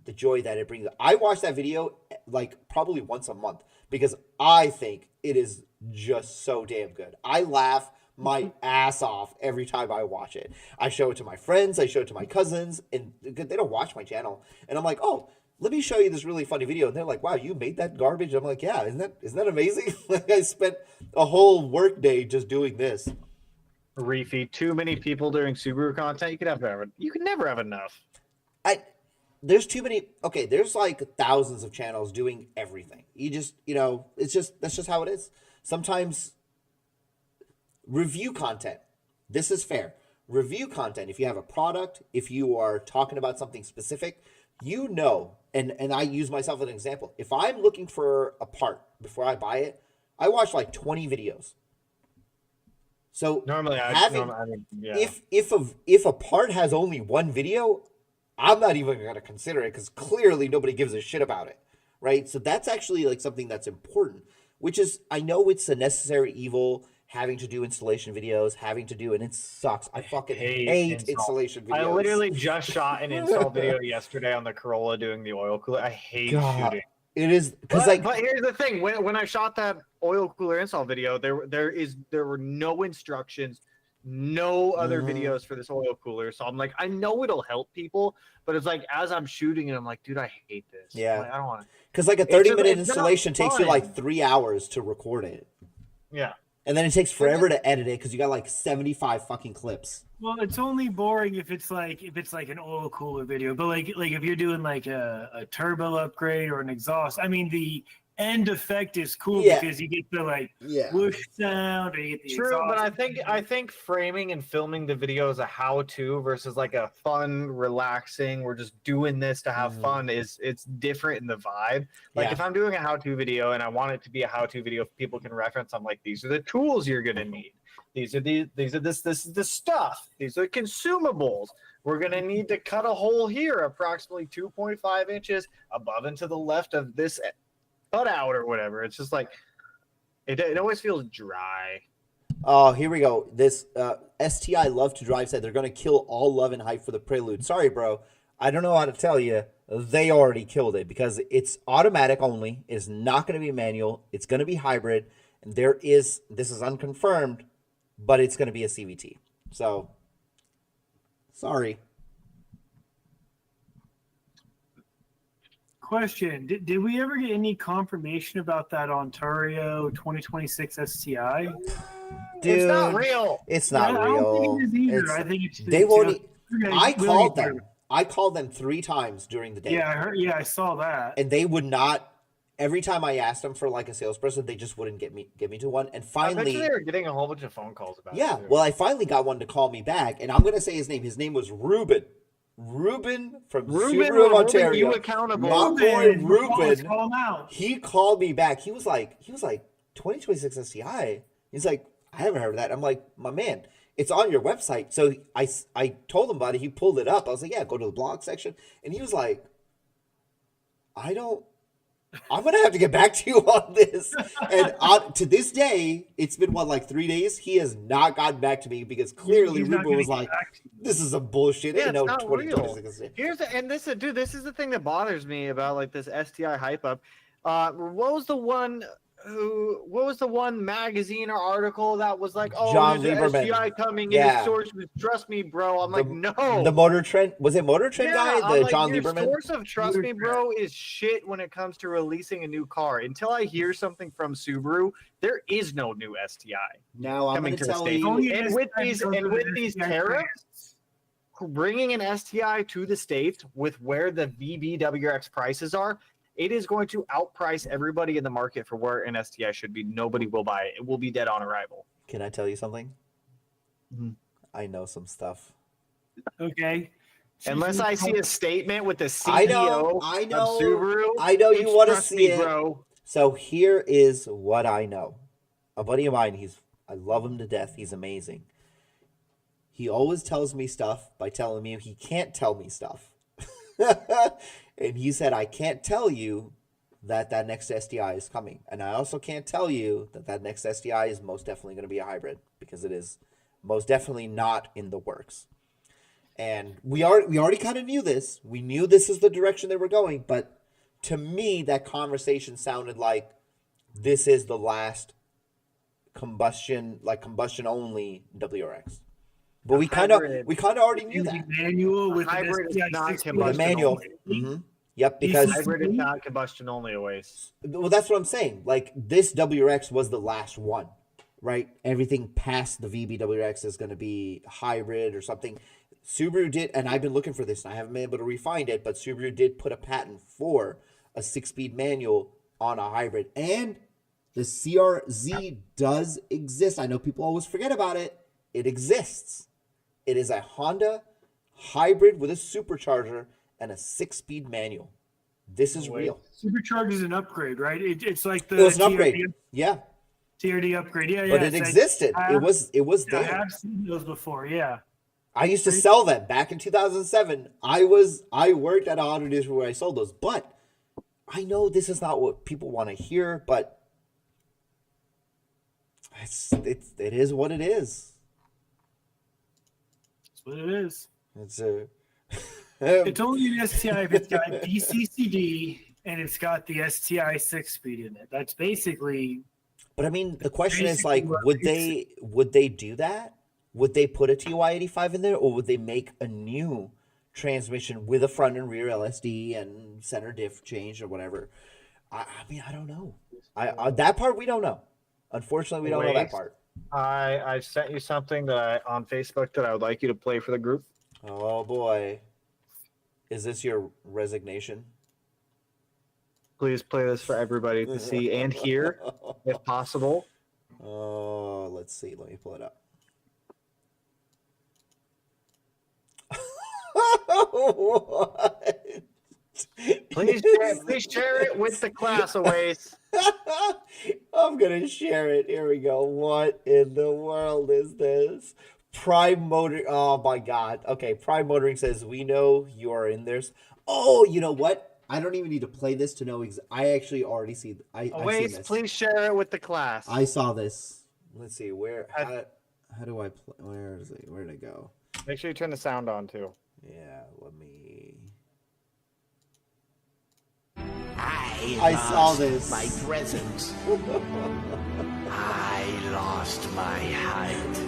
Speaker 1: the joy that it brings. I watch that video like probably once a month because I think it is just so damn good. I laugh my ass off every time I watch it. I show it to my friends, I show it to my cousins, and they don't watch my channel, and I'm like, oh, let me show you this really funny video. And they're like, wow, you made that garbage? I'm like, yeah, isn't that amazing? Like I spent a whole work day just doing this.
Speaker 4: Reefy, too many people doing Subaru content. You could never have enough.
Speaker 1: There's too many. Okay, there's like thousands of channels doing everything. That's just how it is. Sometimes review content. This is fair. Review content. If you have a product, if you are talking about something specific, and I use myself as an example. If I'm looking for a part before I buy it, I watch like 20 videos. So
Speaker 4: Normally,
Speaker 1: if a part has only one video, I'm not even going to consider it because clearly nobody gives a shit about it, right? So that's actually like something that's important, which is I know it's a necessary evil having to do installation videos, and it sucks. I fucking hate installation videos.
Speaker 4: I literally just shot an install video yesterday on the Corolla doing the oil cooler. I hate shooting.
Speaker 1: It is because
Speaker 4: but here's the thing: when I shot that oil cooler install video, there were no instructions, no other videos for this oil cooler. So I'm like, I know it'll help people, but it's like as I'm shooting it, I'm like, dude, I hate this.
Speaker 1: Yeah,
Speaker 4: like, I don't want to.
Speaker 1: Because like a 30-minute installation takes you like 3 hours to record it.
Speaker 4: Yeah.
Speaker 1: And then it takes forever to edit it because you got like 75 fucking clips.
Speaker 2: Well, it's only boring if it's like an oil cooler video, but like if you're doing like a turbo upgrade or an exhaust, I mean the end effect is cool because you get the like whoosh sound or you get the
Speaker 4: True,
Speaker 2: exhaust.
Speaker 4: but I think framing and filming the video as a how-to versus like a fun, relaxing, we're just doing this to have fun it's different in the vibe. Like if I'm doing a how-to video and I want it to be a how-to video people can reference, I'm like, these are the tools you're gonna need. This is the stuff. These are consumables. We're gonna need to cut a hole here, approximately 2.5 inches above and to the left of this cutout or whatever. It's just like it always feels dry.
Speaker 1: Oh, here we go. This STI Love to Drive said they're going to kill all love and hype for the Prelude. Sorry, bro. I don't know how to tell you. They already killed it because it's automatic only. It's not going to be manual. It's going to be hybrid. And this is unconfirmed, but it's going to be a CVT. So, sorry.
Speaker 2: Question: Did we ever get any confirmation about that Ontario 2026 STI?
Speaker 1: Dude,
Speaker 4: it's not real.
Speaker 1: It's not real.
Speaker 2: I don't think it is either. I think it's
Speaker 1: they won't. I called
Speaker 2: them.
Speaker 1: I called them 3 times during the day.
Speaker 2: Yeah, I heard. Yeah, I saw that.
Speaker 1: And they would not. Every time I asked them for like a salesperson, they just wouldn't get me to one. And finally,
Speaker 4: I bet they were getting a whole bunch of phone calls about it.
Speaker 1: Yeah, well, I finally got one to call me back, and I'm gonna say his name. His name was Ruben. Ruben from Subaru of Ontario.
Speaker 4: You accountable.
Speaker 1: My boy Ruben.
Speaker 2: Call him out.
Speaker 1: He called me back. He was like 2026 STI. He's like, I haven't heard of that. I'm like, my man, it's on your website. So I told him about it. He pulled it up. I was like, yeah, go to the blog section. And he was like, I'm going to have to get back to you on this. And to this day, it's been, like 3 days? He has not gotten back to me because clearly Ruben was like, this is a bullshit.
Speaker 4: Yeah,
Speaker 1: Ain't
Speaker 4: it's
Speaker 1: no
Speaker 4: not real. This is the thing that bothers me about like this STI hype up. What was the one what was the one magazine or article that was like, oh,
Speaker 1: John
Speaker 4: there's an
Speaker 1: Lieberman.
Speaker 4: STI coming
Speaker 1: Yeah.
Speaker 4: in source with Trust Me, Bro. I'm like, no.
Speaker 1: The Motor Trend, was it Motor Trend guy?
Speaker 4: I'm like,
Speaker 1: John
Speaker 4: your
Speaker 1: Lieberman?
Speaker 4: source of Trust Me, Bro is shit when it comes to releasing a new car. Until I hear something from Subaru, there is no new STI.
Speaker 1: Now I'm
Speaker 4: coming
Speaker 1: going to
Speaker 4: to the
Speaker 1: tell
Speaker 4: States.
Speaker 1: you.
Speaker 4: And with these tariffs, bringing an STI to the States with where the VBWX prices are, it is going to outprice everybody in the market for where an STI should be. Nobody will buy it. It will be dead on arrival.
Speaker 1: Can I tell you something?
Speaker 4: Mhm.
Speaker 1: I know some stuff.
Speaker 2: Okay.
Speaker 4: Unless I see a statement with the
Speaker 1: I
Speaker 4: CEO
Speaker 1: know,
Speaker 4: of Subaru,
Speaker 1: I know you
Speaker 4: it's
Speaker 1: want to
Speaker 4: Trust
Speaker 1: see
Speaker 4: Me,
Speaker 1: it.
Speaker 4: bro.
Speaker 1: So here is what I know. A buddy of mine, I love him to death. He's amazing. He always tells me stuff by telling me he can't tell me stuff. And he said, I can't tell you that next STI is coming. And I also can't tell you that next STI is most definitely going to be a hybrid, because it is most definitely not in the works. And we already kind of knew this. We knew this is the direction they were going. But to me, that conversation sounded like this is the last combustion only WRX. But we kind of already knew that.
Speaker 2: Manual with
Speaker 4: Hybrid is not
Speaker 1: With a
Speaker 4: combustion
Speaker 1: manual.
Speaker 4: only.
Speaker 1: Mm-hmm. Yep, because
Speaker 4: Hybrid is not combustion only always.
Speaker 1: well, that's what I'm saying. Like, this WRX was the last one, right? Everything past the VBWRX is going to be hybrid or something. Subaru did, and I've been looking for this, and I haven't been able to refind it, but Subaru did put a patent for a 6-speed manual on a hybrid. And the CRZ does exist. I know people always forget about it. It exists. It is a Honda hybrid with a supercharger and a 6-speed manual. This is real.
Speaker 2: Supercharger is an upgrade, right? It's like the
Speaker 1: It was an upgrade. Yeah.
Speaker 2: TRD upgrade. Yeah,
Speaker 1: But it existed. It was
Speaker 2: I
Speaker 1: there.
Speaker 2: have seen those before. Yeah.
Speaker 1: I used to sell them back in 2007. I worked at an auto dealership where I sold those, but I know this is not what people want to hear, but it is what it is.
Speaker 2: That's what it is.
Speaker 1: It's
Speaker 2: It's only an STI if it's got DCCD and it's got the STI 6-speed in it. That's basically.
Speaker 1: But I mean, the question is, like,
Speaker 2: basically
Speaker 1: would they do that? Would they put a TY85 in there, or would they make a new transmission with a front and rear LSD and center diff change or whatever? I mean, I don't know. That part we don't know. Unfortunately, we don't know that part.
Speaker 4: I sent you something on Facebook that I would like you to play for the group.
Speaker 1: Oh boy, is this your resignation?
Speaker 4: Please play this for everybody to see and hear, if possible.
Speaker 1: Oh, let's see. Let me pull it up. What?
Speaker 4: Please share it with the class, Aways.
Speaker 1: I'm gonna share it. Here we go. What in the world is this? Prime Motor. Oh my God. Okay, Prime Motoring says we know you are in there. Oh, you know what? I don't even need to play this to know. I actually already see. I've seen
Speaker 4: Aways,
Speaker 1: this.
Speaker 4: please share it with the class.
Speaker 1: I saw this. Let's see. How do I play? Where is it? Where'd it go?
Speaker 4: Make sure you turn the sound on too.
Speaker 1: Yeah, let me.
Speaker 5: I
Speaker 1: saw this.
Speaker 5: My presence. I lost my height.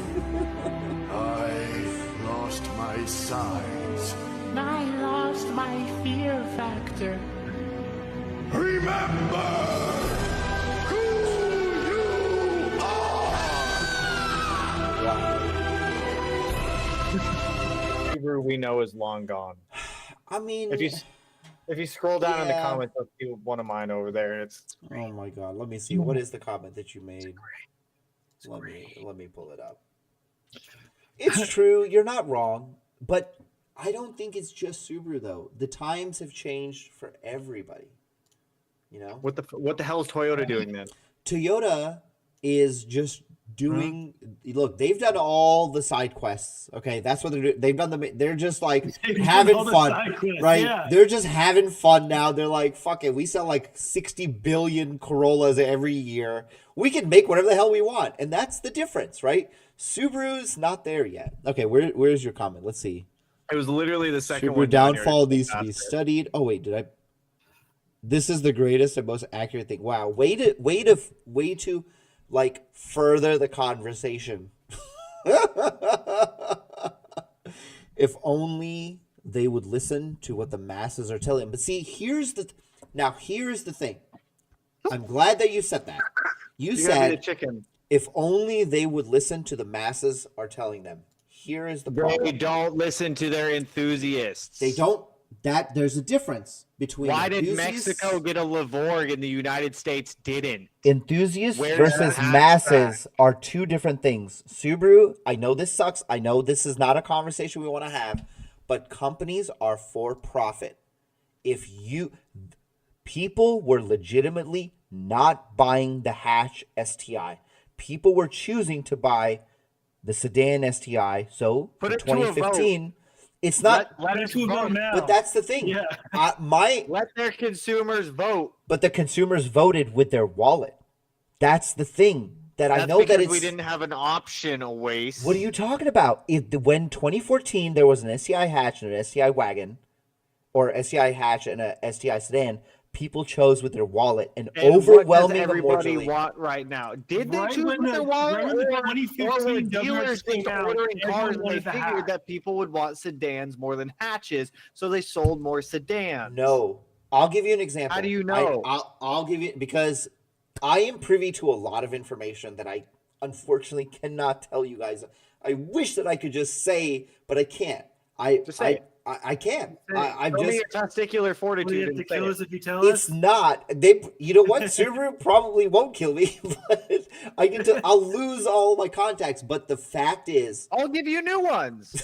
Speaker 5: I lost my size. I lost my fear factor. Remember who you are.
Speaker 4: Subaru we know is long gone.
Speaker 1: I mean,
Speaker 4: If you scroll down in the
Speaker 1: Yeah.
Speaker 4: comments, you'll see one of mine over there. It's
Speaker 1: oh my God. Let me see. What is the comment that you made? Let me pull it up. It's true. You're not wrong, but I don't think it's just Subaru though. The times have changed for everybody. You know,
Speaker 4: what the hell is Toyota doing then?
Speaker 1: Toyota is just doing. Look, they've done all the side quests. Okay, that's what they're doing. They've done They're just like having fun, right?
Speaker 2: Yeah.
Speaker 1: They're just having fun now. They're like, fuck it. We sell like 60 billion Corollas every year. We can make whatever the hell we want, and that's the difference, right? Subaru's not there yet. Okay, where's your comment? Let's see.
Speaker 4: It was literally the second
Speaker 1: Subaru
Speaker 4: one.
Speaker 1: downfall needs to be studied. Oh wait, did I? This is the greatest and most accurate thing. Wow, way to like further the conversation. If only they would listen to what the masses are telling them. But see, here's the thing. I'm glad that you said that. You
Speaker 4: gotta be
Speaker 1: said
Speaker 4: the chicken.
Speaker 1: if only they would listen to the masses are telling them. Here is the problem.
Speaker 6: They don't listen to their enthusiasts.
Speaker 1: They don't. There's a difference between
Speaker 6: Why did
Speaker 1: enthusiasts-
Speaker 6: Mexico get a Lavorg and the United States didn't?
Speaker 1: Enthusiasts
Speaker 6: Where's
Speaker 1: versus
Speaker 6: the
Speaker 1: masses are two different things. Subaru, I know this sucks. I know this is not a conversation we want to have, but companies are for profit. People were legitimately not buying the hatch STI. People were choosing to buy the sedan STI. So
Speaker 4: Put
Speaker 1: for
Speaker 4: it to a vote.
Speaker 1: 2015, it's not.
Speaker 4: Let us
Speaker 2: Who
Speaker 4: vote.
Speaker 2: vote now?
Speaker 1: But that's the thing.
Speaker 2: Yeah.
Speaker 4: Let their consumers vote.
Speaker 1: But the consumers voted with their wallet. That's the thing. I
Speaker 6: That's
Speaker 1: know that
Speaker 6: because
Speaker 1: it's.
Speaker 6: we didn't have an option, Oasis.
Speaker 1: What are you talking about? When 2014 there was an STI hatch and an STI wagon, or STI hatch and a STI sedan, people chose with their wallet, and
Speaker 4: And
Speaker 1: overwhelming
Speaker 4: what does everybody
Speaker 1: majority.
Speaker 4: want right now? Did they
Speaker 2: Right
Speaker 4: choose
Speaker 2: when
Speaker 4: with their
Speaker 2: the-
Speaker 4: wallet,
Speaker 2: right when the
Speaker 4: or
Speaker 2: 2015
Speaker 4: were dealers
Speaker 2: WRX came
Speaker 4: just
Speaker 2: out,
Speaker 4: ordering
Speaker 2: everyone
Speaker 4: cars and they
Speaker 2: wanted the
Speaker 4: figured
Speaker 2: hatch.
Speaker 4: that people would want sedans more than hatches, so they sold more sedans?
Speaker 1: No, I'll give you an example.
Speaker 4: How do you know?
Speaker 1: I'll give you, because I am privy to a lot of information that I unfortunately cannot tell you guys. I wish that I could just say, but I can't.
Speaker 4: Just say it.
Speaker 1: I can't.
Speaker 2: Say it.
Speaker 1: I'm
Speaker 4: Show me
Speaker 1: just.
Speaker 4: your testicular
Speaker 2: Will you
Speaker 4: fortitude
Speaker 2: have
Speaker 4: and
Speaker 2: to
Speaker 4: say
Speaker 2: kill
Speaker 4: it.
Speaker 2: us if you tell
Speaker 1: It's
Speaker 2: us?
Speaker 1: not. You know what? Subaru probably won't kill me, but I'll lose all my contacts. But the fact is,
Speaker 4: I'll give you new ones.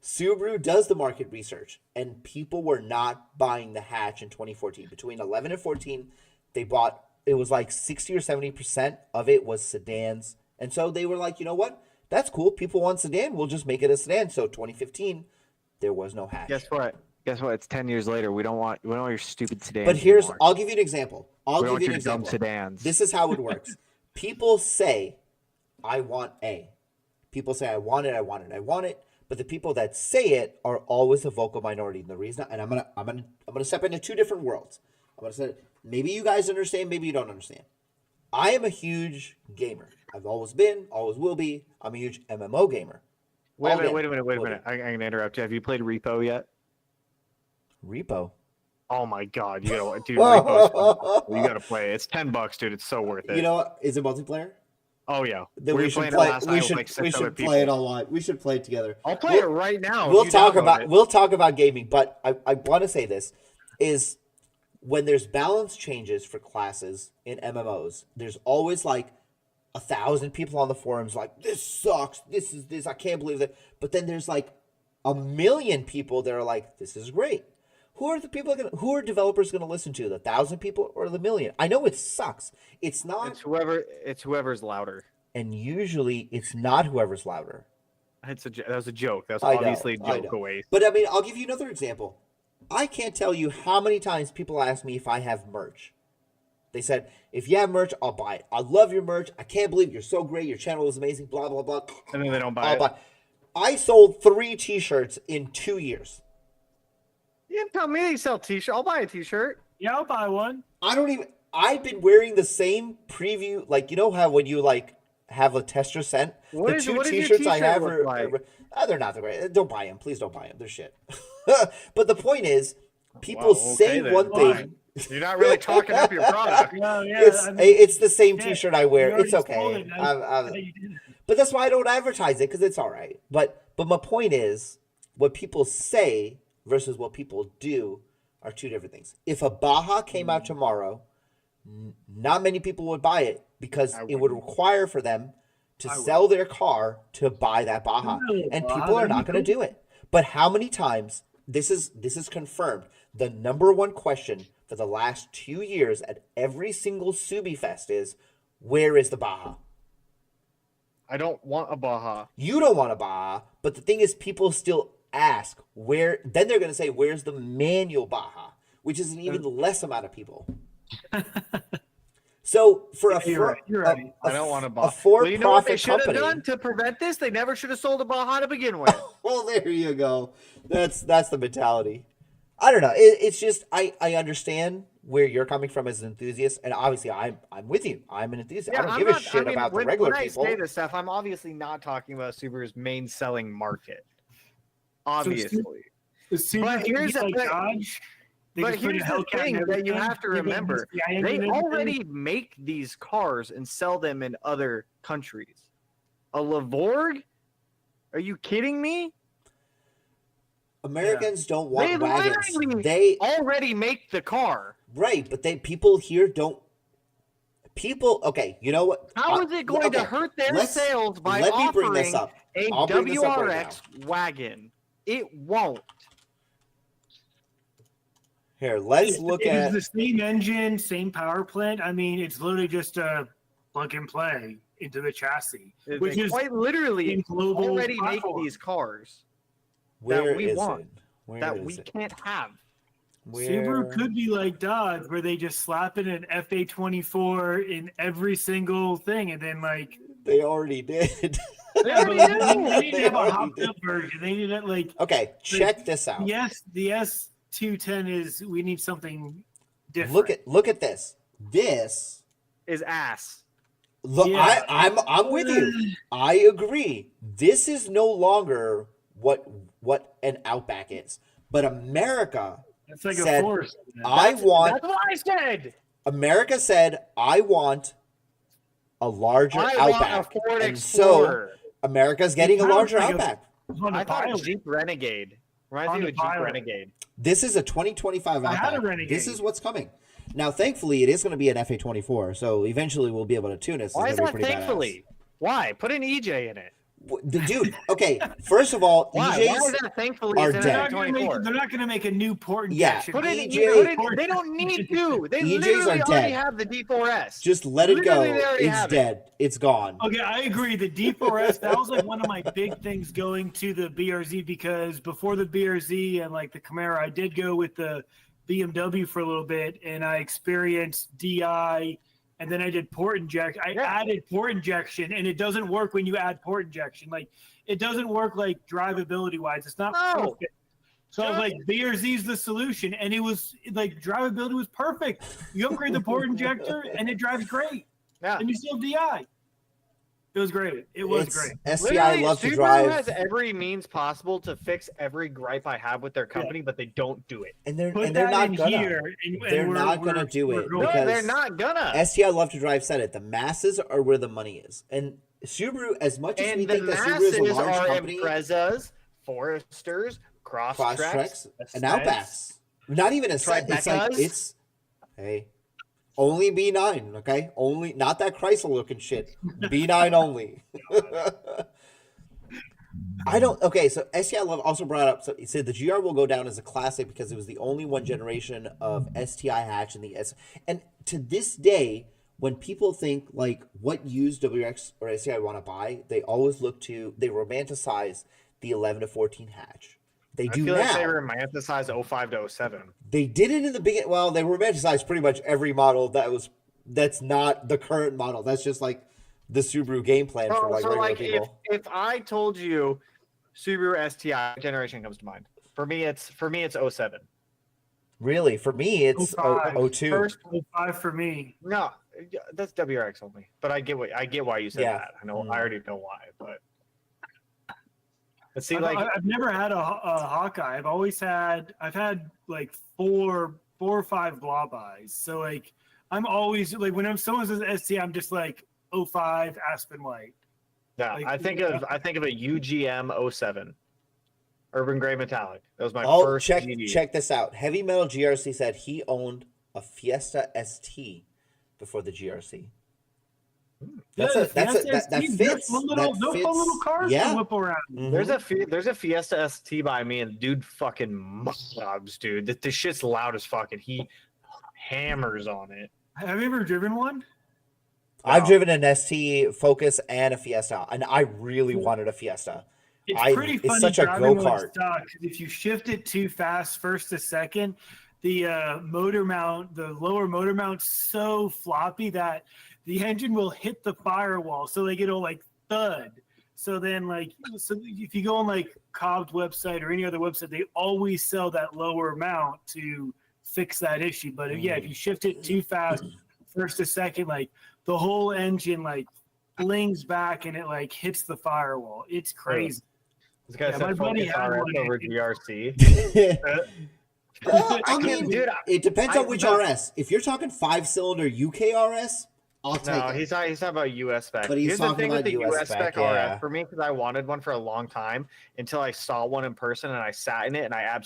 Speaker 1: Subaru does the market research, and people were not buying the hatch in 2014. Between 11 and 14, they bought. It was like 60 or 70% of it was sedans, and so they were like, you know what? That's cool. People want sedan. We'll just make it a sedan. So 2015, there was no hatch.
Speaker 6: Guess what? It's 10 years later. We don't want your stupid sedans.
Speaker 1: But here's,
Speaker 6: anymore.
Speaker 1: I'll give you an example.
Speaker 6: we
Speaker 1: I'll
Speaker 6: don't
Speaker 1: give
Speaker 6: want
Speaker 1: you an
Speaker 6: your dumb
Speaker 1: example.
Speaker 6: sedans.
Speaker 1: This is how it works. People say, I want A. People say, I want it. But the people that say it are always a vocal minority. And the reason, and I'm gonna step into two different worlds. I'm gonna say, maybe you guys understand, maybe you don't understand. I am a huge gamer. I've always been, always will be. I'm a huge MMO gamer.
Speaker 4: Wait
Speaker 1: All
Speaker 4: a
Speaker 1: in.
Speaker 4: minute. I'm going to interrupt you. Have you played Repo yet?
Speaker 1: Repo.
Speaker 4: Oh my God. You gotta, dude, Repo's you got to play it. It's $10, dude. It's so worth it.
Speaker 1: You know what? Is it multiplayer?
Speaker 4: Oh, yeah.
Speaker 1: Then
Speaker 4: We
Speaker 1: we
Speaker 4: were
Speaker 1: should
Speaker 4: playing it
Speaker 1: play.
Speaker 4: last night
Speaker 1: We
Speaker 4: with
Speaker 1: should
Speaker 4: like 6 other
Speaker 1: play it
Speaker 4: people.
Speaker 1: online. We should play it together.
Speaker 4: I'll play it right now. if
Speaker 1: We'll
Speaker 4: you
Speaker 1: talk
Speaker 4: download
Speaker 1: about
Speaker 4: it.
Speaker 1: we'll talk about gaming, but I want to say this is when there's balance changes for classes in MMOs, there's always like 1,000 people on the forums like, this sucks, this I can't believe that. But then there's like 1 million people that are like, this is great. Who are developers gonna listen to? The 1,000 people or the million? I know it sucks. It's not,
Speaker 4: It's whoever's louder.
Speaker 1: and usually it's not whoever's louder.
Speaker 4: That was a joke. That's
Speaker 1: I know,
Speaker 4: obviously a
Speaker 1: I
Speaker 4: joke
Speaker 1: know.
Speaker 4: away.
Speaker 1: But I mean, I'll give you another example. I can't tell you how many times people ask me if I have merch. They said, if you have merch, I'll buy it. I love your merch. I can't believe you're so great. Your channel is amazing, blah, blah, blah.
Speaker 4: And then they don't buy
Speaker 1: I'll
Speaker 4: it.
Speaker 1: buy. I sold 3 t-shirts in 2 years.
Speaker 4: You didn't tell me they sell t-shirt. I'll buy a t-shirt.
Speaker 2: Yeah, I'll buy one.
Speaker 1: I've been wearing the same preview, like, you know how when you like have a tester sent?
Speaker 4: What
Speaker 1: the
Speaker 4: is-
Speaker 1: 2
Speaker 4: what does your
Speaker 1: t-shirts I
Speaker 4: t-shirt
Speaker 1: have
Speaker 4: look like?
Speaker 1: they're not that great. Don't buy them. Please don't buy them. They're shit. But the point is, people
Speaker 4: Wow,
Speaker 1: say
Speaker 4: okay then.
Speaker 1: one
Speaker 2: Why?
Speaker 1: thing.
Speaker 4: You're not really talking up your product.
Speaker 2: No, yeah,
Speaker 1: It's the same
Speaker 2: yeah,
Speaker 1: t-shirt I
Speaker 2: you
Speaker 1: wear.
Speaker 2: already
Speaker 1: It's
Speaker 2: sold
Speaker 1: okay.
Speaker 2: it. Yeah, you did.
Speaker 1: But that's why I don't advertise it, because it's all right. But my point is, what people say versus what people do are two different things. If a Baja came out tomorrow, not many people would buy it because it would require for them to sell their car to buy that Baja, and people are not going to do it. But how many times? This is confirmed. The number one question for the last 2 years at every single Subi Fest is, where is the Baja?
Speaker 4: I don't want a Baja.
Speaker 1: You don't want a Baja, but the thing is, people still ask where. Then they're going to say, where's the manual Baja? Which is an even less amount of people. So for
Speaker 2: You're right.
Speaker 4: I don't want a Baja.
Speaker 1: A for-profit
Speaker 4: Well, you know what they should have
Speaker 1: company.
Speaker 4: done to prevent this? They never should have sold a Baja to begin with.
Speaker 1: Well, there you go. That's the mentality. I don't know. It's just I understand where you're coming from as an enthusiast, and obviously I'm with you. I'm an enthusiast. I don't give a shit about the regular people.
Speaker 4: When I say this stuff, I'm obviously not talking about Subaru's main selling market. Obviously.
Speaker 2: But here's the Dodge.
Speaker 4: But here's the thing that you have to remember. They already make these cars and sell them in other countries. A Lavorg? Are you kidding me?
Speaker 1: Americans don't want wagons.
Speaker 4: They already make the car.
Speaker 1: Right, but people here don't. People, okay, you know what?
Speaker 4: How is it going to hurt their sales by offering a WRX wagon? It won't.
Speaker 1: Here, let's look at
Speaker 2: the same engine, same power plant. I mean, it's literally just a plug and play into the chassis, which is
Speaker 4: quite literally already make these cars.
Speaker 1: Where
Speaker 4: we
Speaker 1: is
Speaker 4: want,
Speaker 1: it? Where
Speaker 4: that
Speaker 1: is
Speaker 4: we
Speaker 1: it?
Speaker 4: can't have.
Speaker 2: Subaru could be like Dodge, where they just slap in an FA24 in every single thing, and then like
Speaker 1: they already did.
Speaker 2: Yeah, but they need to have a hopped up version. They need to
Speaker 1: Okay, check this out.
Speaker 2: Yes, the S210 is. We need something different.
Speaker 1: Look at this. This
Speaker 4: is ass.
Speaker 1: Look, yeah. I'm with you. I agree. This is no longer what an Outback is, but America.
Speaker 2: It's like
Speaker 1: said,
Speaker 2: a force.
Speaker 4: That's what I said.
Speaker 1: America said, I want a larger Outback. And so America's getting a larger Outback.
Speaker 4: I thought Jeep Renegade. Reminds me of Jeep Renegade.
Speaker 1: This is a 2025 Outback. This is what's coming. Now, thankfully, it is going to be an FA24, so eventually we'll be able to tune it.
Speaker 4: Why is that thankfully? Why? Put an EJ in it.
Speaker 1: Dude, okay. First of all,
Speaker 4: EJs
Speaker 1: are dead.
Speaker 2: They're not going to make a new port injection.
Speaker 1: Yeah,
Speaker 4: they don't need to. They literally already have the D4S.
Speaker 1: Just let it go. It's dead. It's gone.
Speaker 2: Okay, I agree. The D4S, that was like one of my big things going to the BRZ, because before the BRZ and like the Camaro, I did go with the BMW for a little bit, and I experienced DI. And then I did port injection. I added port injection, and it doesn't work when you add port injection. Like, it doesn't work like drivability wise. It's not perfect. So I was like, BRZ's the solution, and it was like drivability was perfect. You upgrade the port injector, and it drives great. Yeah, and you still have DI. It was great. It was great.
Speaker 1: STI loves to
Speaker 4: Subaru
Speaker 1: drive.
Speaker 4: has every means possible to fix every gripe I have with their company, but they don't do it.
Speaker 1: And they're not gonna. They're not gonna do it.
Speaker 4: No, they're not gonna.
Speaker 1: STI love to drive said it. The masses are where the money is, and Subaru, as much as we think that Subaru is a large company,
Speaker 4: Imprezas, Foresters, Crosstreks,
Speaker 1: and Outbacks. Not even a set. It's like hey. Only B9, okay? Only not that Chrysler looking shit. B9 only. Okay, so STI Love also brought up, so he said the GR will go down as a classic because it was the only one generation of STI hatch in the S. And to this day, when people think like what used WRX or STI want to buy, they always they romanticize the 11 to 14 hatch. They do now.
Speaker 4: I feel like they romanticize 05 to 07.
Speaker 1: They did it in the beginning. Well, they romanticized pretty much every model that's not the current model. That's just like the Subaru game plan for like regular people.
Speaker 4: If I told you Subaru STI generation comes to mind, for me it's 07.
Speaker 1: Really? For me it's 02.
Speaker 2: First 05 for me.
Speaker 4: No, that's WRX only. But I get why you said that. I know I already know why, but see,
Speaker 2: I've never had a Hawkeye. I've had like four or five blob eyes. So like I'm always like when someone says ST, I'm just like 05 Aspen White.
Speaker 4: Yeah, I think of a UGM 07, Urban Gray Metallic. That was my first.
Speaker 1: Check this out. Heavy Metal GRC said he owned a Fiesta ST before the GRC. That fits.
Speaker 2: Fun little cars to whip around.
Speaker 1: Mm-hmm.
Speaker 4: There's a Fiesta ST by me, and dude fucking mobs, dude. This shit's loud as fuck, and he hammers on it.
Speaker 2: Have you ever driven one?
Speaker 1: I've driven an ST Focus and a Fiesta, and I really wanted a Fiesta.
Speaker 2: It's pretty funny. It's such a go-kart. If you shift it too fast, first to second, the motor mount, the lower motor mount's so floppy that the engine will hit the firewall, so like it'll like thud. So then, like, so if you go on like Cobb's website or any other website, they always sell that lower mount to fix that issue. But yeah, if you shift it too fast, first to second, like the whole engine like flings back and it like hits the firewall. It's crazy.
Speaker 4: This guy
Speaker 2: Yeah, my
Speaker 4: said
Speaker 2: buddy
Speaker 4: focus
Speaker 2: had
Speaker 4: RS
Speaker 2: one.
Speaker 4: over GRC.
Speaker 1: I mean,
Speaker 4: dude,
Speaker 1: it depends on which
Speaker 4: no.
Speaker 1: RS. If you're talking 5-cylinder UK RS, I'll take
Speaker 4: No,
Speaker 1: it.
Speaker 4: he's talking about US spec.
Speaker 1: But he's
Speaker 4: Here's the
Speaker 1: talking
Speaker 4: thing with
Speaker 1: about
Speaker 4: the
Speaker 1: US
Speaker 4: US spec
Speaker 1: spec, yeah.
Speaker 4: RS for me, because I wanted one for a long time until I saw one in person and I sat in it and I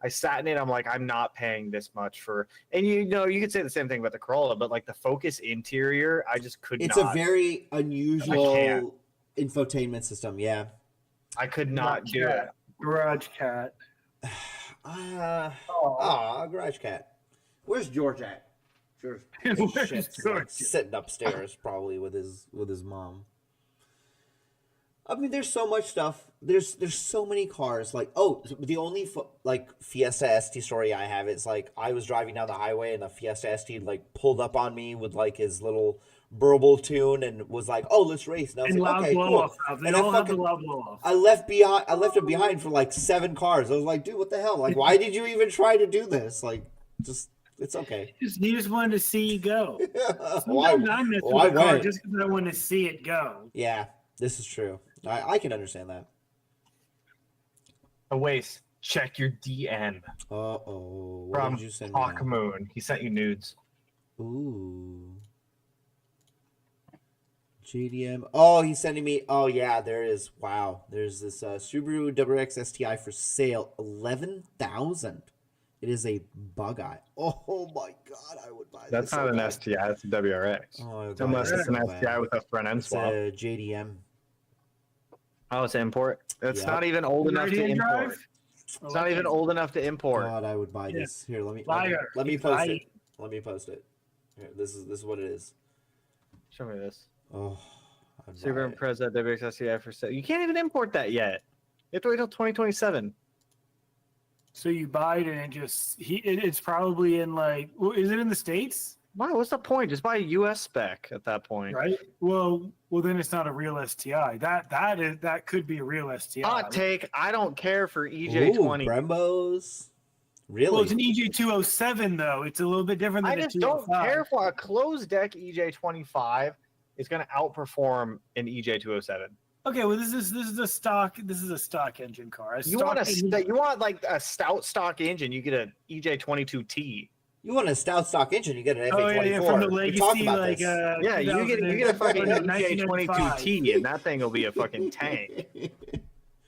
Speaker 4: sat in it. I'm like, I'm not paying this much for. And you know, you could say the same thing about the Corolla, but like the Focus interior, I just could
Speaker 1: It's
Speaker 4: not.
Speaker 1: a very
Speaker 4: I
Speaker 1: unusual
Speaker 4: can't.
Speaker 1: infotainment system. Yeah.
Speaker 4: I could not do it.
Speaker 2: Garage Cat.
Speaker 1: Garage Cat. Where's George at? George,
Speaker 2: Where's
Speaker 1: shit's,
Speaker 2: George?
Speaker 1: like, sitting upstairs probably with his mom. I mean, there's so much stuff. There's so many cars. Like, the only like Fiesta ST story I have is like I was driving down the highway and the Fiesta ST like pulled up on me with like his little burble tune and was like, "Oh, let's race." And I was
Speaker 2: And
Speaker 1: like,
Speaker 2: loud
Speaker 1: "Okay,
Speaker 2: blow
Speaker 1: cool."
Speaker 2: off. They
Speaker 1: And I
Speaker 2: all have the
Speaker 1: fucking
Speaker 2: loud blow off.
Speaker 1: I left it behind for like 7 cars. I was like, "Dude, what the hell? Like, why did you even try to do this? Like, just it's okay."
Speaker 2: He just wanted to see you go.
Speaker 1: Why?
Speaker 2: Sometimes I miss
Speaker 1: Why
Speaker 2: the car
Speaker 1: went?
Speaker 2: just because I want to see it go.
Speaker 1: Yeah, this is true. I can understand that.
Speaker 4: Awais, check your DM
Speaker 1: What
Speaker 4: from
Speaker 1: did you send me?
Speaker 4: Hawk Moon. He sent you nudes.
Speaker 1: Ooh. JDM. Oh, he's sending me. Oh, yeah, there is. Wow. There's this Subaru WRX STI for sale. 11,000. It is a bug eye. Oh, my God. I would buy
Speaker 4: That's
Speaker 1: this.
Speaker 4: not
Speaker 1: so
Speaker 4: an
Speaker 1: bad.
Speaker 4: STI. That's a WRX.
Speaker 1: Oh, I would
Speaker 4: It's
Speaker 1: buy
Speaker 4: unless
Speaker 1: this
Speaker 4: it's an
Speaker 1: so
Speaker 4: STI
Speaker 1: bad.
Speaker 4: with a front end
Speaker 1: It's
Speaker 4: swap.
Speaker 1: a JDM.
Speaker 4: Oh, it's import. It's
Speaker 1: Yep.
Speaker 4: not even old enough to
Speaker 2: Right-hand
Speaker 4: import.
Speaker 2: drive?
Speaker 4: It's not even old enough to import.
Speaker 1: God, I would buy
Speaker 2: Yeah.
Speaker 1: this. Here, let me
Speaker 2: Liar.
Speaker 1: let me
Speaker 2: He's
Speaker 1: post
Speaker 2: lying.
Speaker 1: it. Let me post it. Here, this is what it is.
Speaker 4: Show me this.
Speaker 1: Oh, I'd buy
Speaker 4: Subaru
Speaker 1: it.
Speaker 4: Impreza WRX STI for sale. You can't even import that yet. You have to wait till 2027.
Speaker 2: So you buy it and it's probably in like, is it in the States?
Speaker 4: Wow, what's the point? Just buy a US spec at that point.
Speaker 2: Right. Well, then it's not a real STI. That could be a real STI.
Speaker 4: Hot take. I don't care for
Speaker 1: Ooh,
Speaker 4: EJ20.
Speaker 1: Brembos. Really?
Speaker 2: Well, it's an EJ207 though. It's a little bit different than
Speaker 4: I
Speaker 2: a
Speaker 4: just don't
Speaker 2: 205.
Speaker 4: care for a closed deck EJ25 is going to outperform an EJ207.
Speaker 2: Okay, well this is a stock engine car.
Speaker 4: You want like a stout stock engine, you get an EJ22T.
Speaker 1: You want a stout stock engine, you get an
Speaker 2: Oh
Speaker 1: FA24.
Speaker 2: yeah, from the
Speaker 1: We talked
Speaker 2: legacy
Speaker 1: about
Speaker 2: like
Speaker 1: this.
Speaker 4: Yeah, you get a fucking
Speaker 2: 1995.
Speaker 4: EJ22T, and that thing will be a fucking tank.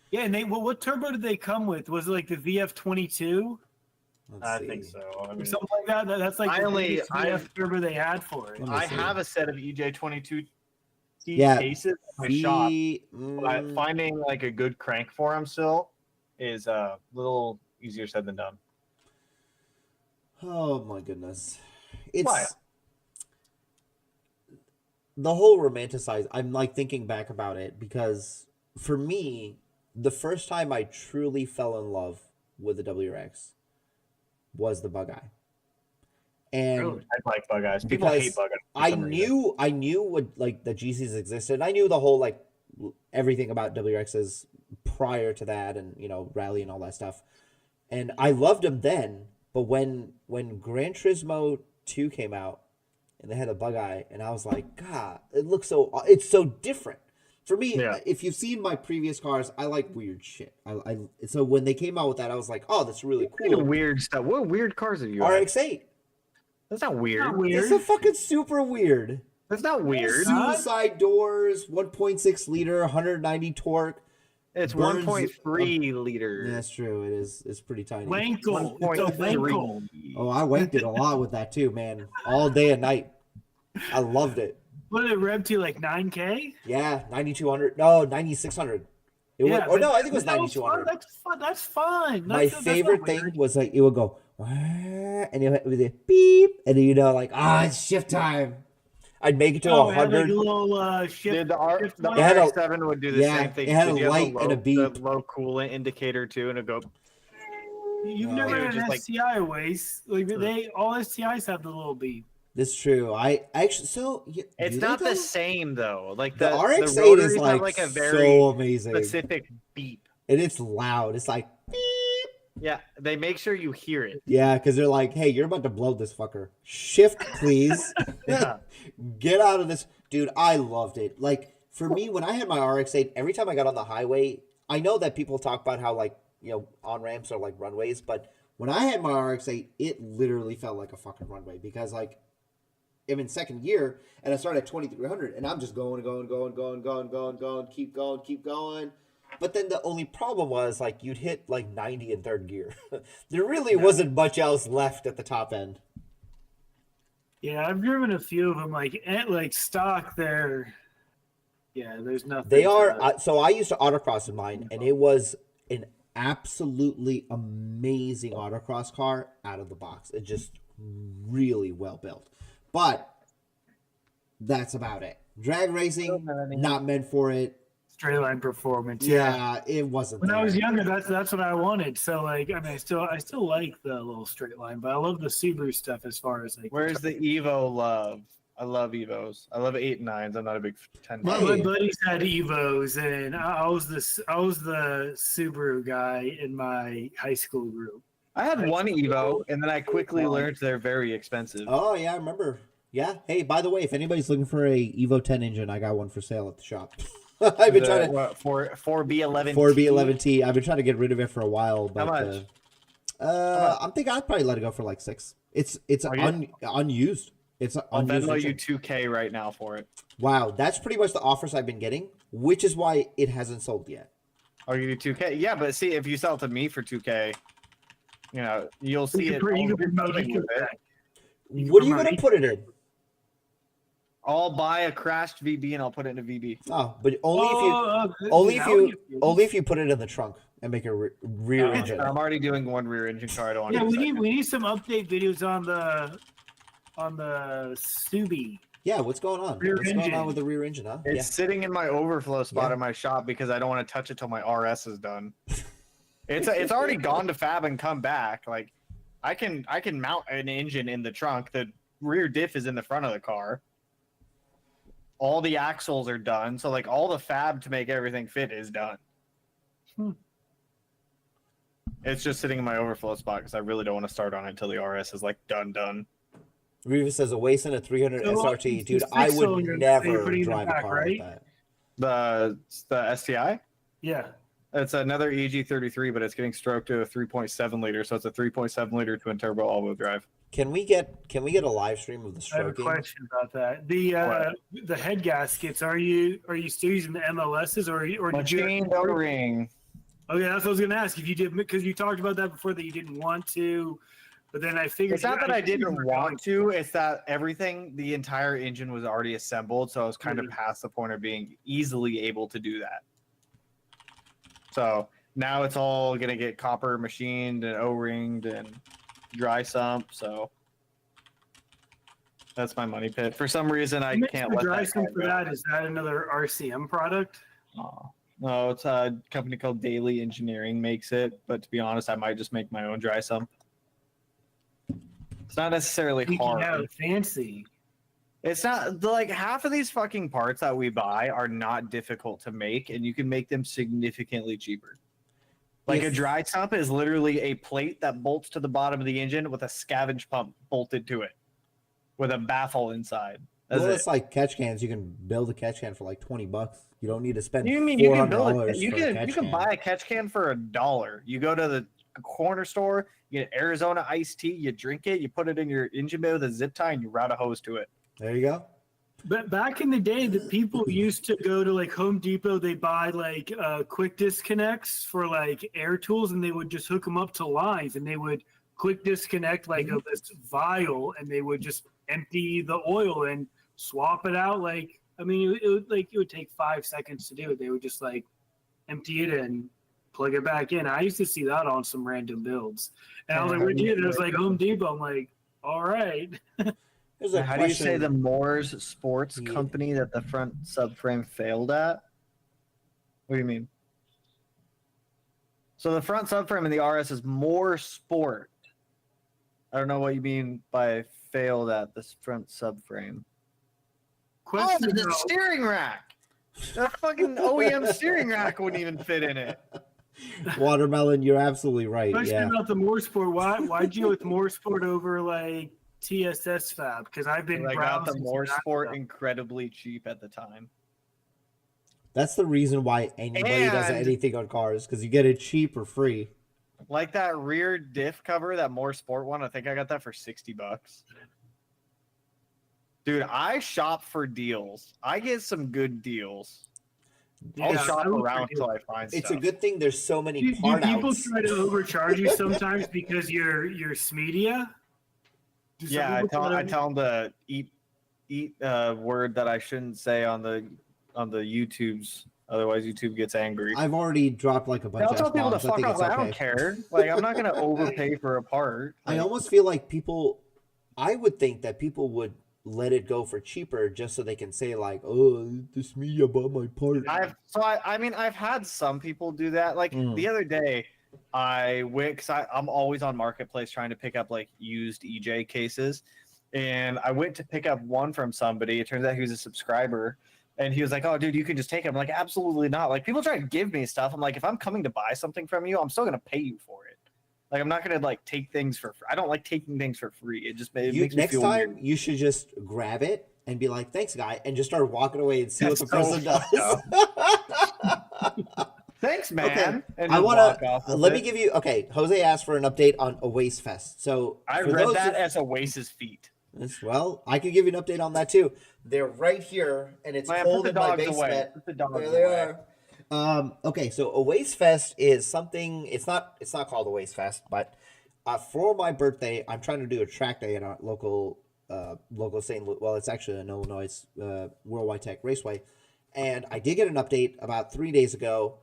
Speaker 2: Yeah, and what turbo did they come with? Was it like the VF22
Speaker 1: Let's
Speaker 4: I
Speaker 1: see.
Speaker 4: think so. I
Speaker 2: or
Speaker 4: mean,
Speaker 2: something like that? That's like
Speaker 4: I
Speaker 2: the
Speaker 4: only-
Speaker 2: biggest VF turbo they had for it.
Speaker 1: Let me
Speaker 4: I
Speaker 1: see.
Speaker 4: have a set of EJ22T
Speaker 1: Yeah,
Speaker 4: cases in my shop,
Speaker 1: The,
Speaker 4: but finding like a good crank for them still is a little easier said than done.
Speaker 1: oh my goodness. It's
Speaker 4: Why?
Speaker 1: the whole romanticize. I'm like thinking back about it because for me, the first time I truly fell in love with the WRX was the bug eye. And
Speaker 4: I like bug eyes. People
Speaker 1: because
Speaker 4: hate bug eyes. for
Speaker 1: I
Speaker 4: some reason.
Speaker 1: knew what like the GCs existed. I knew the whole like everything about WRXs prior to that, and rally and all that stuff. And I loved them then. But when Gran Turismo 2 came out, and they had a bug eye, and I was like, God, it's so different. For me,
Speaker 4: Yeah.
Speaker 1: if you've seen my previous cars, I like weird shit. So when they came out with that, I was like, oh, that's really cool.
Speaker 4: Weird stuff. What weird cars have you had?
Speaker 1: RX-8.
Speaker 4: That's not weird.
Speaker 2: Not weird.
Speaker 1: It's a fucking super weird.
Speaker 4: That's not weird.
Speaker 1: Suicide doors, 1.6 liter, 190 torque.
Speaker 4: It's
Speaker 1: Burns-
Speaker 4: 1.3 liters.
Speaker 1: That's true. It is. It's pretty tiny.
Speaker 2: Wankle. It's a wankle.
Speaker 1: Oh, I wanked it a lot with that too, man. All day and night. I loved it.
Speaker 2: What did it rev to, like 9K?
Speaker 1: Yeah, 9,200. No, 9,600. It was, or no, I think it was
Speaker 2: that
Speaker 1: 9,200.
Speaker 2: That's fun. That's fun.
Speaker 1: My
Speaker 2: That's not
Speaker 1: favorite
Speaker 2: weird.
Speaker 1: thing was like it would go, "Wah," and it would be beep, and then like, it's shift time. I'd make it to
Speaker 2: Oh, it had, like,
Speaker 1: 100.
Speaker 2: a little shift.
Speaker 4: Dude, the
Speaker 2: shift
Speaker 4: the
Speaker 2: light.
Speaker 1: It had a-
Speaker 4: RX-7 would do the
Speaker 1: yeah,
Speaker 4: same thing.
Speaker 1: it had a
Speaker 4: Did you have
Speaker 1: light and a
Speaker 4: the
Speaker 1: beep.
Speaker 4: low coolant indicator too, and it go.
Speaker 2: You've
Speaker 1: Oh.
Speaker 2: never
Speaker 4: Dude,
Speaker 2: had
Speaker 4: just
Speaker 2: an
Speaker 4: like-
Speaker 2: STI waste. Like all STIs have the little beep.
Speaker 1: This is true. I actually
Speaker 4: It's
Speaker 1: do they
Speaker 4: not the
Speaker 1: though?
Speaker 4: same though. Like
Speaker 1: The
Speaker 4: the
Speaker 1: RX-8 is
Speaker 4: rotaries
Speaker 1: like,
Speaker 4: have like a very
Speaker 1: so amazing,
Speaker 4: specific beep.
Speaker 1: and it's loud. It's like beep.
Speaker 4: Yeah, they make sure you hear it.
Speaker 1: Yeah, because they're like, hey, you're about to blow this fucker. Shift, please.
Speaker 4: Yeah.
Speaker 1: Get out of this, dude. I loved it. Like for me, when I had my RX-8, every time I got on the highway, I know that people talk about how like on ramps are like runways, but when I had my RX-8, it literally felt like a fucking runway because like I'm in second gear and I start at 2300 and I'm just going, keep going. But then the only problem was like you'd hit like 90 in third gear. There really wasn't much else left at the top end.
Speaker 2: Yeah, I've driven a few of them. Like stock, there's nothing.
Speaker 1: They are so I used to autocross in mine, and it was an absolutely amazing autocross car out of the box. It just really well built, but that's about it. Drag racing, not meant for it.
Speaker 2: Straight line performance.
Speaker 1: Yeah, it wasn't.
Speaker 2: When
Speaker 1: there.
Speaker 2: I was younger, that's what I wanted. So like, I mean, I still like the little straight line, but I love the Subaru stuff as far as like.
Speaker 4: Where's the Evo love? I love Evos. I love 8 and 9s. I'm not a big 10.
Speaker 2: My buddies had Evos, and I was the Subaru guy in my high school group.
Speaker 4: I had one Evo, and then I quickly learned they're very expensive.
Speaker 1: Oh yeah, I remember. Yeah. Hey, by the way, if anybody's looking for a Evo 10 engine, I got one for sale at the shop. I've been trying to
Speaker 4: 4B11T.
Speaker 1: 4B11T. I've been trying to get rid of it for a while, but
Speaker 4: How much?
Speaker 1: I'm thinking I'd probably let it go for like 6. It's unused. It's
Speaker 4: I'll
Speaker 1: unused.
Speaker 4: Venmo you 2K right now for it.
Speaker 1: Wow, that's pretty much the offers I've been getting, which is why it hasn't sold yet.
Speaker 4: I'll give you 2K. Yeah, but see, if you sell it to me for 2K, you'll see it.
Speaker 2: What are you
Speaker 1: going to put it in?
Speaker 4: I'll buy a crashed VB and I'll put it in a VB.
Speaker 1: Oh, but only if you put it in the trunk and make a rear engine.
Speaker 4: I'm already doing one rear engine car. I don't want.
Speaker 2: Yeah, we need some update videos on the Subi.
Speaker 1: Yeah, what's going on? What's going on with the rear engine? Huh?
Speaker 4: It's sitting in my overflow spot in my shop because I don't want to touch it till my RS is done. It's already gone to fab and come back. Like I can mount an engine in the trunk. The rear diff is in the front of the car. All the axles are done, so like all the fab to make everything fit is done. It's just sitting in my overflow spot because I really don't want to start on it until the RS is like done.
Speaker 1: Reva says a Wason at 300 SRT, dude. I would never drive a car like that.
Speaker 4: The STI?
Speaker 2: Yeah.
Speaker 4: It's another EG33, but it's getting stroked to a 3.7 liter, so it's a 3.7 liter twin turbo all-wheel drive.
Speaker 1: Can we get a live stream of the stroking?
Speaker 2: I have a question about that. The head gaskets. Are you still using the MLSs or did you?
Speaker 4: Machine O-ring.
Speaker 2: Oh yeah, that's what I was gonna ask. If you did, because you talked about that before that you didn't want to, but then I figured
Speaker 4: it's not that I didn't want to. It's that the entire engine was already assembled, so I was kind of past the point of being easily able to do that. So now it's all gonna get copper machined and O-ringed and dry sump, so that's my money pit. For some reason, I can't let
Speaker 2: dry
Speaker 4: that
Speaker 2: sump for
Speaker 4: go.
Speaker 2: that. Is that another RCM product?
Speaker 4: No, it's a company called Daily Engineering makes it, but to be honest, I might just make my own dry sump. It's not necessarily hard.
Speaker 2: Yeah, fancy.
Speaker 4: It's not like half of these fucking parts that we buy are not difficult to make, and you can make them significantly cheaper. Like a dry sump is literally a plate that bolts to the bottom of the engine with a scavenge pump bolted to it with a baffle inside.
Speaker 1: It's like catch cans. You can build a catch can for like $20. You don't need to spend
Speaker 4: you can
Speaker 1: build
Speaker 4: it? You can buy a catch can for $1. You go to the corner store, you get Arizona iced tea, you drink it, you put it in your engine bay with a zip tie, and you route a hose to it.
Speaker 1: There you go.
Speaker 2: But back in the day, the people used to go to like Home Depot. They buy like quick disconnects for like air tools, and they would just hook them up to lines, and they would quick disconnect like this vial, and they would just empty the oil and swap it out. Like I mean, it would take 5 seconds to do it. They would just like empty it and plug it back in. I used to see that on some random builds, and I was like, "Where'd you get it?" It was like Home Depot. I'm like, "All right."
Speaker 4: How do you say the Moore's Sports company that the front subframe failed at? What do you mean? So the front subframe in the RS is more sport. I don't know what you mean by failed at this front subframe.
Speaker 2: Question
Speaker 4: the
Speaker 2: about,
Speaker 4: steering rack. The fucking OEM steering rack wouldn't even fit in it.
Speaker 1: Watermelon, you're absolutely right.
Speaker 2: question
Speaker 1: Yeah.
Speaker 2: about the Morsport. Why'd you go with Morsport over like TSS Fab? Because I've been
Speaker 4: I got the
Speaker 2: browsing
Speaker 4: more
Speaker 2: some
Speaker 4: sport
Speaker 2: stuff.
Speaker 4: incredibly cheap at the time.
Speaker 1: That's the reason why anybody does
Speaker 4: And-
Speaker 1: anything on cars, because you get it cheap or free.
Speaker 4: Like that rear diff cover, that more sport one. I think I got that for $60. Dude, I shop for deals. I get some good deals. I'll
Speaker 2: Yeah,
Speaker 4: shop
Speaker 2: I look for
Speaker 4: around
Speaker 2: deals.
Speaker 4: until I find
Speaker 1: It's
Speaker 4: stuff.
Speaker 1: a good thing there's so many
Speaker 2: Do
Speaker 1: part
Speaker 2: people
Speaker 1: outs.
Speaker 2: try to overcharge you sometimes because you're Smeedia? Do some
Speaker 4: Yeah,
Speaker 2: people try
Speaker 4: I tell them to eat a word that I shouldn't say on the YouTubes. Otherwise, YouTube gets angry.
Speaker 1: I've already dropped like a bunch
Speaker 4: I'll
Speaker 1: of
Speaker 4: tell people to
Speaker 1: F-bombs. I
Speaker 4: fuck
Speaker 1: think
Speaker 4: off.
Speaker 1: it's
Speaker 4: I
Speaker 1: okay.
Speaker 4: don't care. Like, I'm not gonna overpay for a part.
Speaker 1: I
Speaker 4: Like,
Speaker 1: almost feel like I would think that people would let it go for cheaper just so they can say like, oh, this media bought my part.
Speaker 4: I've had some people do that. Like the other day, I went because I'm always on Marketplace trying to pick up like used EJ cases, and I went to pick up one from somebody. It turns out he was a subscriber, and he was like, "Oh, dude, you can just take it." I'm like, "Absolutely not!" Like people try to give me stuff. I'm like, if I'm coming to buy something from you, I'm still gonna pay you for it. Like I'm not gonna like take things for free. I don't like taking things for free. It just makes me
Speaker 1: Next
Speaker 4: feel
Speaker 1: time,
Speaker 4: weird.
Speaker 1: you should just grab it and be like, thanks, guy, and just start walking away and see what the
Speaker 4: That's
Speaker 1: person
Speaker 4: so
Speaker 1: does.
Speaker 4: Thanks, man.
Speaker 1: Okay.
Speaker 4: And
Speaker 1: I
Speaker 4: just
Speaker 1: want
Speaker 4: walk off
Speaker 1: to
Speaker 4: with
Speaker 1: let
Speaker 4: it.
Speaker 1: me give you. Okay, Jose asked for an update on Oasis Fest. So
Speaker 4: I
Speaker 1: for
Speaker 4: read
Speaker 1: those
Speaker 4: that
Speaker 1: of-
Speaker 4: as Oasis feet.
Speaker 1: well, I can give you an update on that too. They're right here, and it's
Speaker 4: Man, put
Speaker 1: cold
Speaker 4: the
Speaker 1: in my
Speaker 4: dogs away.
Speaker 1: basement.
Speaker 4: Put the dogs
Speaker 1: There they
Speaker 4: away.
Speaker 1: are. Okay, so Oasis Fest is something. It's not called Oasis Fest, but for my birthday, I'm trying to do a track day at our local St. Louis. Well, it's actually in Illinois, Worldwide Tech Raceway, and I did get an update about 3 days ago.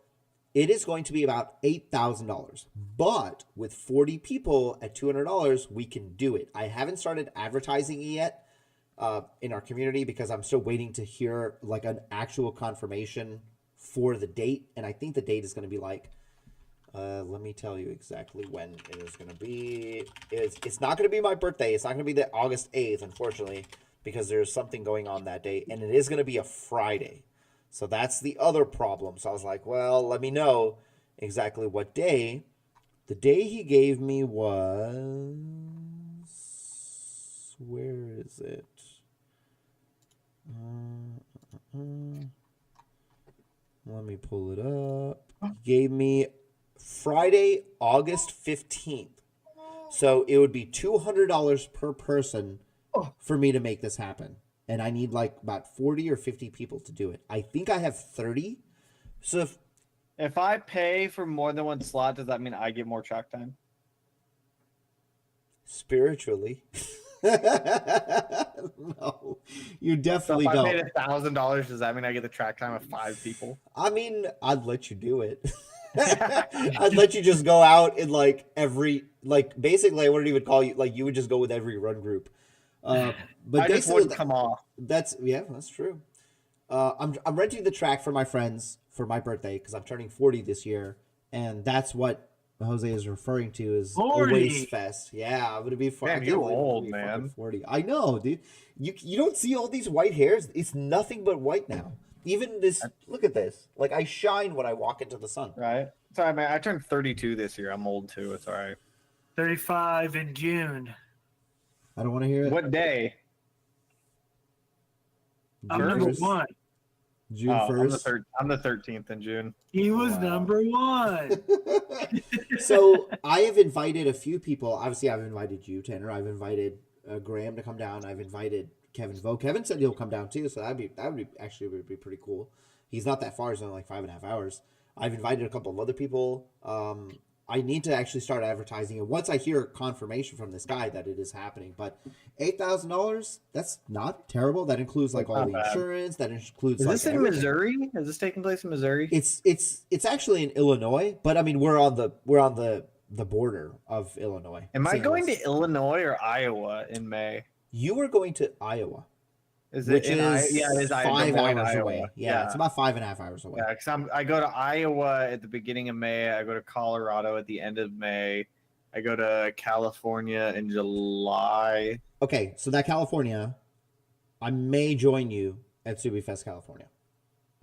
Speaker 1: It is going to be about $8,000, but with 40 people at $200, we can do it. I haven't started advertising it yet in our community because I'm still waiting to hear like an actual confirmation for the date, and I think the date is going to be like, let me tell you exactly when it is going to be. It's not going to be my birthday. It's not going to be the August 8th, unfortunately, because there's something going on that day, and it is going to be a Friday. So that's the other problem. So I was like, well, let me know exactly what day. The day he gave me was... Where is it? Let me pull it up. He gave me Friday, August 15th. So it would be $200 per person for me to make this happen. And I need like about 40 or 50 people to do it. I think I have 30. So
Speaker 4: If I pay for more than one slot, does that mean I get more track time?
Speaker 1: spiritually, no, you
Speaker 4: So
Speaker 1: definitely
Speaker 4: if I
Speaker 1: don't.
Speaker 4: paid $1,000, does that mean I get the track time of 5 people?
Speaker 1: I mean, I'd let you do it. I'd let you just go out in like basically I wouldn't even call you, like you would just go with every run group. But
Speaker 4: I just
Speaker 1: basically
Speaker 4: wouldn't come off.
Speaker 1: that's true. I'm renting the track for my friends for my birthday because I'm turning 40 this year, and that's what Jose is referring to as
Speaker 2: 40.
Speaker 1: Oasis Fest. Yeah, I'm gonna be fun.
Speaker 4: Damn, you old, man.
Speaker 1: 40. I know, dude. You don't see all these white hairs. It's nothing but white now. Even this. Look at this. Like I shine when I walk into the sun.
Speaker 4: Right? Sorry, man. I turned 32 this year. I'm old too. It's all right.
Speaker 2: 35 in June.
Speaker 1: I don't want to hear it.
Speaker 4: What day?
Speaker 2: I'm
Speaker 1: June
Speaker 2: number
Speaker 1: 1st?
Speaker 2: one.
Speaker 1: June
Speaker 4: Oh,
Speaker 1: 1st.
Speaker 4: I'm the 13th in June.
Speaker 2: He was
Speaker 4: Wow.
Speaker 2: number one.
Speaker 1: So I have invited a few people. Obviously, I've invited you, Tanner. I've invited Graham to come down. I've invited Kevin Vo. Kevin said he'll come down too, so that would be pretty cool. He's not that far; it's only like 5.5 hours. I've invited a couple of other people. I need to actually start advertising it once I hear confirmation from this guy that it is happening. But $8,000—that's not terrible. That includes like all
Speaker 4: Not
Speaker 1: the
Speaker 4: bad.
Speaker 1: insurance. That includes
Speaker 4: Is
Speaker 1: like
Speaker 4: this in
Speaker 1: everything.
Speaker 4: Missouri? Is this taking place in Missouri?
Speaker 1: It's actually in Illinois, but I mean we're on the border of Illinois.
Speaker 4: Am I
Speaker 1: St.
Speaker 4: going
Speaker 1: Louis.
Speaker 4: to Illinois or Iowa in May?
Speaker 1: You are going to Iowa,
Speaker 4: Is
Speaker 1: which
Speaker 4: it in
Speaker 1: is
Speaker 4: Yeah, it is
Speaker 1: 5
Speaker 4: Des Moines,
Speaker 1: hours
Speaker 4: Iowa.
Speaker 1: away. Yeah, it's about 5.5 hours away.
Speaker 4: Yeah, because I go to Iowa at the beginning of May. I go to Colorado at the end of May, I go to California in July.
Speaker 1: Okay, so that California, I may join you at SubiFest California.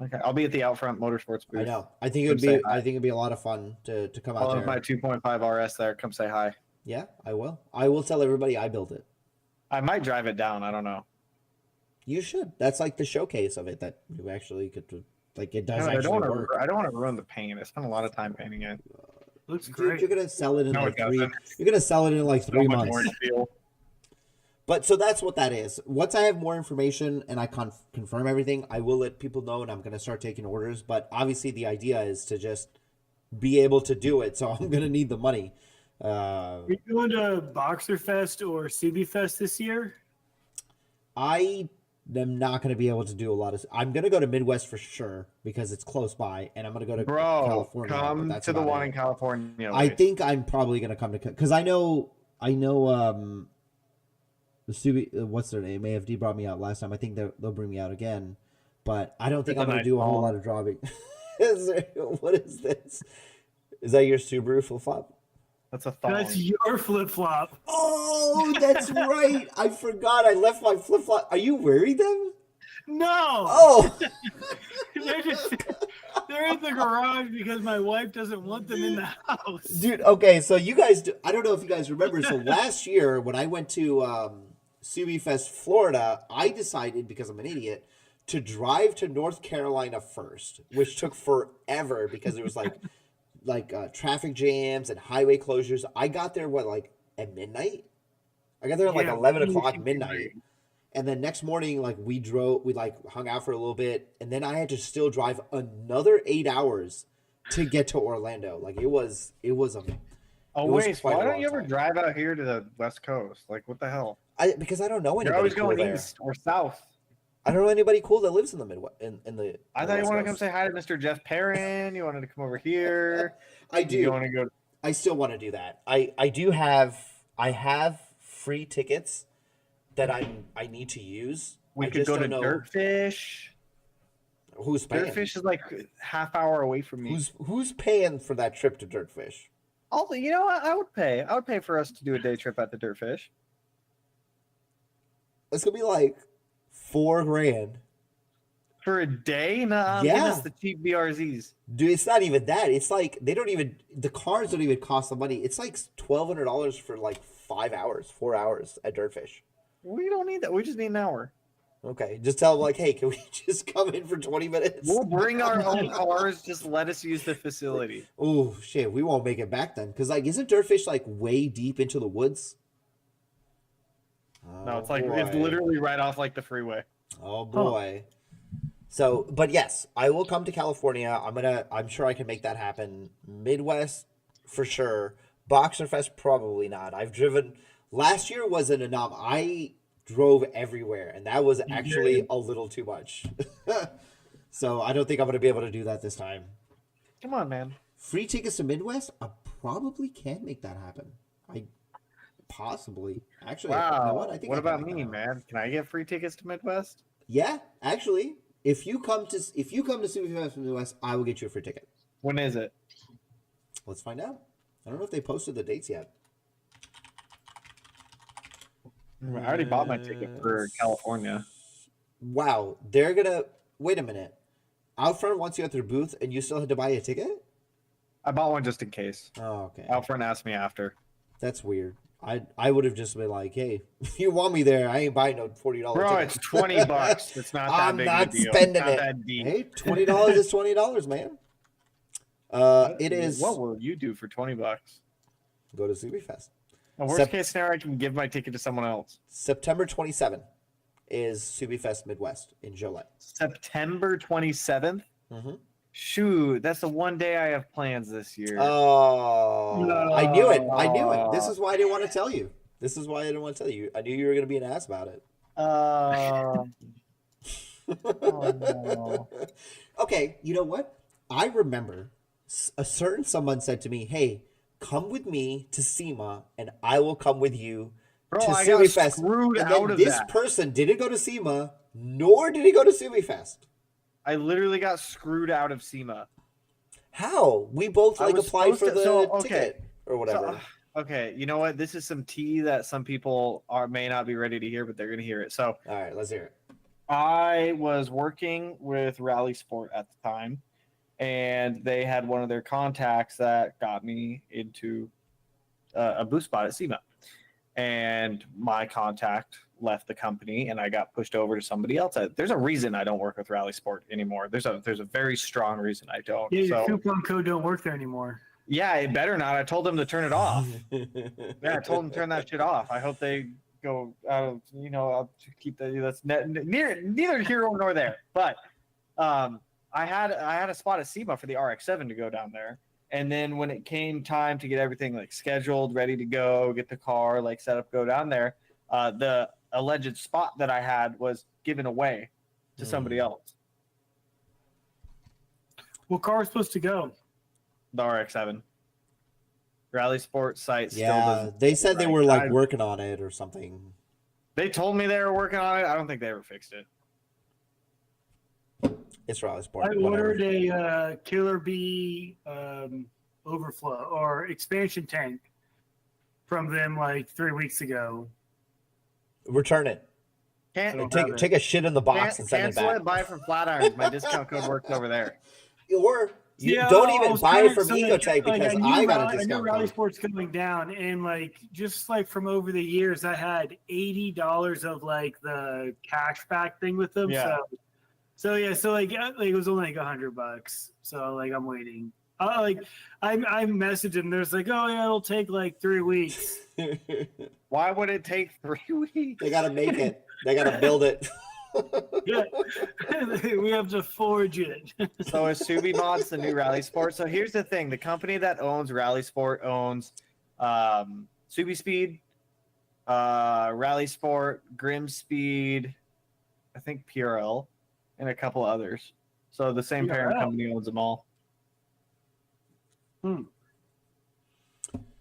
Speaker 4: Okay, I'll be at the Outfront Motorsports booth.
Speaker 1: I know. I think
Speaker 4: Come say hi.
Speaker 1: it'd be a lot of fun to come out
Speaker 4: I'll
Speaker 1: there.
Speaker 4: have my 2.5 RS there. Come say hi.
Speaker 1: Yeah, I will. I will tell everybody I built it.
Speaker 4: I might drive it down. I don't know.
Speaker 1: You should. That's like the showcase of it that you actually get to, like, it does
Speaker 4: I
Speaker 1: actually
Speaker 4: don't
Speaker 1: work.
Speaker 4: I don't want to ruin the paint. I spent a lot of time painting it.
Speaker 2: Looks
Speaker 1: Dude,
Speaker 2: great.
Speaker 1: you're gonna sell it in
Speaker 4: No,
Speaker 1: like
Speaker 4: it
Speaker 1: three.
Speaker 4: doesn't.
Speaker 1: You're gonna sell it in like 3
Speaker 4: So much
Speaker 1: months.
Speaker 4: more to feel.
Speaker 1: But so that's what that is. Once I have more information and I confirm everything, I will let people know, and I'm gonna start taking orders. But obviously, the idea is to just be able to do it. So I'm gonna need the money.
Speaker 2: Are you going to Boxer Fest or CB Fest this year?
Speaker 1: I am not going to be able to do a lot of. I'm going to go to Midwest for sure because it's close by, and I'm going to go to
Speaker 4: Bro,
Speaker 1: California. but
Speaker 4: come
Speaker 1: that's
Speaker 4: to the
Speaker 1: about
Speaker 4: one
Speaker 1: it.
Speaker 4: in California.
Speaker 1: I think I'm probably going to come to because I know the Subi, what's their name? AFD brought me out last time. I think they'll bring me out again, but I don't think
Speaker 4: It's
Speaker 1: I'm
Speaker 4: a
Speaker 1: going to
Speaker 4: nice
Speaker 1: do a whole
Speaker 4: ball.
Speaker 1: lot of driving. What is this? Is that your Subaru flip flop?
Speaker 4: That's a thong.
Speaker 2: That's your flip flop.
Speaker 1: Oh, that's right. I forgot. I left my flip flop. Are you wearing them?
Speaker 2: No.
Speaker 1: Oh.
Speaker 2: They're in the garage because my wife doesn't want them in the house.
Speaker 1: Dude, okay, so you guys I don't know if you guys remember. So last year when I went to SubiFest Florida, I decided, because I'm an idiot, to drive to North Carolina first, which took forever because there was like traffic jams and highway closures. I got there at midnight? I got there at like 11 o'clock midnight. And then next morning, like we hung out for a little bit, and then I had to still drive another 8 hours to get to Orlando. Like it was
Speaker 4: Wait,
Speaker 1: quite a
Speaker 4: why don't
Speaker 1: long
Speaker 4: you ever
Speaker 1: time.
Speaker 4: drive out here to the West Coast? Like, what the hell?
Speaker 1: Because I don't know anybody
Speaker 4: You're always
Speaker 1: cool
Speaker 4: going
Speaker 1: there.
Speaker 4: east or south.
Speaker 1: I don't know anybody cool that lives in the Midwest. In the
Speaker 4: I
Speaker 1: the
Speaker 4: thought you
Speaker 1: West
Speaker 4: wanted to come
Speaker 1: Coast.
Speaker 4: say hi to Mr. Jeff Perrin. You wanted to come over here.
Speaker 1: I do.
Speaker 4: You want to go?
Speaker 1: I still want to do that. I have free tickets that I need to use.
Speaker 4: We
Speaker 1: I
Speaker 4: could
Speaker 1: just
Speaker 4: go to
Speaker 1: don't know
Speaker 4: Dirtfish.
Speaker 1: who's paying.
Speaker 4: Dirtfish is like half hour away from me.
Speaker 1: Who's paying for that trip to Dirtfish?
Speaker 4: Also, you know what? I would pay. I would pay for us to do a day trip at the Dirtfish.
Speaker 1: It's gonna be like $4,000.
Speaker 4: For a day? Nah,
Speaker 1: Yeah.
Speaker 4: give us the cheap BRZs.
Speaker 1: Dude, it's not even that. It's like the cars don't even cost the money. It's like $1,200 for like 5 hours, 4 hours at Dirtfish.
Speaker 4: We don't need that. We just need an hour.
Speaker 1: Okay, just tell them like, hey, can we just come in for 20 minutes?
Speaker 4: We'll bring our own cars. Just let us use the facility.
Speaker 1: Oh shit, we won't make it back then. Cause like, isn't Dirtfish like way deep into the woods?
Speaker 4: No, it's like
Speaker 1: boy.
Speaker 4: it's literally right off like the freeway.
Speaker 1: Oh boy. So, but yes, I will come to California. I'm sure I can make that happen. Midwest for sure. Boxer Fest probably not. I've driven. Last year was an anomaly. I drove everywhere, and that was actually a little too much. So I don't think I'm gonna be able to do that this time.
Speaker 4: Come on, man.
Speaker 1: Free tickets to Midwest? I probably can make that happen. Possibly. Actually,
Speaker 4: Wow.
Speaker 1: you know what? I think
Speaker 4: What
Speaker 1: I can
Speaker 4: about
Speaker 1: make that
Speaker 4: me,
Speaker 1: happen.
Speaker 4: man? Can I get free tickets to Midwest?
Speaker 1: Yeah, actually, if you come to SubiFest Midwest, I will get you a free ticket.
Speaker 4: When is it?
Speaker 1: Let's find out. I don't know if they posted the dates yet.
Speaker 4: I already bought my ticket for California.
Speaker 1: Wow, they're gonna wait a minute. Outfront wants you at their booth, and you still had to buy a ticket?
Speaker 4: I bought one just in case.
Speaker 1: Oh, okay.
Speaker 4: Outfront asked me after.
Speaker 1: That's weird. I would have just been like, hey, if you want me there, I ain't buying no $40
Speaker 4: Bro,
Speaker 1: ticket.
Speaker 4: it's $20. It's not that
Speaker 1: I'm
Speaker 4: big
Speaker 1: not
Speaker 4: of a deal.
Speaker 1: spending
Speaker 4: It's not
Speaker 1: it.
Speaker 4: that deep.
Speaker 1: Hey, $20 is $20, man. It is.
Speaker 4: What will you do for $20?
Speaker 1: Go to SubiFest.
Speaker 4: The worst case scenario, I can give my ticket to someone else.
Speaker 1: September 27th is SubiFest Midwest in Gillette.
Speaker 4: September 27th?
Speaker 1: Mm-hmm.
Speaker 4: Shoot, that's the one day I have plans this year.
Speaker 1: Oh, I knew it. I knew it. This is why I didn't want to tell you. I knew you were going to be an ass about it.
Speaker 4: Oh, no.
Speaker 1: Okay, you know what? I remember a certain someone said to me, hey, come with me to SEMA and I will come with you
Speaker 4: Bro,
Speaker 1: to
Speaker 4: I got
Speaker 1: SubiFest.
Speaker 4: screwed
Speaker 1: And
Speaker 4: out
Speaker 1: then
Speaker 4: of
Speaker 1: this
Speaker 4: that.
Speaker 1: person didn't go to SEMA, nor did he go to SubiFest.
Speaker 4: I literally got screwed out of SEMA.
Speaker 1: How? We both
Speaker 4: I
Speaker 1: like
Speaker 4: was
Speaker 1: applied for
Speaker 4: supposed
Speaker 1: the
Speaker 4: to-
Speaker 1: ticket or whatever.
Speaker 4: Okay, you know what? This is some tea that some people may not be ready to hear, but they're gonna hear it. So
Speaker 1: All right, let's hear it.
Speaker 4: I was working with Rally Sport at the time, and they had one of their contacts that got me into a boost spot at SEMA. And my contact left the company, and I got pushed over to somebody else. There's a reason I don't work with Rally Sport anymore. There's a very strong reason I don't.
Speaker 2: Yeah, your
Speaker 4: So
Speaker 2: coupon code don't work there anymore.
Speaker 4: yeah, it better not. I told them to turn it off. Yeah, I told them to turn that shit off. I hope they go out of, I'll keep that. That's neither here nor there. But I had a spot at SEMA for the RX-7 to go down there. And then when it came time to get everything like scheduled, ready to go, get the car like set up, go down there, the alleged spot that I had was given away to somebody else.
Speaker 2: What car was supposed to go?
Speaker 4: The RX-7. Rally Sport site still
Speaker 1: Yeah,
Speaker 4: doesn't.
Speaker 1: they said they were like working on it or something.
Speaker 4: They told me they were working on it. I don't think they ever fixed it.
Speaker 1: It's Rally Sport.
Speaker 2: I ordered a Killer Bee overflow or expansion tank from them like 3 weeks ago.
Speaker 1: Return it. Take a shit in the box and send it
Speaker 4: cancel
Speaker 1: back.
Speaker 4: Buy it from Flatirons. My discount code works over there.
Speaker 1: Or don't even buy it from Ecotech because I got a discount
Speaker 2: I knew Rally
Speaker 1: code.
Speaker 2: Sport's going down, and like just like from over the years, I had $80 of like the cashback thing with them.
Speaker 4: Yeah.
Speaker 2: So like it was only like $100. So like I'm waiting. I messaged him. There's like, oh yeah, it'll take like 3 weeks.
Speaker 4: Why would it take 3 weeks?
Speaker 1: They gotta make it. They gotta build it.
Speaker 2: Yeah, we have to forge it.
Speaker 4: So is Subi Mods the new Rally Sport? So here's the thing: the company that owns Rally Sport owns Subi Speed, Rally Sport, Grim Speed, I think PRL, and a couple others. So the same parent company owns them all.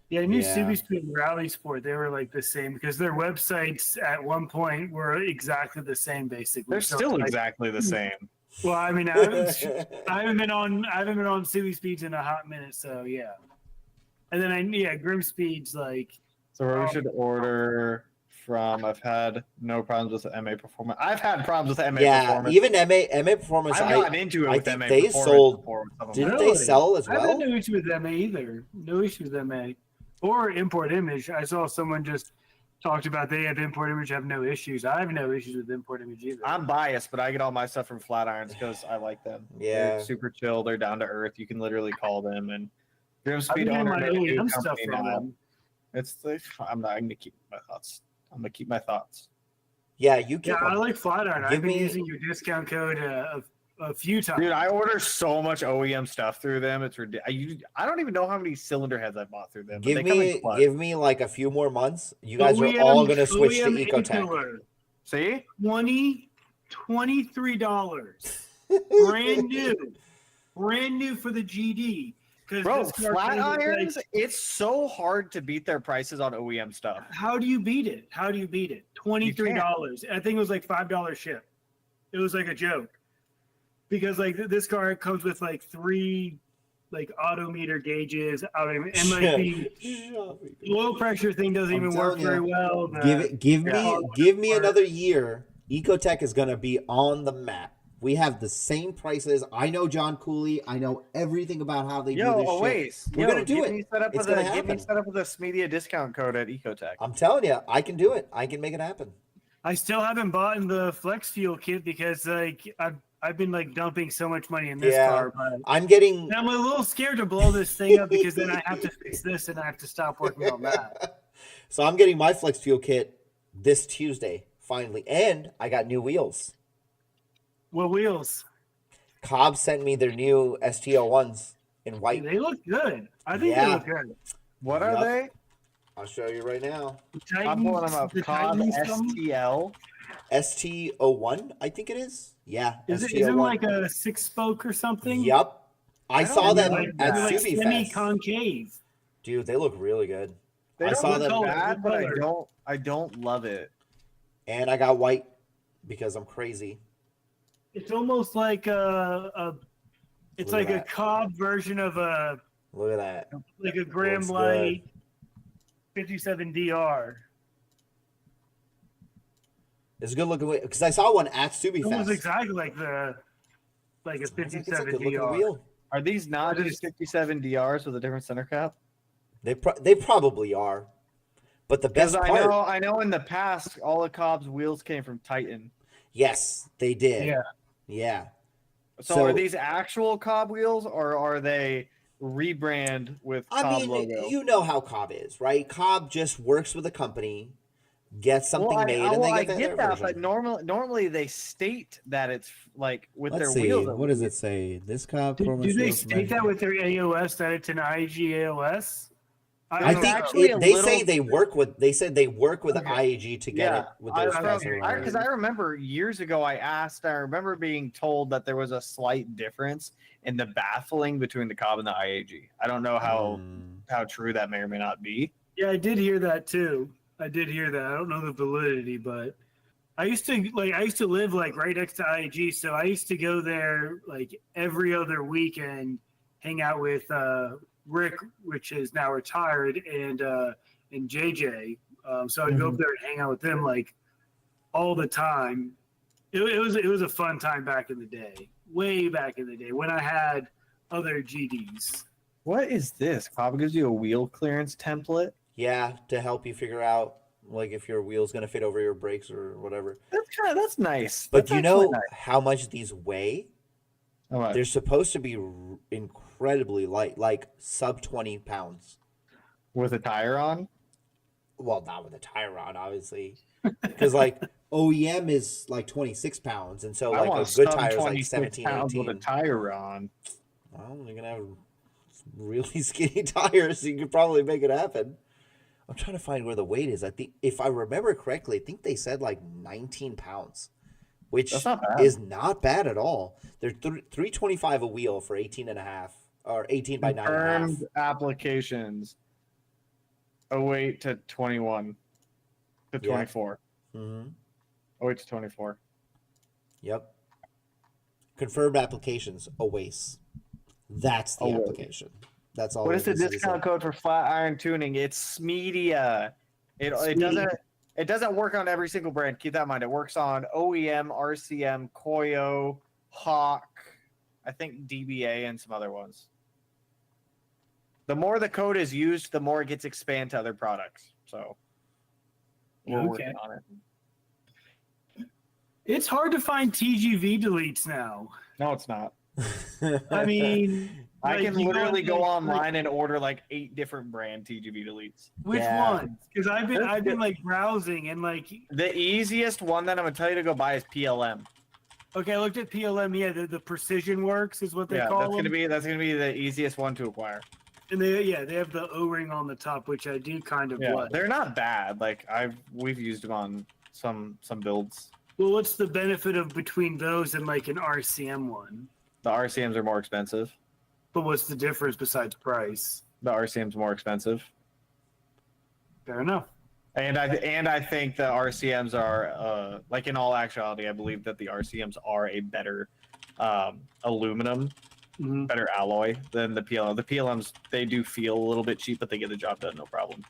Speaker 2: Yeah, I knew Subi Speed and Rally Sport, they were like the same because their websites at one point were exactly the same, basically.
Speaker 4: They're still exactly the same.
Speaker 2: Well, I mean, I haven't been on Subi Speeds in a hot minute, so yeah. And then Grim Speed's like.
Speaker 4: So where we should order from? I've had no problems with the MA Performance. I've had problems with MA Performance.
Speaker 1: Yeah, even MA Performance.
Speaker 4: I've gotten into it with
Speaker 1: think
Speaker 4: MA
Speaker 1: they
Speaker 4: Performance
Speaker 1: sold.
Speaker 4: before.
Speaker 1: Didn't they sell as
Speaker 2: I
Speaker 1: well?
Speaker 2: had no issue with MA either. No issue with MA. Or Import Image. I saw someone just talked about they have Import Image, have no issues. I have no issues with Import Image either.
Speaker 4: I'm biased, but I get all my stuff from Flatirons because I like them.
Speaker 1: Yeah.
Speaker 4: They're super chill. They're down to earth. You can literally call them. And Grim Speed
Speaker 2: I'm
Speaker 4: owner
Speaker 2: getting my
Speaker 4: new
Speaker 2: OEM stuff
Speaker 4: company
Speaker 2: from
Speaker 4: now.
Speaker 2: them.
Speaker 4: I'm going to keep my thoughts. I'm going to keep my thoughts.
Speaker 1: Yeah, you can.
Speaker 2: Yeah, I like Flatiron.
Speaker 1: Give
Speaker 2: I've been
Speaker 1: me-
Speaker 2: using your discount code a few times.
Speaker 4: Dude, I order so much OEM stuff through them. It's ridiculous. I don't even know how many cylinder heads I've bought through them. But
Speaker 1: Give me like a few more months. You guys are all gonna switch to
Speaker 2: OEM
Speaker 1: Ecotech.
Speaker 2: Intercooler,
Speaker 4: See?
Speaker 2: $23. brand new for the GD.
Speaker 4: Bro, Flatirons, it's so hard to beat their prices on OEM stuff.
Speaker 2: How do you beat it? $23. I think it was like $5 ship. It was like a joke. Because like this car comes with like 3 like odometer gauges and like the low pressure thing doesn't even work very well.
Speaker 1: Give me another year. Ecotech is gonna be on the map. We have the same prices. I know John Cooley. I know everything about how they do this shit. We're gonna do it. It's gonna happen.
Speaker 4: Get me set up with a Smeedia discount code at Ecotech.
Speaker 1: I'm telling you, I can do it. I can make it happen.
Speaker 2: I still haven't bought in the Flex Fuel kit because like I've been like dumping so much money in this car. But
Speaker 1: I'm getting.
Speaker 2: I'm a little scared to blow this thing up because then I have to fix this and I have to stop working on that.
Speaker 1: So I'm getting my Flex Fuel kit this Tuesday finally, and I got new wheels.
Speaker 2: What wheels?
Speaker 1: Cobb sent me their new STO1s in white.
Speaker 2: They look good. I think they look good.
Speaker 4: What are they?
Speaker 1: I'll show you right now.
Speaker 4: I'm pulling them up. Cobb STL.
Speaker 1: STO1, I think it is. Yeah.
Speaker 2: Is it
Speaker 1: STO1.
Speaker 2: like a 6-spoke or something?
Speaker 1: Yep. I saw them at
Speaker 2: like
Speaker 1: Subi Fest.
Speaker 2: Semi-concave.
Speaker 1: Dude, they look really good.
Speaker 4: They
Speaker 1: I
Speaker 4: don't
Speaker 1: saw
Speaker 4: look
Speaker 1: them,
Speaker 4: bad, but I don't love it.
Speaker 1: and I got white because I'm crazy.
Speaker 2: It's almost like a Cobb version of a
Speaker 1: Look at that.
Speaker 2: like a Graham
Speaker 1: Looks
Speaker 2: Light. 57 DR.
Speaker 1: It's a good looking wheel because I saw one at Subi
Speaker 2: It was
Speaker 1: Fest.
Speaker 2: exactly like a
Speaker 1: I was like, it's a
Speaker 2: 57
Speaker 1: good looking
Speaker 2: DR.
Speaker 1: wheel.
Speaker 4: Are these not just 57 DRs with a different center cap?
Speaker 1: They probably are, but the best
Speaker 4: Because
Speaker 1: part,
Speaker 4: I know in the past all of Cobb's wheels came from Titan.
Speaker 1: yes, they did.
Speaker 2: Yeah.
Speaker 1: Yeah.
Speaker 4: So are these actual Cobb wheels or are they rebrand with Cobb
Speaker 1: I mean,
Speaker 4: logo?
Speaker 1: you know how Cobb is, right? Cobb just works with a company, gets something made, and they get their
Speaker 4: that,
Speaker 1: version.
Speaker 4: but normally they state that it's like with
Speaker 7: Let's
Speaker 4: their
Speaker 7: see.
Speaker 4: wheels.
Speaker 7: What does it say? This Cobb
Speaker 2: Do
Speaker 7: performance
Speaker 2: they
Speaker 7: wheels
Speaker 2: state that with their AOS that it's an IG AOS?
Speaker 1: I
Speaker 2: don't
Speaker 1: think
Speaker 2: know.
Speaker 4: actually a
Speaker 1: they
Speaker 4: little-
Speaker 1: say they work with. They said they work with
Speaker 2: Okay.
Speaker 1: IAG to get it with those specs or whatever.
Speaker 4: Because I remember years ago I remember being told that there was a slight difference in the baffling between the Cobb and the IAG. I don't know how true that may or may not be.
Speaker 2: Yeah, I did hear that too. I did hear that. I don't know the validity, but I used to live like right next to IAG, so I used to go there like every other weekend, hang out with Rick, which is now retired, and JJ. So I'd go up there and hang out with them like all the time. It was a fun time back in the day, way back in the day when I had other GDs.
Speaker 4: What is this? Cobb gives you a wheel clearance template.
Speaker 1: Yeah, to help you figure out like if your wheel's gonna fit over your brakes or whatever.
Speaker 4: That's nice.
Speaker 1: But
Speaker 4: That's
Speaker 1: do you
Speaker 4: actually
Speaker 1: know
Speaker 4: nice.
Speaker 1: how much these weigh?
Speaker 4: How much?
Speaker 1: They're supposed to be incredibly light, like sub 20 pounds.
Speaker 4: With a tire on?
Speaker 1: Well, not with a tire on, obviously, because like OEM is like 26 pounds, and so
Speaker 4: I
Speaker 1: like
Speaker 4: want
Speaker 1: a good
Speaker 4: sub
Speaker 1: tire is like
Speaker 4: 26
Speaker 1: 17,
Speaker 4: pounds
Speaker 1: 18.
Speaker 4: with a tire on.
Speaker 1: Well, you're gonna have really skinny tires, so you could probably make it happen. I'm trying to find where the weight is. I think, if I remember correctly, I think they said like 19 pounds, which
Speaker 4: That's not bad.
Speaker 1: is not bad at all. They're 325 a wheel for 18 and a half, or 18 by 9.5.
Speaker 4: Confirmed applications. 08 to 21 to
Speaker 1: Yeah.
Speaker 4: 24.
Speaker 1: Mm-hmm.
Speaker 4: 08 to 24.
Speaker 1: Yep. Confirmed applications, OASE. That's the
Speaker 4: OASE.
Speaker 1: application. That's all.
Speaker 4: What is the
Speaker 1: it needs to be
Speaker 4: discount
Speaker 1: said.
Speaker 4: code for flat iron tuning? It's Smeedia. It doesn't work on every single brand. Keep that in mind. It works on OEM, RCM, Koyo, Hawk, I think DBA, and some other ones. The more the code is used, the more it gets expanded to other products. So we're working on it.
Speaker 2: It's hard to find TGV deletes now.
Speaker 4: No, it's not.
Speaker 2: I mean,
Speaker 4: I
Speaker 2: like,
Speaker 4: can
Speaker 2: you
Speaker 4: literally
Speaker 2: go
Speaker 4: go
Speaker 2: like-
Speaker 4: online and order like 8 different brand TGV deletes.
Speaker 2: Which
Speaker 1: Yeah.
Speaker 2: one? Because I've been like browsing and like,
Speaker 4: The easiest one that I'm gonna tell you to go buy is PLM.
Speaker 2: okay, I looked at PLM. Yeah, the Precision Works is what they call
Speaker 4: that's
Speaker 2: them.
Speaker 4: gonna be the easiest one to acquire.
Speaker 2: And they have the O-ring on the top, which I do kind of like.
Speaker 4: They're not bad. Like we've used them on some builds.
Speaker 2: Well, what's the benefit of between those and like an RCM one?
Speaker 4: The RCMs are more expensive.
Speaker 2: But what's the difference besides price?
Speaker 4: The RCM's more expensive.
Speaker 2: Fair enough.
Speaker 4: And I think the RCMs are like in all actuality, I believe that the RCMs are a better aluminum,
Speaker 2: Mhm.
Speaker 4: better alloy than the PLM. The PLMs, they do feel a little bit cheap, but they get the job done, no problem.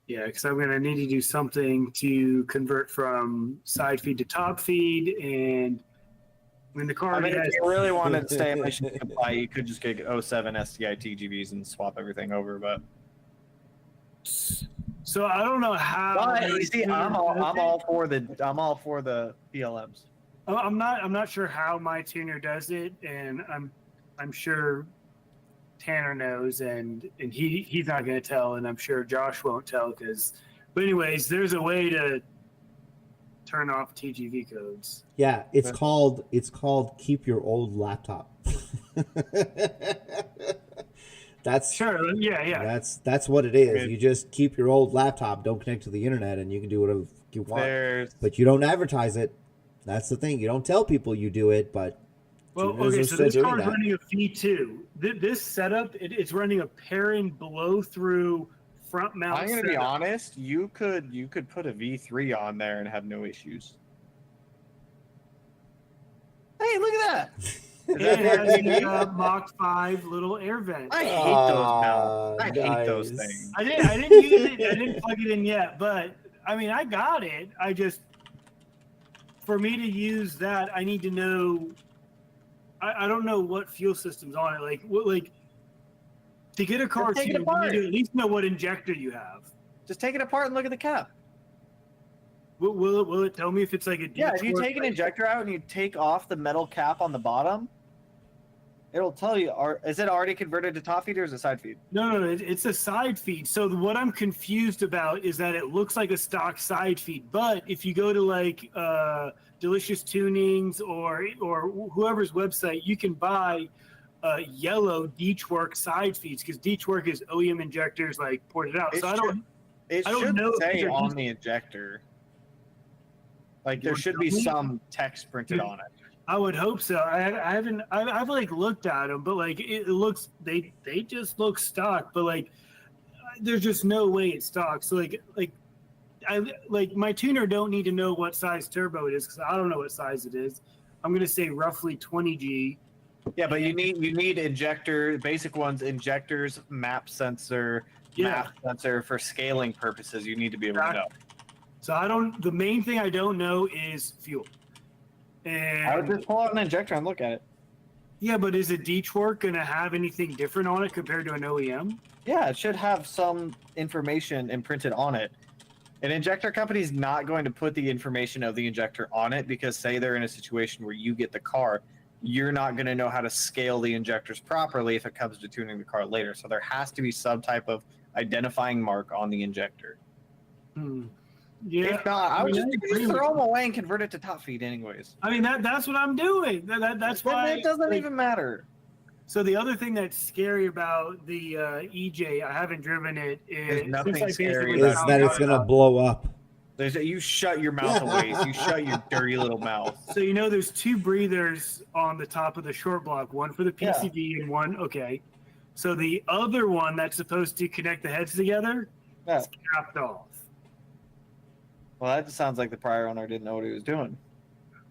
Speaker 2: Yeah, because I'm gonna need to do something to convert from side feed to top feed, and when the car
Speaker 4: I mean,
Speaker 2: has
Speaker 4: if you really wanted to stay in mission supply, you could just get 07 STI TGVs and swap everything over. But
Speaker 2: so I don't know how.
Speaker 4: you see, I'm all for the PLMs.
Speaker 2: I'm not sure how my tuner does it, and I'm sure Tanner knows, and he's not going to tell, and I'm sure Josh won't tell because. But anyways, there's a way to turn off TGV codes.
Speaker 7: Yeah, it's called keep your old laptop.
Speaker 1: That's
Speaker 2: Sure. Yeah.
Speaker 7: That's what it is.
Speaker 4: Good.
Speaker 7: You just keep your old laptop, don't connect to the internet, and you can do whatever you want.
Speaker 4: There's
Speaker 7: But you don't advertise it. That's the thing. You don't tell people you do it, but
Speaker 2: Well,
Speaker 7: tuners
Speaker 2: okay,
Speaker 7: are
Speaker 2: so
Speaker 7: still
Speaker 2: this
Speaker 7: doing
Speaker 2: car is
Speaker 7: that.
Speaker 2: running a V2. This setup, it's running a Perrin blow-through front mount.
Speaker 4: I'm going to be
Speaker 2: setup.
Speaker 4: honest. You could put a V3 on there and have no issues. Hey, look at that!
Speaker 2: And it has the Mach 5 little air vent.
Speaker 4: I hate those mounts. I hate those
Speaker 1: nice.
Speaker 4: things.
Speaker 2: I didn't use it. I didn't plug it in yet, but I mean, I got it. I just, for me to use that, I need to know. I don't know what fuel system's on it. Like to get a car
Speaker 4: take
Speaker 2: to,
Speaker 4: it
Speaker 2: you need
Speaker 4: apart.
Speaker 2: to at least know what injector you have.
Speaker 4: Just take it apart and look at the cap.
Speaker 2: Will it tell me if it's like a
Speaker 4: Yeah, if you
Speaker 2: D-torque,
Speaker 4: take an
Speaker 2: like-
Speaker 4: injector out and you take off the metal cap on the bottom, it'll tell you, is it already converted to top feed or is it side feed?
Speaker 2: No, it's a side feed. So what I'm confused about is that it looks like a stock side feed, but if you go to like Delicious Tunings or whoever's website, you can buy yellow D-torque side feeds because D-torque is OEM injectors like ported out.
Speaker 4: It
Speaker 2: So
Speaker 4: should- It
Speaker 2: I don't
Speaker 4: should
Speaker 2: know if
Speaker 4: say
Speaker 2: these are
Speaker 4: on
Speaker 2: just-
Speaker 4: the injector. Like
Speaker 2: You
Speaker 4: there
Speaker 2: want
Speaker 4: should
Speaker 2: to
Speaker 4: be
Speaker 2: tell me?
Speaker 4: some text printed on it.
Speaker 2: I would hope so. I've like looked at them, but like it looks they just look stock, but like there's just no way it's stock. So like my tuner don't need to know what size turbo it is because I don't know what size it is. I'm gonna say roughly 20G.
Speaker 4: Yeah, but you need injector, basic ones, injectors, map sensor,
Speaker 2: Yeah.
Speaker 4: map sensor for scaling purposes. You need to be able to know.
Speaker 2: So the main thing I don't know is fuel.
Speaker 4: I would
Speaker 2: And
Speaker 4: just pull out an injector and look at it.
Speaker 2: yeah, but is a D-torque gonna have anything different on it compared to an OEM?
Speaker 4: Yeah, it should have some information imprinted on it. An injector company is not going to put the information of the injector on it because say they're in a situation where you get the car, you're not going to know how to scale the injectors properly if it comes to tuning the car later. So there has to be some type of identifying mark on the injector.
Speaker 2: Yeah.
Speaker 4: If not, I would
Speaker 2: mean,
Speaker 4: just,
Speaker 2: I agree
Speaker 4: just throw
Speaker 2: with
Speaker 4: them away and convert it to top feed anyways.
Speaker 2: I mean that's what I'm doing. That's
Speaker 4: Then
Speaker 2: why
Speaker 4: it doesn't
Speaker 2: like,
Speaker 4: even matter.
Speaker 2: So the other thing that's scary about the EJ, I haven't driven it.
Speaker 4: There's nothing
Speaker 2: since I
Speaker 4: scary
Speaker 2: basically
Speaker 7: Is
Speaker 4: about
Speaker 7: that
Speaker 2: found
Speaker 7: it's
Speaker 2: out
Speaker 7: gonna
Speaker 2: about-
Speaker 7: blow up?
Speaker 4: You shut your mouth away. You shut your dirty little mouth.
Speaker 2: So there's two breathers on the top of the short block, one for the PCV and one okay. So the other one that's supposed to connect the heads together
Speaker 4: Yeah.
Speaker 2: is capped off.
Speaker 4: Well, that just sounds like the prior owner didn't know what he was doing.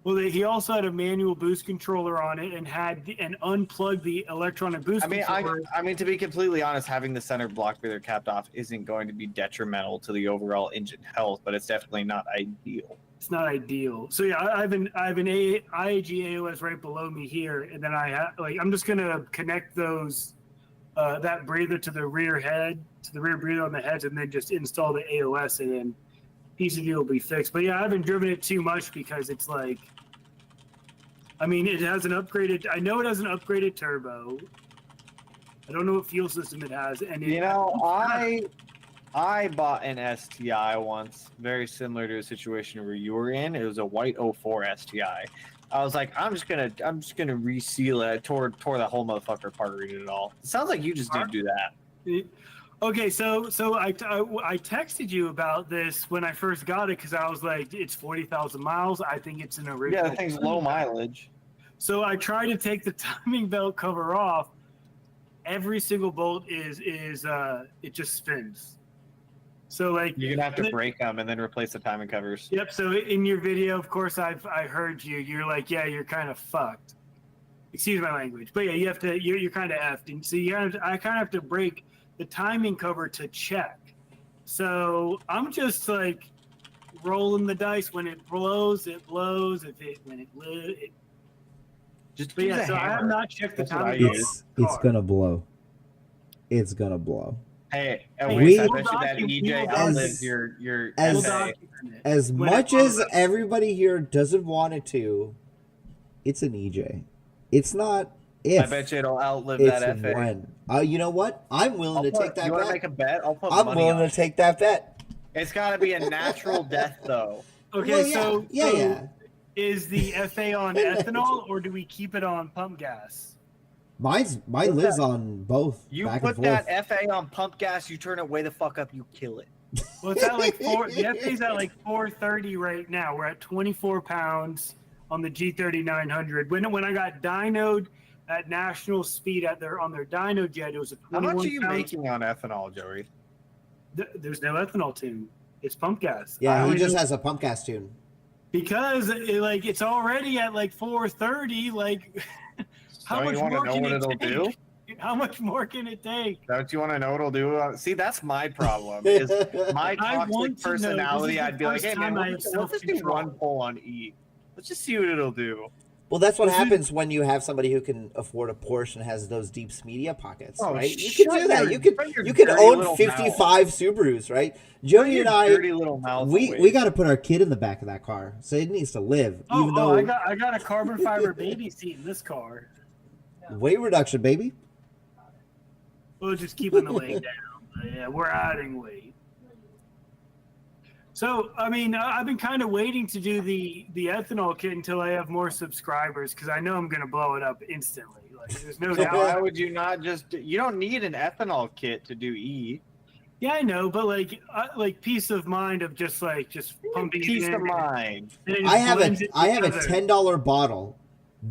Speaker 2: Well, he also had a manual boost controller on it and unplugged the electronic boost controller.
Speaker 4: I mean, to be completely honest, having the center block breather capped off isn't going to be detrimental to the overall engine health, but it's definitely not ideal.
Speaker 2: It's not ideal. So yeah, I have an IAG AOS right below me here, and then I'm just gonna connect those that breather to the rear breather on the heads, and then just install the AOS, and then PCV will be fixed. But yeah, I haven't driven it too much because it's like, I mean, it has an upgraded. I know it has an upgraded turbo. I don't know what fuel system it has, and
Speaker 4: I bought an STI once, very similar to a situation where you were in. It was a white 04 STI. I was like, I'm just gonna reseal it. I tore the whole motherfucker apart reading it all. It sounds like you just didn't do that.
Speaker 2: Okay, so I texted you about this when I first got it because I was like, it's 40,000 miles. I think it's an original.
Speaker 4: Yeah, the thing's low mileage.
Speaker 2: So I tried to take the timing belt cover off. Every single bolt is it just spins. So like
Speaker 4: You're gonna have to break them and then replace the timing covers.
Speaker 2: Yep. So in your video, of course, I heard you. You're like, yeah, you're kind of fucked. Excuse my language, but yeah, you have to. You're kind of effed, and so I kind of have to break the timing cover to check. So I'm just like rolling the dice. When it blows, it blows.
Speaker 4: Just
Speaker 2: But
Speaker 4: use
Speaker 2: yeah,
Speaker 4: a
Speaker 2: so I have
Speaker 4: hammer.
Speaker 2: not checked the
Speaker 4: That's what I
Speaker 2: timing.
Speaker 4: use.
Speaker 7: It's gonna blow. It's gonna blow.
Speaker 4: Hey,
Speaker 2: Hey,
Speaker 7: we-
Speaker 4: I bet you that EJ
Speaker 7: As-
Speaker 4: outlived your
Speaker 7: as-
Speaker 2: We'll
Speaker 4: FA.
Speaker 2: document it.
Speaker 7: As
Speaker 2: When
Speaker 7: much
Speaker 2: it
Speaker 7: as
Speaker 2: blows.
Speaker 7: everybody here doesn't want it to, it's an EJ. It's not if.
Speaker 4: I bet you it'll outlive
Speaker 7: it's
Speaker 4: that FA.
Speaker 7: when. You know what? I'm willing to take that
Speaker 4: You want to
Speaker 7: bet.
Speaker 4: make a bet? I'll put
Speaker 7: I'm
Speaker 4: money
Speaker 7: willing
Speaker 4: on
Speaker 7: to take that bet.
Speaker 4: it. It's got to be a natural death, though.
Speaker 2: Okay,
Speaker 7: Well,
Speaker 2: so
Speaker 7: yeah.
Speaker 2: is the FA on ethanol or do we keep it on pump gas?
Speaker 7: Mine lives on both.
Speaker 4: You
Speaker 7: back
Speaker 4: put
Speaker 7: and forth.
Speaker 4: that FA on pump gas, you turn it way the fuck up, you kill it.
Speaker 2: Well, it's at like the FA's at like 430 right now. We're at 24 pounds on the G3900. When I got dynoed at national speed on their dyno jet, it was a 21
Speaker 4: How much are you
Speaker 2: pounds.
Speaker 4: making on ethanol, Joey?
Speaker 2: There's no ethanol tune. It's pump gas. I
Speaker 7: Yeah, he
Speaker 2: only
Speaker 7: just
Speaker 2: do-
Speaker 7: has a pump gas tune.
Speaker 2: because it's already at like 430. Like How
Speaker 3: Don't
Speaker 2: much
Speaker 3: you want to
Speaker 2: more
Speaker 3: know
Speaker 2: can
Speaker 3: what
Speaker 2: it
Speaker 3: it'll
Speaker 2: take?
Speaker 3: do?
Speaker 2: How much more can it take?
Speaker 3: Don't you want to know what it'll do? See, that's my problem. Is my
Speaker 2: I
Speaker 3: toxic
Speaker 2: want to know. This is
Speaker 3: personality?
Speaker 2: the
Speaker 3: I'd be like,
Speaker 2: first
Speaker 3: hey man,
Speaker 2: time I
Speaker 3: let's
Speaker 2: have
Speaker 3: just do one pull on E. Let's just see what it'll do.
Speaker 7: Well, that's what
Speaker 2: Well, see-
Speaker 7: happens when you have somebody who can afford a Porsche and has those deep Smeedia pockets,
Speaker 3: Oh,
Speaker 7: right? You
Speaker 3: shut
Speaker 7: can do that.
Speaker 3: your-
Speaker 7: You can
Speaker 3: shut your
Speaker 7: you can
Speaker 3: dirty
Speaker 7: own
Speaker 3: little
Speaker 7: 55 Subarus, right? Jody and I,
Speaker 3: dirty little mouth
Speaker 7: we
Speaker 3: away.
Speaker 7: got to put our kid in the back of that car, so it needs to live. Even though
Speaker 2: I got a carbon fiber baby seat in this car.
Speaker 7: weight reduction, baby.
Speaker 2: We'll just keeping the weight down. But yeah, we're adding weight. So, I mean, I've been kind of waiting to do the ethanol kit until I have more subscribers because I know I'm going to blow it up instantly. Like, there's no
Speaker 3: So why
Speaker 2: doubt.
Speaker 3: would you not just? You don't need an ethanol kit to do E.
Speaker 2: Yeah, I know, but like peace of mind of just pumping
Speaker 3: Peace
Speaker 2: it in.
Speaker 3: of mind.
Speaker 2: and it
Speaker 7: I have
Speaker 2: blends
Speaker 7: a
Speaker 2: it
Speaker 7: I have a
Speaker 2: together.
Speaker 7: $10 bottle.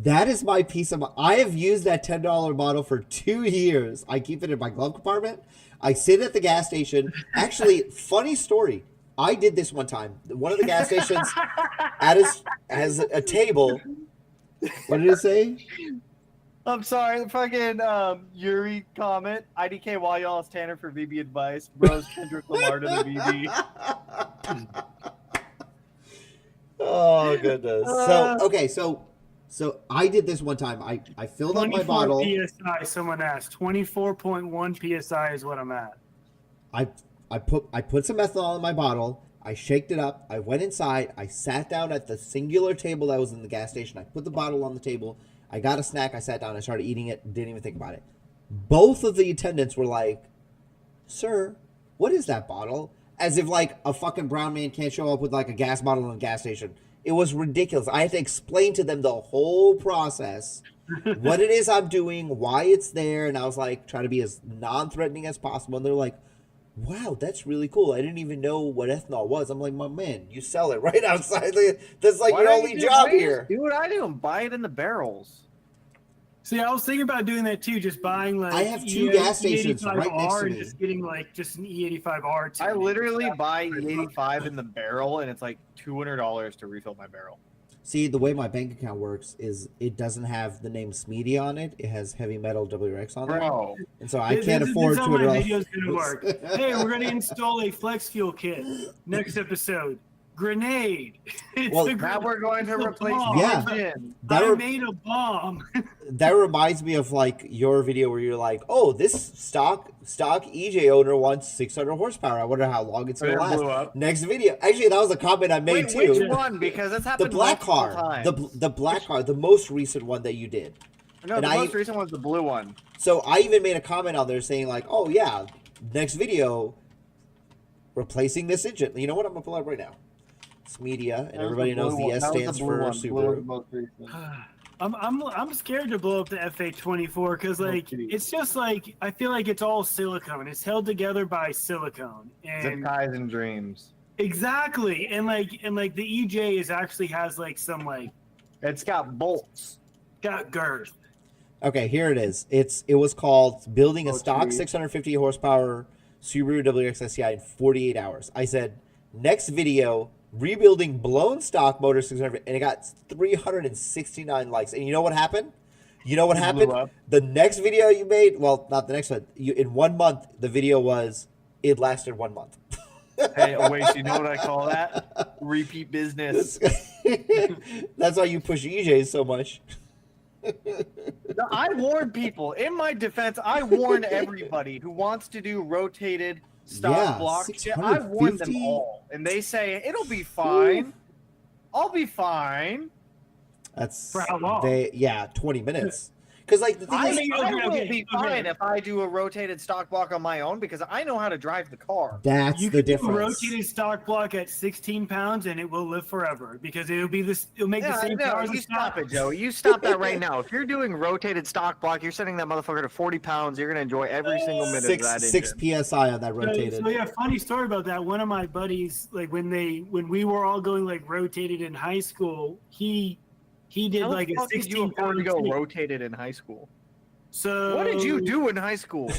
Speaker 7: That is my piece of. I have used that $10 bottle for 2 years. I keep it in my glove compartment. I sit at the gas station. Actually, funny story. I did this one time. One of the gas stations has a table. What did it say?
Speaker 4: I'm sorry, the fucking Yuri comment. IDK while y'all is Tanner for VB advice. Bros Kendrick Lamar to the VB.
Speaker 7: Oh goodness. So I did this one time. I filled up my
Speaker 2: 24
Speaker 7: bottle.
Speaker 2: PSI. Someone asked. 24.1 PSI is what I'm at.
Speaker 7: I put some ethanol in my bottle. I shaked it up. I went inside. I sat down at the singular table that was in the gas station. I put the bottle on the table. I got a snack. I sat down. I started eating it. Didn't even think about it. Both of the attendants were like, "Sir, what is that bottle?" As if like a fucking brown man can't show up with like a gas bottle in a gas station. It was ridiculous. I had to explain to them the whole process, what it is I'm doing, why it's there, and I was like trying to be as non-threatening as possible. And they're like, "Wow, that's really cool. I didn't even know what ethanol was." I'm like, "My man, you sell it right outside. That's like
Speaker 4: Why
Speaker 7: your
Speaker 4: don't
Speaker 7: only
Speaker 4: you just-
Speaker 7: job
Speaker 4: why don't you
Speaker 7: here."
Speaker 4: just Do what I do and buy it in the barrels.
Speaker 2: See, I was thinking about doing that too, just buying like
Speaker 7: I have two gas stations right next to
Speaker 2: E85R
Speaker 7: me.
Speaker 2: and just getting like just an E85R.
Speaker 4: I literally buy E85 in the barrel, and it's like $200 to refill my barrel.
Speaker 7: See, the way my bank account works is it doesn't have the name Smeedia on it. It has HeavyMetalWRX on there.
Speaker 3: Bro,
Speaker 7: And so I can't
Speaker 2: This
Speaker 7: afford
Speaker 2: is how my
Speaker 7: $200.
Speaker 2: video's gonna work. Hey, we're gonna install a flex fuel kit. Next episode, grenade. It's
Speaker 7: Well,
Speaker 2: a
Speaker 3: now we're going to
Speaker 2: it's a
Speaker 3: replace
Speaker 2: bomb.
Speaker 7: Yeah.
Speaker 3: engine.
Speaker 7: That
Speaker 2: I
Speaker 7: re-
Speaker 2: made a bomb.
Speaker 7: That reminds me of like your video where you're like, "Oh, this stock EJ owner wants 600 horsepower. I wonder how long it's
Speaker 3: But
Speaker 7: gonna
Speaker 3: it
Speaker 7: last."
Speaker 3: blew up.
Speaker 7: Next video, actually, that was a comment I made
Speaker 4: Wait, which
Speaker 7: too.
Speaker 4: one? Because that's
Speaker 7: The
Speaker 4: happened
Speaker 7: black
Speaker 4: multiple
Speaker 7: car,
Speaker 4: times.
Speaker 7: the black car, the most recent one that you did.
Speaker 4: No,
Speaker 7: and
Speaker 4: the
Speaker 7: I-
Speaker 4: most recent one's the blue one.
Speaker 7: So I even made a comment on there saying like, "Oh yeah, next video, replacing this engine." You know what? I'm gonna pull up right now. Smeedia, and everybody knows the S stands for Subaru.
Speaker 2: I'm scared to blow up the FA24 because like it's just like I feel like it's all silicone. It's held together by silicone.
Speaker 3: Zip
Speaker 2: And
Speaker 3: ties and dreams.
Speaker 2: exactly. And like the EJ is actually has like some like
Speaker 3: It's got bolts.
Speaker 2: got girth.
Speaker 7: Okay, here it is. It was called building a
Speaker 3: Oh,
Speaker 7: stock
Speaker 3: geez.
Speaker 7: 650 horsepower Subaru WRX SCI in 48 hours. I said, next video, rebuilding blown stock motor 600, and it got 369 likes. And you know what happened? You know what
Speaker 3: It blew
Speaker 7: happened?
Speaker 3: up.
Speaker 7: The next video you made, well, not the next one. In 1 month, the video was, it lasted 1 month.
Speaker 4: Hey, oh, wait, so you know what I call that? Repeat business.
Speaker 7: That's why you push EJs so much.
Speaker 4: No, I warn people. In my defense, I warn everybody who wants to do rotated stock
Speaker 7: Yeah,
Speaker 4: block shit. I warn them
Speaker 7: 650.
Speaker 4: all. And they say, it'll be fine. I'll be fine.
Speaker 7: That's
Speaker 2: For how long?
Speaker 7: 20 minutes. Because like the thing
Speaker 4: I
Speaker 7: is,
Speaker 4: will
Speaker 2: okay,
Speaker 4: be
Speaker 2: okay.
Speaker 4: fine if I do a rotated stock block on my own because I know how to drive the car.
Speaker 7: that's
Speaker 2: You
Speaker 7: the
Speaker 2: can do a
Speaker 7: difference.
Speaker 2: rotated stock block at 16 pounds and it will live forever because it'll be this. It'll make the
Speaker 4: Yeah,
Speaker 2: same
Speaker 4: no,
Speaker 2: power as
Speaker 4: you
Speaker 2: a
Speaker 4: stop
Speaker 2: stock.
Speaker 4: it, Joe. You stop that right now. If you're doing rotated stock block, you're setting that motherfucker to 40 pounds. You're going to enjoy every single minute of that
Speaker 7: Six
Speaker 4: engine.
Speaker 7: psi on that rotated.
Speaker 2: So yeah, funny story about that. One of my buddies, like when we were all going like rotated in high school, he did
Speaker 4: How
Speaker 2: like
Speaker 4: the
Speaker 2: a
Speaker 4: fuck did you
Speaker 2: 16
Speaker 4: afford to
Speaker 2: pound
Speaker 4: go
Speaker 2: tank.
Speaker 4: rotated in high school?
Speaker 2: So
Speaker 4: What did you do in high school?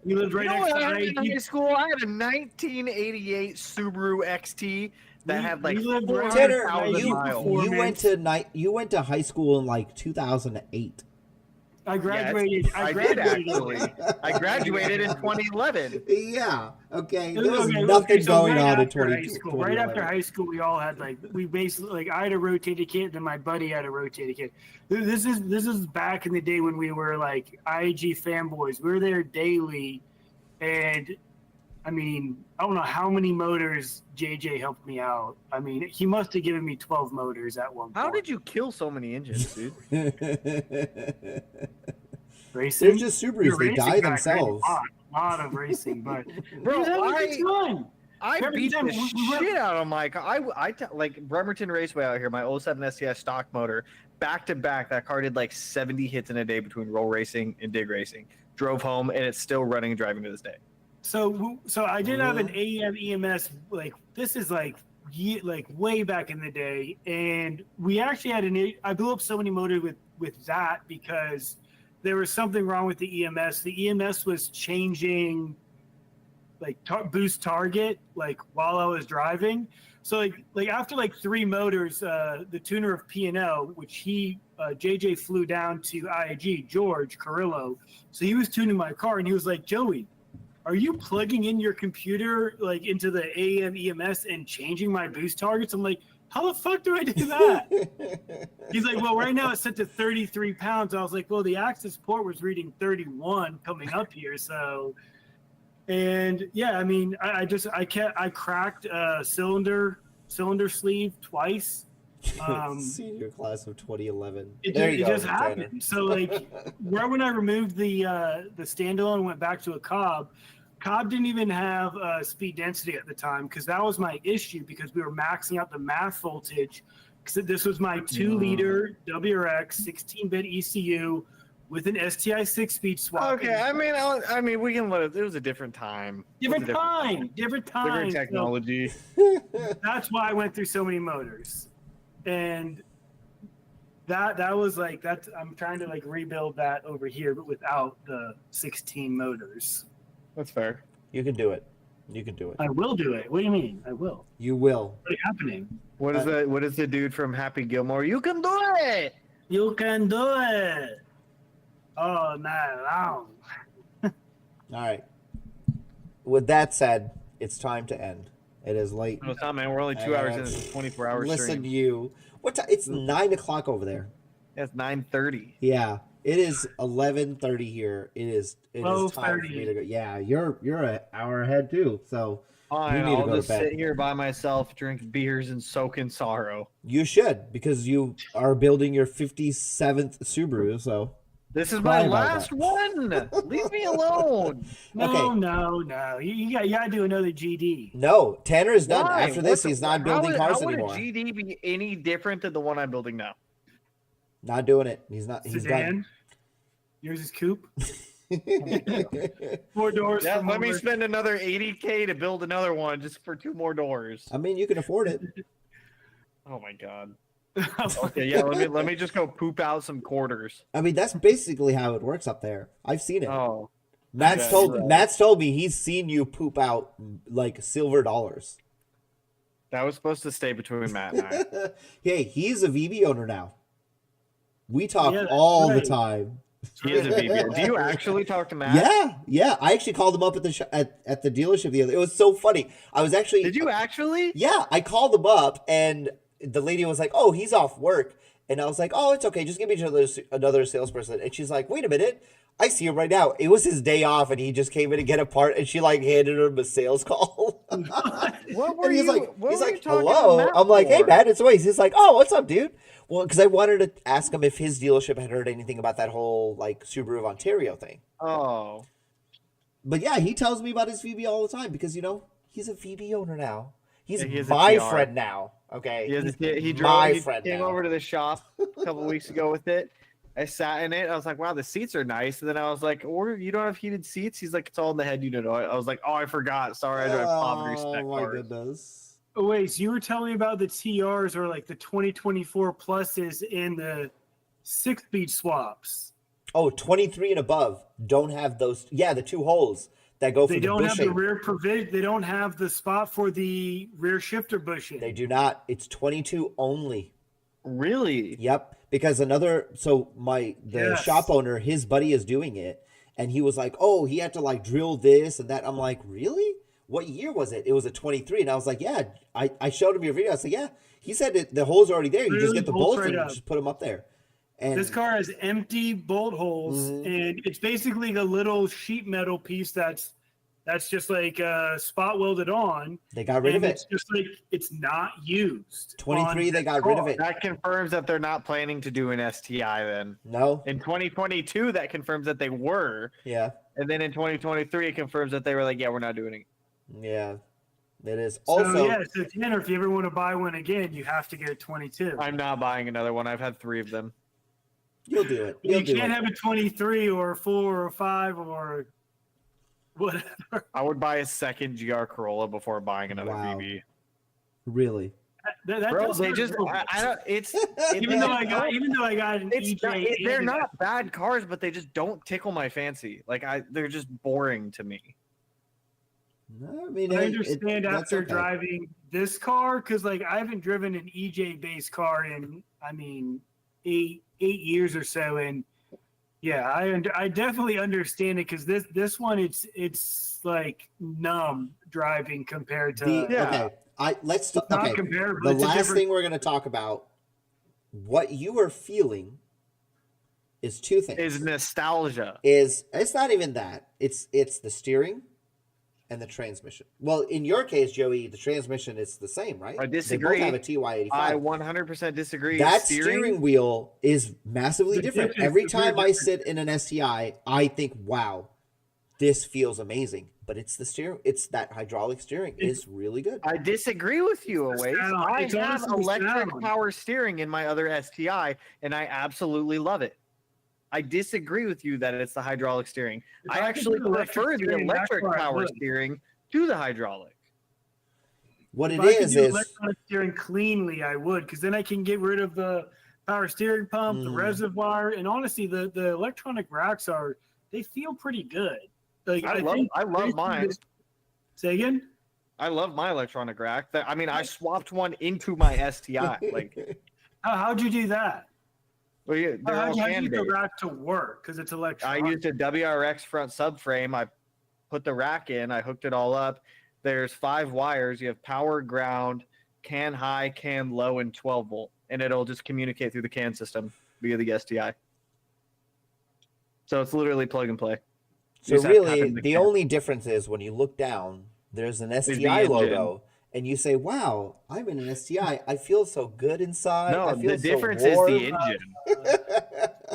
Speaker 2: You lived right
Speaker 4: You know
Speaker 2: next
Speaker 4: what
Speaker 2: to
Speaker 4: I had in high
Speaker 2: IAG.
Speaker 4: school? I had a 1988 Subaru XT that had like
Speaker 2: we lived right
Speaker 7: Tanner,
Speaker 4: 400,000
Speaker 2: next to
Speaker 4: miles.
Speaker 7: you went to high school in like 2008.
Speaker 2: I graduated.
Speaker 4: I did
Speaker 2: graduated.
Speaker 4: actually. I graduated in 2011.
Speaker 7: Yeah. Okay. There was
Speaker 2: Okay,
Speaker 7: nothing
Speaker 2: so
Speaker 7: going
Speaker 2: right
Speaker 7: on in
Speaker 2: after high school. Right
Speaker 7: 2011.
Speaker 2: after high school, we all had we basically I had a rotated kit, then my buddy had a rotated kit. This is back in the day when we were like IAG fanboys. We were there daily, and I mean, I don't know how many motors JJ helped me out. I mean, he must have given me 12 motors at one point.
Speaker 4: How did you kill so many engines, dude?
Speaker 2: Racing?
Speaker 7: They're just Subarus. They die themselves.
Speaker 2: A lot of racing, but
Speaker 4: Bro, I
Speaker 2: Every
Speaker 4: beat
Speaker 2: time
Speaker 4: the
Speaker 2: we were-
Speaker 4: shit out of my car. Like Bremerton Raceway out here, my 07 STI stock motor, back to back. That car did like 70 hits in a day between roll racing and dig racing. Drove home, and it's still running and driving to this day.
Speaker 2: So I did have an AEM EMS. This is like way back in the day, and we actually had I blew up so many motors with that because there was something wrong with the EMS. The EMS was changing boost target while I was driving. So after 3 motors, the tuner of P&O, which JJ flew down to IAG, George Carrillo. So he was tuning my car, and he was like, Joey, are you plugging in your computer into the AEM EMS and changing my boost targets? I'm like, how the fuck do I do that? He's like, well, right now it's set to 33 pounds. I was like, well, the axis port was reading 31 coming up here. So, and yeah, I mean, I cracked a cylinder sleeve twice.
Speaker 7: Senior class of 2011.
Speaker 2: It just happened. So right when I removed the standalone and went back to a Cobb didn't even have speed density at the time because that was my issue because we were maxing out the math voltage. Because this was my 2-liter WRX 16-bit ECU with an STI 6-speed swap.
Speaker 4: Okay, I mean, we can let it. It was a different time.
Speaker 2: Different time.
Speaker 4: Different technology.
Speaker 2: So that's why I went through so many motors. And that was that's I'm trying to rebuild that over here, but without the 16 motors.
Speaker 4: That's fair.
Speaker 7: You can do it. You can do it.
Speaker 2: I will do it. What do you mean? I will.
Speaker 7: You will.
Speaker 2: What's happening?
Speaker 4: What is the dude from Happy Gilmore? You can do it.
Speaker 2: You can do it. Oh, no.
Speaker 7: All right. With that said, it's time to end. It is late.
Speaker 4: No, it's not, man. We're only 2 hours into the 24 hours.
Speaker 7: Listen to you. What time? It's 9 o'clock over there.
Speaker 4: That's 9:30.
Speaker 7: Yeah. It is 11:30 here. It is time for me to go. Yeah, you're an hour ahead too. So
Speaker 4: Fine,
Speaker 7: you need to
Speaker 4: I'll
Speaker 7: go
Speaker 4: just
Speaker 7: to bed.
Speaker 4: sit here by myself, drink beers, and soak in sorrow.
Speaker 7: You should, because you are building your 57th Subaru. So
Speaker 4: This is
Speaker 7: Cry
Speaker 4: my
Speaker 7: about
Speaker 4: last one. Leave me alone.
Speaker 2: No. You got to do another GD.
Speaker 7: no, Tanner is done.
Speaker 4: Why?
Speaker 7: After this, he's not building cars
Speaker 4: how
Speaker 7: anymore.
Speaker 4: Would a GD be any different than the one I'm building now?
Speaker 7: Not doing it. He's not. He's
Speaker 2: Sedan. Yours is coupe. 4 doors.
Speaker 4: Yeah,
Speaker 2: for
Speaker 4: let me
Speaker 2: motors.
Speaker 4: spend another $80K to build another one just for 2 more doors.
Speaker 7: I mean, you can afford it.
Speaker 4: Oh my god. Okay, yeah, let me just go poop out some quarters.
Speaker 7: I mean, that's basically how it works up there. I've seen it.
Speaker 4: Oh.
Speaker 7: Matt's told me he's seen you poop out silver dollars.
Speaker 4: That was supposed to stay between Matt and I.
Speaker 7: Hey, he's a VB owner now. We talk
Speaker 2: Yeah, that's
Speaker 7: all the
Speaker 2: right.
Speaker 7: time.
Speaker 4: He is a VB. Do you actually talk to Matt?
Speaker 7: Yeah. I actually called him up at the at the dealership the other. It was so funny. I was actually.
Speaker 4: Did you actually?
Speaker 7: Yeah, I called him up, and the lady was like, "Oh, he's off work," and I was like, "Oh, it's okay. Just give me another salesperson." And she's like, "Wait a minute. I see him right now. It was his day off, and he just came in to get a part, and she handed him a sales call."
Speaker 4: What were
Speaker 7: And he's
Speaker 4: you?
Speaker 7: like,
Speaker 4: what were you talking
Speaker 7: hello.
Speaker 4: to Matt
Speaker 7: I'm like, hey,
Speaker 4: for?
Speaker 7: Matt, it's Waze. He's like, oh, what's up, dude? Well, because I wanted to ask him if his dealership had heard anything about that whole Subaru of Ontario thing.
Speaker 4: Oh.
Speaker 7: But yeah, he tells me about his VB all the time because he's a VB owner now. He's
Speaker 4: Yeah, he is a
Speaker 7: my
Speaker 4: TR.
Speaker 7: friend now. Okay,
Speaker 4: He came over to the shop a couple weeks ago with it. I sat in it. I was like, wow, the seats are nice. And then I was like, you don't have heated seats? He's like, it's all in the head unit. I was like, oh, I forgot. Sorry, I drive poverty spec
Speaker 7: Oh my
Speaker 4: cars.
Speaker 7: goodness.
Speaker 2: Oh, wait, so you were telling me about the TRs or the 2024 pluses in the 6-speed swaps.
Speaker 7: Oh, 23 and above don't have those. Yeah, the two holes that go for
Speaker 2: They
Speaker 7: the
Speaker 2: don't have the
Speaker 7: bushing.
Speaker 2: rear provision. They don't have the spot for the rear shifter bushing.
Speaker 7: They do not. It's 22 only.
Speaker 4: Really?
Speaker 7: Yep. Because the
Speaker 2: Yes.
Speaker 7: shop owner, his buddy is doing it, and he was like, "Oh, he had to like drill this and that." I'm like, "Really? What year was it?" It was a 23, and I was like, "Yeah." I showed him your video. I said, "Yeah." He said the holes are already there. You just
Speaker 2: Literally
Speaker 7: get the
Speaker 2: bolts
Speaker 7: bolts
Speaker 2: right
Speaker 7: and
Speaker 2: up.
Speaker 7: just put them up there. And
Speaker 2: This car has empty bolt holes,
Speaker 7: Mhm.
Speaker 2: and it's basically a little sheet metal piece that's just like spot welded on.
Speaker 7: they got rid of
Speaker 2: and
Speaker 7: it.
Speaker 2: it's just like it's not used.
Speaker 7: 23,
Speaker 2: on
Speaker 7: they
Speaker 2: this
Speaker 7: got rid of
Speaker 2: car.
Speaker 7: it.
Speaker 4: That confirms that they're not planning to do an STI then.
Speaker 7: No.
Speaker 4: In 2022, that confirms that they were.
Speaker 7: Yeah.
Speaker 4: And then in 2023, it confirms that they were like, yeah, we're not doing it.
Speaker 7: Yeah. It is.
Speaker 2: So
Speaker 7: Also,
Speaker 2: yeah, so Tanner, if you ever want to buy one again, you have to get a 22.
Speaker 4: I'm not buying another one. I've had 3 of them.
Speaker 7: you'll do it.
Speaker 2: You
Speaker 7: You'll do
Speaker 2: can't
Speaker 7: it.
Speaker 2: have a 23 or a 4 or a 5 or whatever.
Speaker 4: I would buy a second GR Corolla before buying another
Speaker 7: Wow.
Speaker 4: VB.
Speaker 7: Really.
Speaker 2: That
Speaker 4: Bro,
Speaker 2: does
Speaker 4: they
Speaker 2: hurt
Speaker 4: just,
Speaker 2: a little
Speaker 4: I
Speaker 2: bit.
Speaker 4: don't, it's,
Speaker 2: even though I got an
Speaker 4: it's
Speaker 2: EJ,
Speaker 4: not, they're
Speaker 2: and
Speaker 4: not bad cars, but they just don't tickle my fancy. Like they're just boring to me.
Speaker 7: No, I mean,
Speaker 2: I
Speaker 7: hey,
Speaker 2: understand
Speaker 7: that's
Speaker 2: after
Speaker 7: okay.
Speaker 2: driving this car because like I haven't driven an EJ based car in 8 years or so, and yeah, I definitely understand it because this one it's like numb driving compared to
Speaker 4: Yeah.
Speaker 7: Okay. Let's
Speaker 2: it's not
Speaker 7: okay.
Speaker 2: comparable.
Speaker 7: The
Speaker 2: It's a
Speaker 7: last
Speaker 2: different-
Speaker 7: thing we're going to talk about, what you are feeling, is two things.
Speaker 4: Is nostalgia.
Speaker 7: It's not even that. It's the steering and the transmission. Well, in your case, Joey, the transmission is the same, right?
Speaker 4: I
Speaker 7: They
Speaker 4: disagree.
Speaker 7: both have a TY85.
Speaker 4: I 100% disagree.
Speaker 7: That steering wheel is massively
Speaker 2: The
Speaker 7: different.
Speaker 2: difference
Speaker 7: Every
Speaker 2: is
Speaker 7: time
Speaker 2: very
Speaker 7: I sit in an STI, I think, "Wow, this feels amazing." But it's the steering. It's that hydraulic steering is really good.
Speaker 4: I disagree with you,
Speaker 2: It's the
Speaker 4: Awais.
Speaker 2: sound.
Speaker 4: I
Speaker 2: It's
Speaker 4: have
Speaker 2: honestly the
Speaker 4: electric
Speaker 2: sound.
Speaker 4: power steering in my other STI, and I absolutely love it. I disagree with you that it's the hydraulic steering.
Speaker 2: If
Speaker 4: I
Speaker 2: I could
Speaker 4: actually
Speaker 2: do electric
Speaker 4: prefer the
Speaker 2: steering, that's
Speaker 4: electric
Speaker 2: where I
Speaker 4: power
Speaker 2: would.
Speaker 4: steering to the hydraulic.
Speaker 7: What
Speaker 2: If
Speaker 7: it
Speaker 2: I could
Speaker 7: is
Speaker 2: do
Speaker 7: is
Speaker 2: electronic steering cleanly, I would, because then I can get rid of the power steering pump, the
Speaker 7: Mm.
Speaker 2: reservoir, and honestly, the electronic racks they feel pretty good. Like
Speaker 4: I love mine.
Speaker 2: Say again?
Speaker 4: I love my electronic rack. I mean, I swapped one into my STI. Like,
Speaker 2: How'd you do that?
Speaker 4: well, yeah, they're all
Speaker 2: How'd you
Speaker 4: can
Speaker 2: get the
Speaker 4: based.
Speaker 2: rack to work? Because it's
Speaker 4: I
Speaker 2: electronic.
Speaker 4: used a WRX front subframe. I put the rack in. I hooked it all up. There's 5 wires. You have power, ground, can high, can low, and 12 volt, and it'll just communicate through the can system via the STI. So it's literally plug and play.
Speaker 7: so
Speaker 4: You just have to tap
Speaker 7: really
Speaker 4: in the
Speaker 7: the
Speaker 4: can.
Speaker 7: only difference is when you look down, there's an
Speaker 4: the
Speaker 7: STI
Speaker 4: engine.
Speaker 7: logo, and you say, "Wow, I'm in an STI. I feel so good inside. I
Speaker 4: No,
Speaker 7: feel
Speaker 4: the
Speaker 7: so
Speaker 4: difference is
Speaker 7: warm."
Speaker 4: the engine.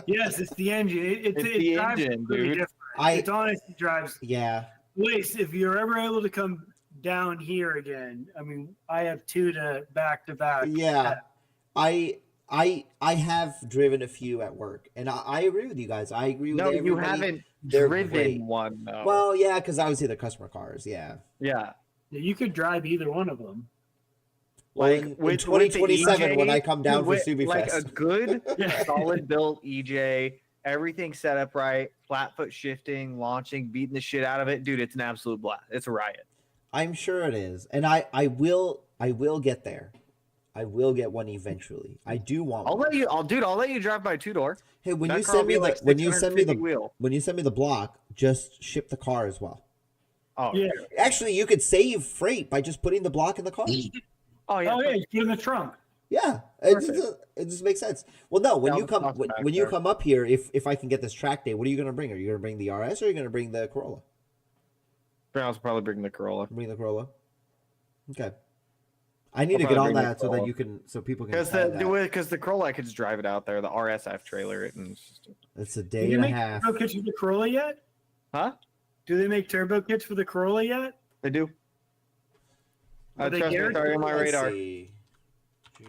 Speaker 2: Yes, it's the engine. It
Speaker 4: It's the
Speaker 2: drives
Speaker 4: engine,
Speaker 2: pretty
Speaker 4: dude.
Speaker 2: different. It honestly drives.
Speaker 7: Yeah.
Speaker 2: Wait, if you're ever able to come down here again, I mean, I have 2 to back.
Speaker 7: Yeah. I have driven a few at work, and I agree with you guys. I agree with
Speaker 4: No,
Speaker 7: everybody.
Speaker 4: you haven't
Speaker 7: They're
Speaker 4: driven
Speaker 7: great.
Speaker 4: one, though.
Speaker 7: Well, yeah, because obviously they're customer cars. Yeah.
Speaker 4: yeah.
Speaker 2: Yeah, you could drive either one of them.
Speaker 7: Well,
Speaker 4: Like
Speaker 7: in
Speaker 4: with
Speaker 7: 2027,
Speaker 4: the
Speaker 7: when
Speaker 4: EJ,
Speaker 7: I come down for
Speaker 4: with,
Speaker 7: Subi
Speaker 4: like a
Speaker 7: Fest.
Speaker 4: good
Speaker 2: Yeah.
Speaker 4: solid built EJ, everything set up right, flat foot shifting, launching, beating the shit out of it, dude. It's an absolute blast. It's a riot.
Speaker 7: I'm sure it is, and I will get there. I will get one eventually. I do want
Speaker 4: I'll
Speaker 7: one.
Speaker 4: let you. I'll let you drive my 2-door.
Speaker 7: Hey, when
Speaker 4: That
Speaker 7: you
Speaker 4: car will
Speaker 7: send me
Speaker 4: be
Speaker 7: the
Speaker 4: like
Speaker 7: when you send me the
Speaker 4: 650 wheel.
Speaker 7: when you send me the block, just ship the car as well.
Speaker 4: Oh
Speaker 2: Yeah.
Speaker 7: Actually, you could save freight by just putting the block in the car.
Speaker 4: Oh yeah.
Speaker 2: Oh yeah, you put it in the trunk.
Speaker 7: Yeah,
Speaker 4: Perfect.
Speaker 7: it just makes sense. Well, no, when
Speaker 4: Yeah,
Speaker 7: you
Speaker 4: I'll
Speaker 7: come
Speaker 4: toss it back
Speaker 7: when you
Speaker 4: there.
Speaker 7: come up here, if I can get this track day, what are you gonna bring? Are you gonna bring the RS or are you gonna bring the Corolla?
Speaker 4: I'll probably bring the Corolla
Speaker 7: Bring the Corolla. Okay. I need
Speaker 4: I'll
Speaker 7: to get
Speaker 4: probably
Speaker 7: on
Speaker 4: bring the
Speaker 7: that so that
Speaker 4: Corolla.
Speaker 7: you can so people can
Speaker 4: because
Speaker 7: find that.
Speaker 4: the Corolla I could just drive it out there. The RS I have trailer it and it's just,
Speaker 7: It's a
Speaker 2: Do
Speaker 7: day
Speaker 2: you
Speaker 7: and a
Speaker 2: make
Speaker 7: half.
Speaker 2: turbo kits for the Corolla yet?
Speaker 4: huh?
Speaker 2: Do they make turbo kits for the Corolla yet?
Speaker 4: They do.
Speaker 2: Are they
Speaker 4: Trust me,
Speaker 2: Garrett?
Speaker 4: it's already on my
Speaker 7: Let's
Speaker 4: radar.
Speaker 7: see.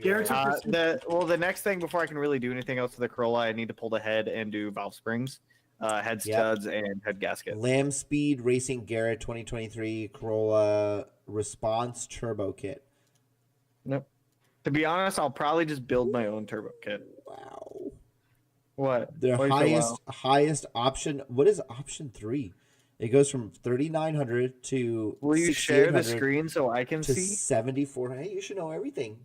Speaker 2: Garrett's
Speaker 4: The next thing before I can really do anything else to the Corolla, I need to pull the head and do valve springs, head
Speaker 7: Yep.
Speaker 4: studs, and head gasket.
Speaker 7: Lamb Speed Racing Garrett 2023 Corolla Response Turbo Kit.
Speaker 4: Nope. To be honest, I'll probably just build my own turbo kit.
Speaker 7: Wow.
Speaker 4: What?
Speaker 7: The
Speaker 4: Why are you so low?
Speaker 7: highest option. What is option 3? It goes from 3,900 to
Speaker 4: Will you share the
Speaker 7: 6,800
Speaker 4: screen so I can
Speaker 7: to
Speaker 4: see?
Speaker 7: 74. Hey, you should know everything.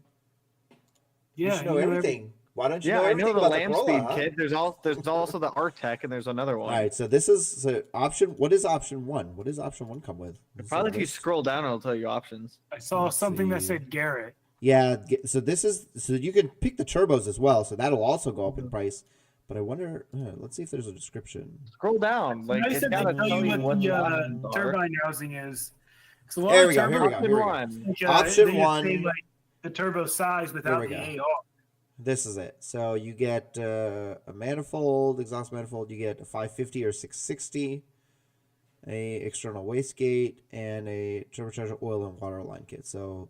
Speaker 7: You
Speaker 2: Yeah,
Speaker 7: should know everything. Why don't you
Speaker 4: Yeah,
Speaker 7: know
Speaker 4: I know
Speaker 7: everything
Speaker 4: the
Speaker 7: about the
Speaker 4: lamp
Speaker 7: Corolla?
Speaker 4: speed
Speaker 7: Huh?
Speaker 4: kit. There's also the Artec, and there's another one.
Speaker 7: All right, so this is option. What is option 1? What does option 1 come with? Is
Speaker 4: Probably
Speaker 7: it
Speaker 4: if you
Speaker 7: list?
Speaker 4: scroll down, it'll tell you options.
Speaker 2: I saw
Speaker 7: Let's
Speaker 2: something that
Speaker 7: see.
Speaker 2: said Garrett.
Speaker 7: Yeah, so this is so you can pick the turbos as well, so that'll also go up in price. But I wonder. Let's see if there's a description.
Speaker 4: Scroll down. Like
Speaker 2: I
Speaker 4: it's
Speaker 2: said
Speaker 4: gotta
Speaker 2: they tell
Speaker 4: tell
Speaker 2: you
Speaker 4: you
Speaker 2: what
Speaker 4: what
Speaker 2: the
Speaker 4: the options are.
Speaker 2: turbine housing is. 'Cause a lot
Speaker 7: Here
Speaker 2: of
Speaker 7: we go. Here we
Speaker 2: turbines,
Speaker 7: go. Here we go.
Speaker 4: One.
Speaker 2: like,
Speaker 7: Option
Speaker 2: they just say,
Speaker 7: 1.
Speaker 2: like, the turbo size without
Speaker 7: we
Speaker 2: the
Speaker 7: go.
Speaker 2: AR.
Speaker 7: This is it. So you get a manifold, exhaust manifold. You get a 550 or 660, a external wastegate, and a turbocharger oil and water line kit. So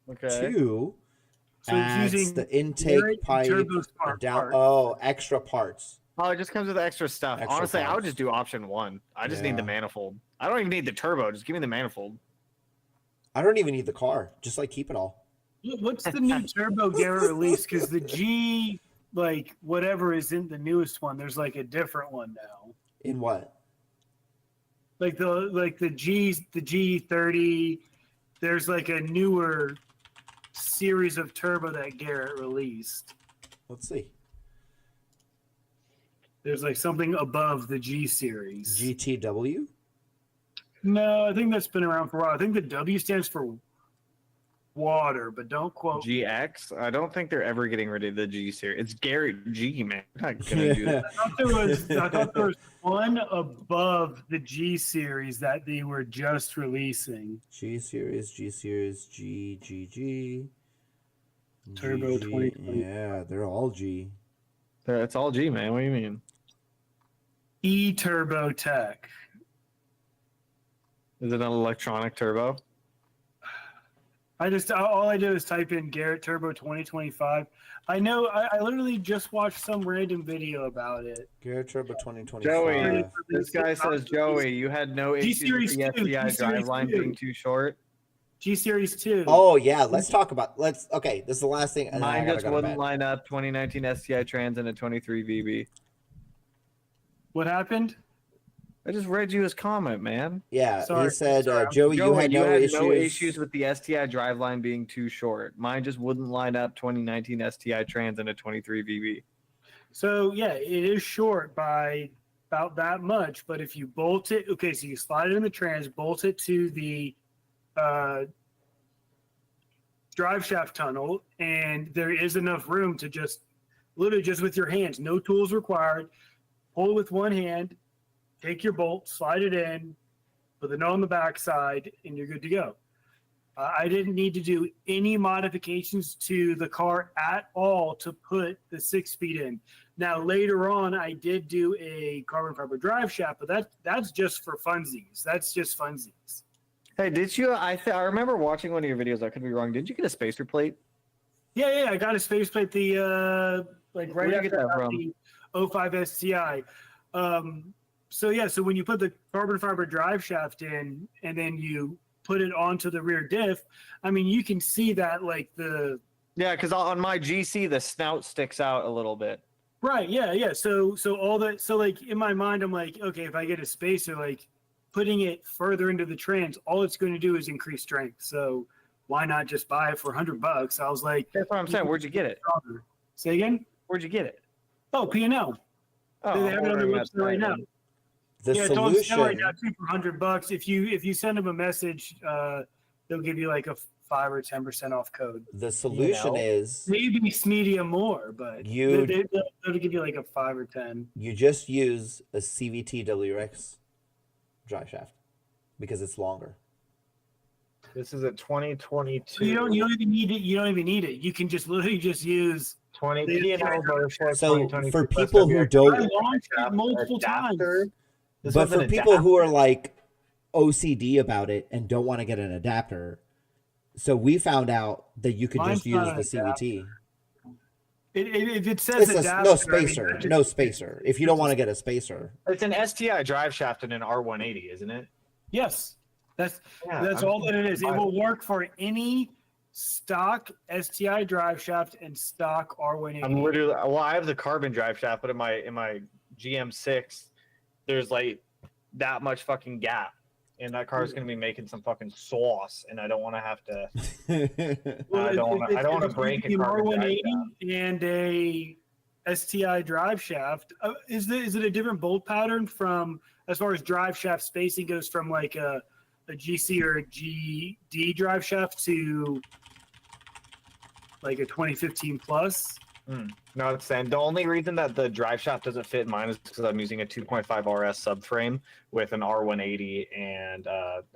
Speaker 4: Okay.
Speaker 7: 2
Speaker 2: So it's
Speaker 7: adds
Speaker 2: using
Speaker 7: the intake
Speaker 2: Garrett
Speaker 7: pipe
Speaker 2: turbo
Speaker 7: and
Speaker 2: spark
Speaker 7: down.
Speaker 2: parts.
Speaker 7: Oh, extra parts.
Speaker 4: Oh, it just comes with extra stuff.
Speaker 7: Extra
Speaker 4: Honestly, I would
Speaker 7: parts.
Speaker 4: just do option 1. I just need the
Speaker 7: Yeah.
Speaker 4: manifold. I don't even need the turbo. Just give me the manifold.
Speaker 7: I don't even need the car. Just like keep it all.
Speaker 2: What's the new turbo Garrett release? Because the G, like whatever isn't the newest one. There's like a different one now.
Speaker 7: In what?
Speaker 2: Like the G30. There's like a newer series of turbo that Garrett released.
Speaker 7: Let's see.
Speaker 2: There's like something above the G series.
Speaker 7: GTW.
Speaker 2: No, I think that's been around for a while. I think the W stands for water, but don't quote.
Speaker 4: GX? I don't think they're ever getting rid of the G series. It's Garrett G, man. I'm not gonna do that.
Speaker 2: I thought there was one above the G series that they were just releasing.
Speaker 7: G series, G series, G, G, G.
Speaker 2: Turbo
Speaker 7: G,
Speaker 2: 2020.
Speaker 7: Yeah, they're all G.
Speaker 4: It's all G, man. What do you mean?
Speaker 2: E-Turbo Tech.
Speaker 4: Is it an electronic turbo?
Speaker 2: All I did is type in Garrett Turbo 2025. I know I literally just watched some random video about it.
Speaker 7: Garrett Turbo 2025.
Speaker 4: Joey, this guy says, Joey, you had no
Speaker 2: G
Speaker 4: issues
Speaker 2: Series
Speaker 4: with the
Speaker 2: 2,
Speaker 4: STI
Speaker 2: G Series
Speaker 4: driveline
Speaker 2: 2.
Speaker 4: being too short.
Speaker 2: G Series 2.
Speaker 7: Oh yeah, let's talk about. Okay, this is the last thing. And then I
Speaker 4: Mine
Speaker 7: gotta
Speaker 4: just
Speaker 7: go to
Speaker 4: wouldn't
Speaker 7: bed.
Speaker 4: line up 2019 STI Trans and a 23 VB.
Speaker 2: What happened?
Speaker 4: I just read you his comment, man.
Speaker 7: Yeah,
Speaker 2: Sorry,
Speaker 7: he said,
Speaker 2: sorry.
Speaker 7: Joey, you had no
Speaker 4: no
Speaker 7: issues.
Speaker 4: issues with the STI driveline being too short. Mine just wouldn't line up 2019 STI Trans and a 23 VB.
Speaker 2: So yeah, it is short by about that much. But if you bolt it, okay, so you slide it in the trans, bolt it to the drive shaft tunnel, and there is enough room to just literally just with your hands, no tools required, pull it with one hand, take your bolt, slide it in, put the nut on the backside, and you're good to go. I didn't need to do any modifications to the car at all to put the 6-speed in. Now, later on, I did do a carbon fiber drive shaft, but that's just for funsies. That's just funsies.
Speaker 4: Hey, did you? I remember watching one of your videos. I could be wrong. Did you get a spacer plate?
Speaker 2: Yeah, I got a space plate. The like right
Speaker 4: Where'd you
Speaker 2: after
Speaker 4: get that
Speaker 2: I got
Speaker 4: from?
Speaker 2: the 05 STI. So when you put the carbon fiber drive shaft in and then you put it onto the rear diff, I mean, you can see that like the
Speaker 4: Yeah, because on my GC the snout sticks out a little bit.
Speaker 2: right, yeah. So all that. So like in my mind, I'm like, okay, if I get a spacer, like putting it further into the trans, all it's going to do is increase strength. So why not just buy it for $100? I was like,
Speaker 4: That's what I'm saying. Where'd you get it?
Speaker 2: Say again?
Speaker 4: Where'd you get it?
Speaker 2: Oh, P&L.
Speaker 4: Oh,
Speaker 2: They have it on their website right now.
Speaker 7: The
Speaker 2: It's on sale right
Speaker 7: solution.
Speaker 2: now too for $100. If you send them a message, they'll give you like a 5 or 10% off code.
Speaker 7: The solution is
Speaker 2: Maybe Smeedia more, but they'll give you like a 5 or 10.
Speaker 7: you just use a CVT WRX drive shaft because it's longer.
Speaker 3: This is a 2022.
Speaker 2: So you don't even need it. You don't even need it. You can just literally just use.
Speaker 3: 20 P&L Motorsport
Speaker 7: So
Speaker 3: 2022
Speaker 7: for
Speaker 3: plus
Speaker 7: people who
Speaker 3: WRX
Speaker 2: I
Speaker 7: don't,
Speaker 2: launched it multiple times.
Speaker 3: adapter. This
Speaker 7: but
Speaker 3: one's an
Speaker 7: for people who
Speaker 3: adapter.
Speaker 7: are like OCD about it and don't want to get an adapter, so we found out that you could
Speaker 2: Mine's
Speaker 7: just use
Speaker 2: not
Speaker 7: the
Speaker 2: an
Speaker 7: CVT.
Speaker 2: If it says
Speaker 7: It's
Speaker 2: adapter,
Speaker 7: no spacer,
Speaker 2: I mean,
Speaker 7: no spacer. If you don't want to get a spacer,
Speaker 4: It's an STI drive shaft and an R180, isn't it?
Speaker 2: Yes, that's
Speaker 3: Yeah, I'm
Speaker 2: all that it is. It
Speaker 3: fine.
Speaker 2: will work for any stock STI drive shaft and stock R180.
Speaker 4: I'm literally I have the carbon drive shaft, but in my GM6, there's like that much fucking gap, and that car is gonna be making some fucking sauce, and I don't want to have to. I don't want to break a carbon drive shaft.
Speaker 2: And a STI drive shaft. Is it a different bolt pattern from as far as drive shaft spacing goes from like a GC or a GD drive shaft to like a 2015 plus?
Speaker 4: No, it's saying the only reason that the drive shaft doesn't fit mine is because I'm using a 2.5 RS subframe with an R180 and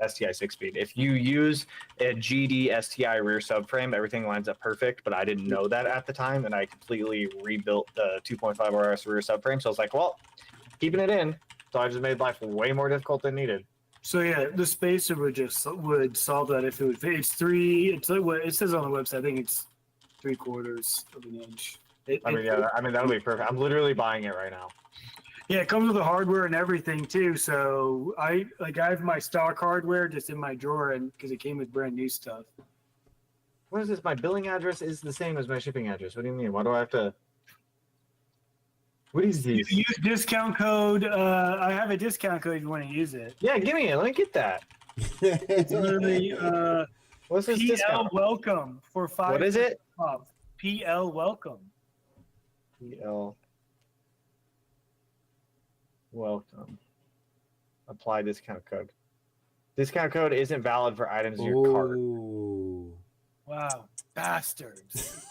Speaker 4: STI 6-speed. If you use a GD STI rear subframe, everything lines up perfect, but I didn't know that at the time, and I completely rebuilt the 2.5 RS rear subframe. So I was like, well, keeping it in. So I just made life way more difficult than needed.
Speaker 2: So yeah, the spacer would solve that if it would fit. It's like what it says on the website. I think it's 3/4 of an inch.
Speaker 4: That'll be perfect. I'm literally buying it right now.
Speaker 2: Yeah, it comes with the hardware and everything too. So I have my stock hardware just in my drawer, and because it came with brand new stuff.
Speaker 4: What is this? My billing address is the same as my shipping address. What do you mean? Why do I have to? What is this?
Speaker 2: Use discount code. I have a discount code if you want to use it.
Speaker 4: Yeah, give me it. Let me get that.
Speaker 2: It's literally
Speaker 4: What's this
Speaker 2: PL
Speaker 4: discount?
Speaker 2: welcome for 5.
Speaker 4: What is it?
Speaker 2: Off. PL welcome.
Speaker 4: PL welcome. Apply discount code. Discount code isn't valid for items in your cart.
Speaker 7: Ooh.
Speaker 2: Wow, bastards.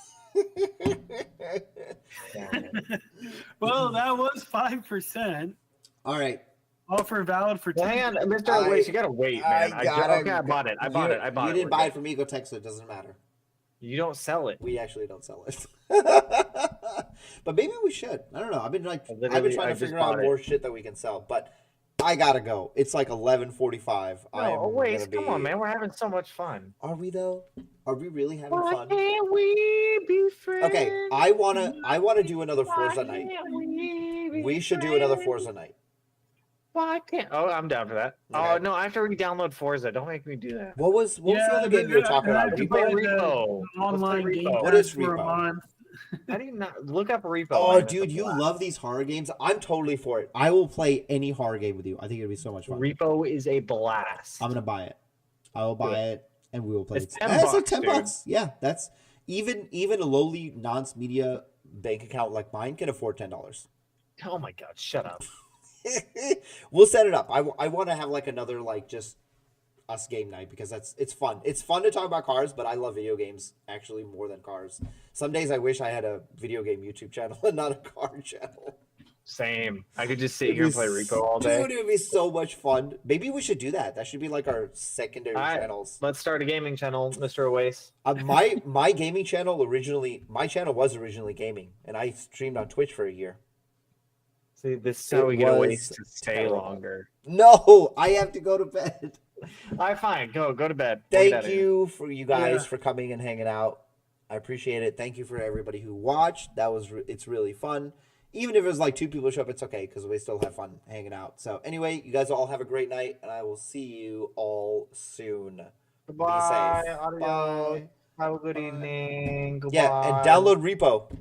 Speaker 2: Well, that was 5%.
Speaker 7: All right.
Speaker 2: Offer valid for.
Speaker 4: Well, hang on, Mr. Waste, you gotta wait, man. I bought it. I bought it.
Speaker 7: You didn't buy it from Ecotech, so it doesn't matter.
Speaker 4: You don't sell it.
Speaker 7: We actually don't sell it. But maybe we should. I don't know. I've been trying to figure out more shit that we can sell, but I gotta go. It's like 11:45.
Speaker 4: No, wait, come on, man. We're having so much fun.
Speaker 7: Are we though? Are we really having
Speaker 4: Why
Speaker 7: fun?
Speaker 4: can't we be friends?
Speaker 7: Okay, I wanna do another Forza night. We should do another Forza night.
Speaker 4: Why can't? Oh, I'm down for that.
Speaker 7: Okay.
Speaker 4: Oh no, I have to re-download Forza. Don't make me do that.
Speaker 7: What was the other game you were talking about?
Speaker 4: You play Repo.
Speaker 2: Online
Speaker 4: Let's play
Speaker 2: game.
Speaker 4: Repo.
Speaker 7: What is
Speaker 2: for a
Speaker 7: Repo?
Speaker 2: month.
Speaker 4: How do you not look up Repo?
Speaker 7: Oh,
Speaker 4: man, it's
Speaker 7: dude,
Speaker 4: a
Speaker 7: you
Speaker 4: blast.
Speaker 7: love these horror games. I'm totally for it. I will play any horror game with you. I think it'd be so much fun.
Speaker 4: Repo is a blast.
Speaker 7: I'm gonna buy it. I will buy it, and we will play
Speaker 4: It's
Speaker 7: it.
Speaker 4: $10
Speaker 7: It's like $10
Speaker 4: dude.
Speaker 7: bucks. Yeah, that's even a lowly non-Smeedia bank account like mine can afford $10.
Speaker 4: Oh my god, shut up.
Speaker 7: We'll set it up. I want to have like another like just us game night because it's fun. It's fun to talk about cars, but I love video games actually more than cars. Some days I wish I had a video game YouTube channel and not a car channel.
Speaker 4: Same. I could just sit here and play Repo all day.
Speaker 7: Dude, it would be so much fun. Maybe we should do that. That should be like our secondary channels.
Speaker 4: Let's start a gaming channel, Mr. Oasis.
Speaker 7: My gaming channel was originally gaming, and I streamed on Twitch for a year.
Speaker 4: See, this is how we get Oasis to stay
Speaker 7: terrible.
Speaker 4: longer.
Speaker 7: No, I have to go to bed.
Speaker 4: All right, fine. Go to bed.
Speaker 7: Thank you for you guys for coming and hanging out. I appreciate it. Thank you for everybody who watched. It's really fun. Even if it was like 2 people show up, it's okay because we still have fun hanging out. So anyway, you guys all have a great night, and I will see you all soon.
Speaker 4: Goodbye.
Speaker 7: Be safe.
Speaker 4: Bye. Have a good evening. Goodbye.
Speaker 7: Yeah, and download Repo.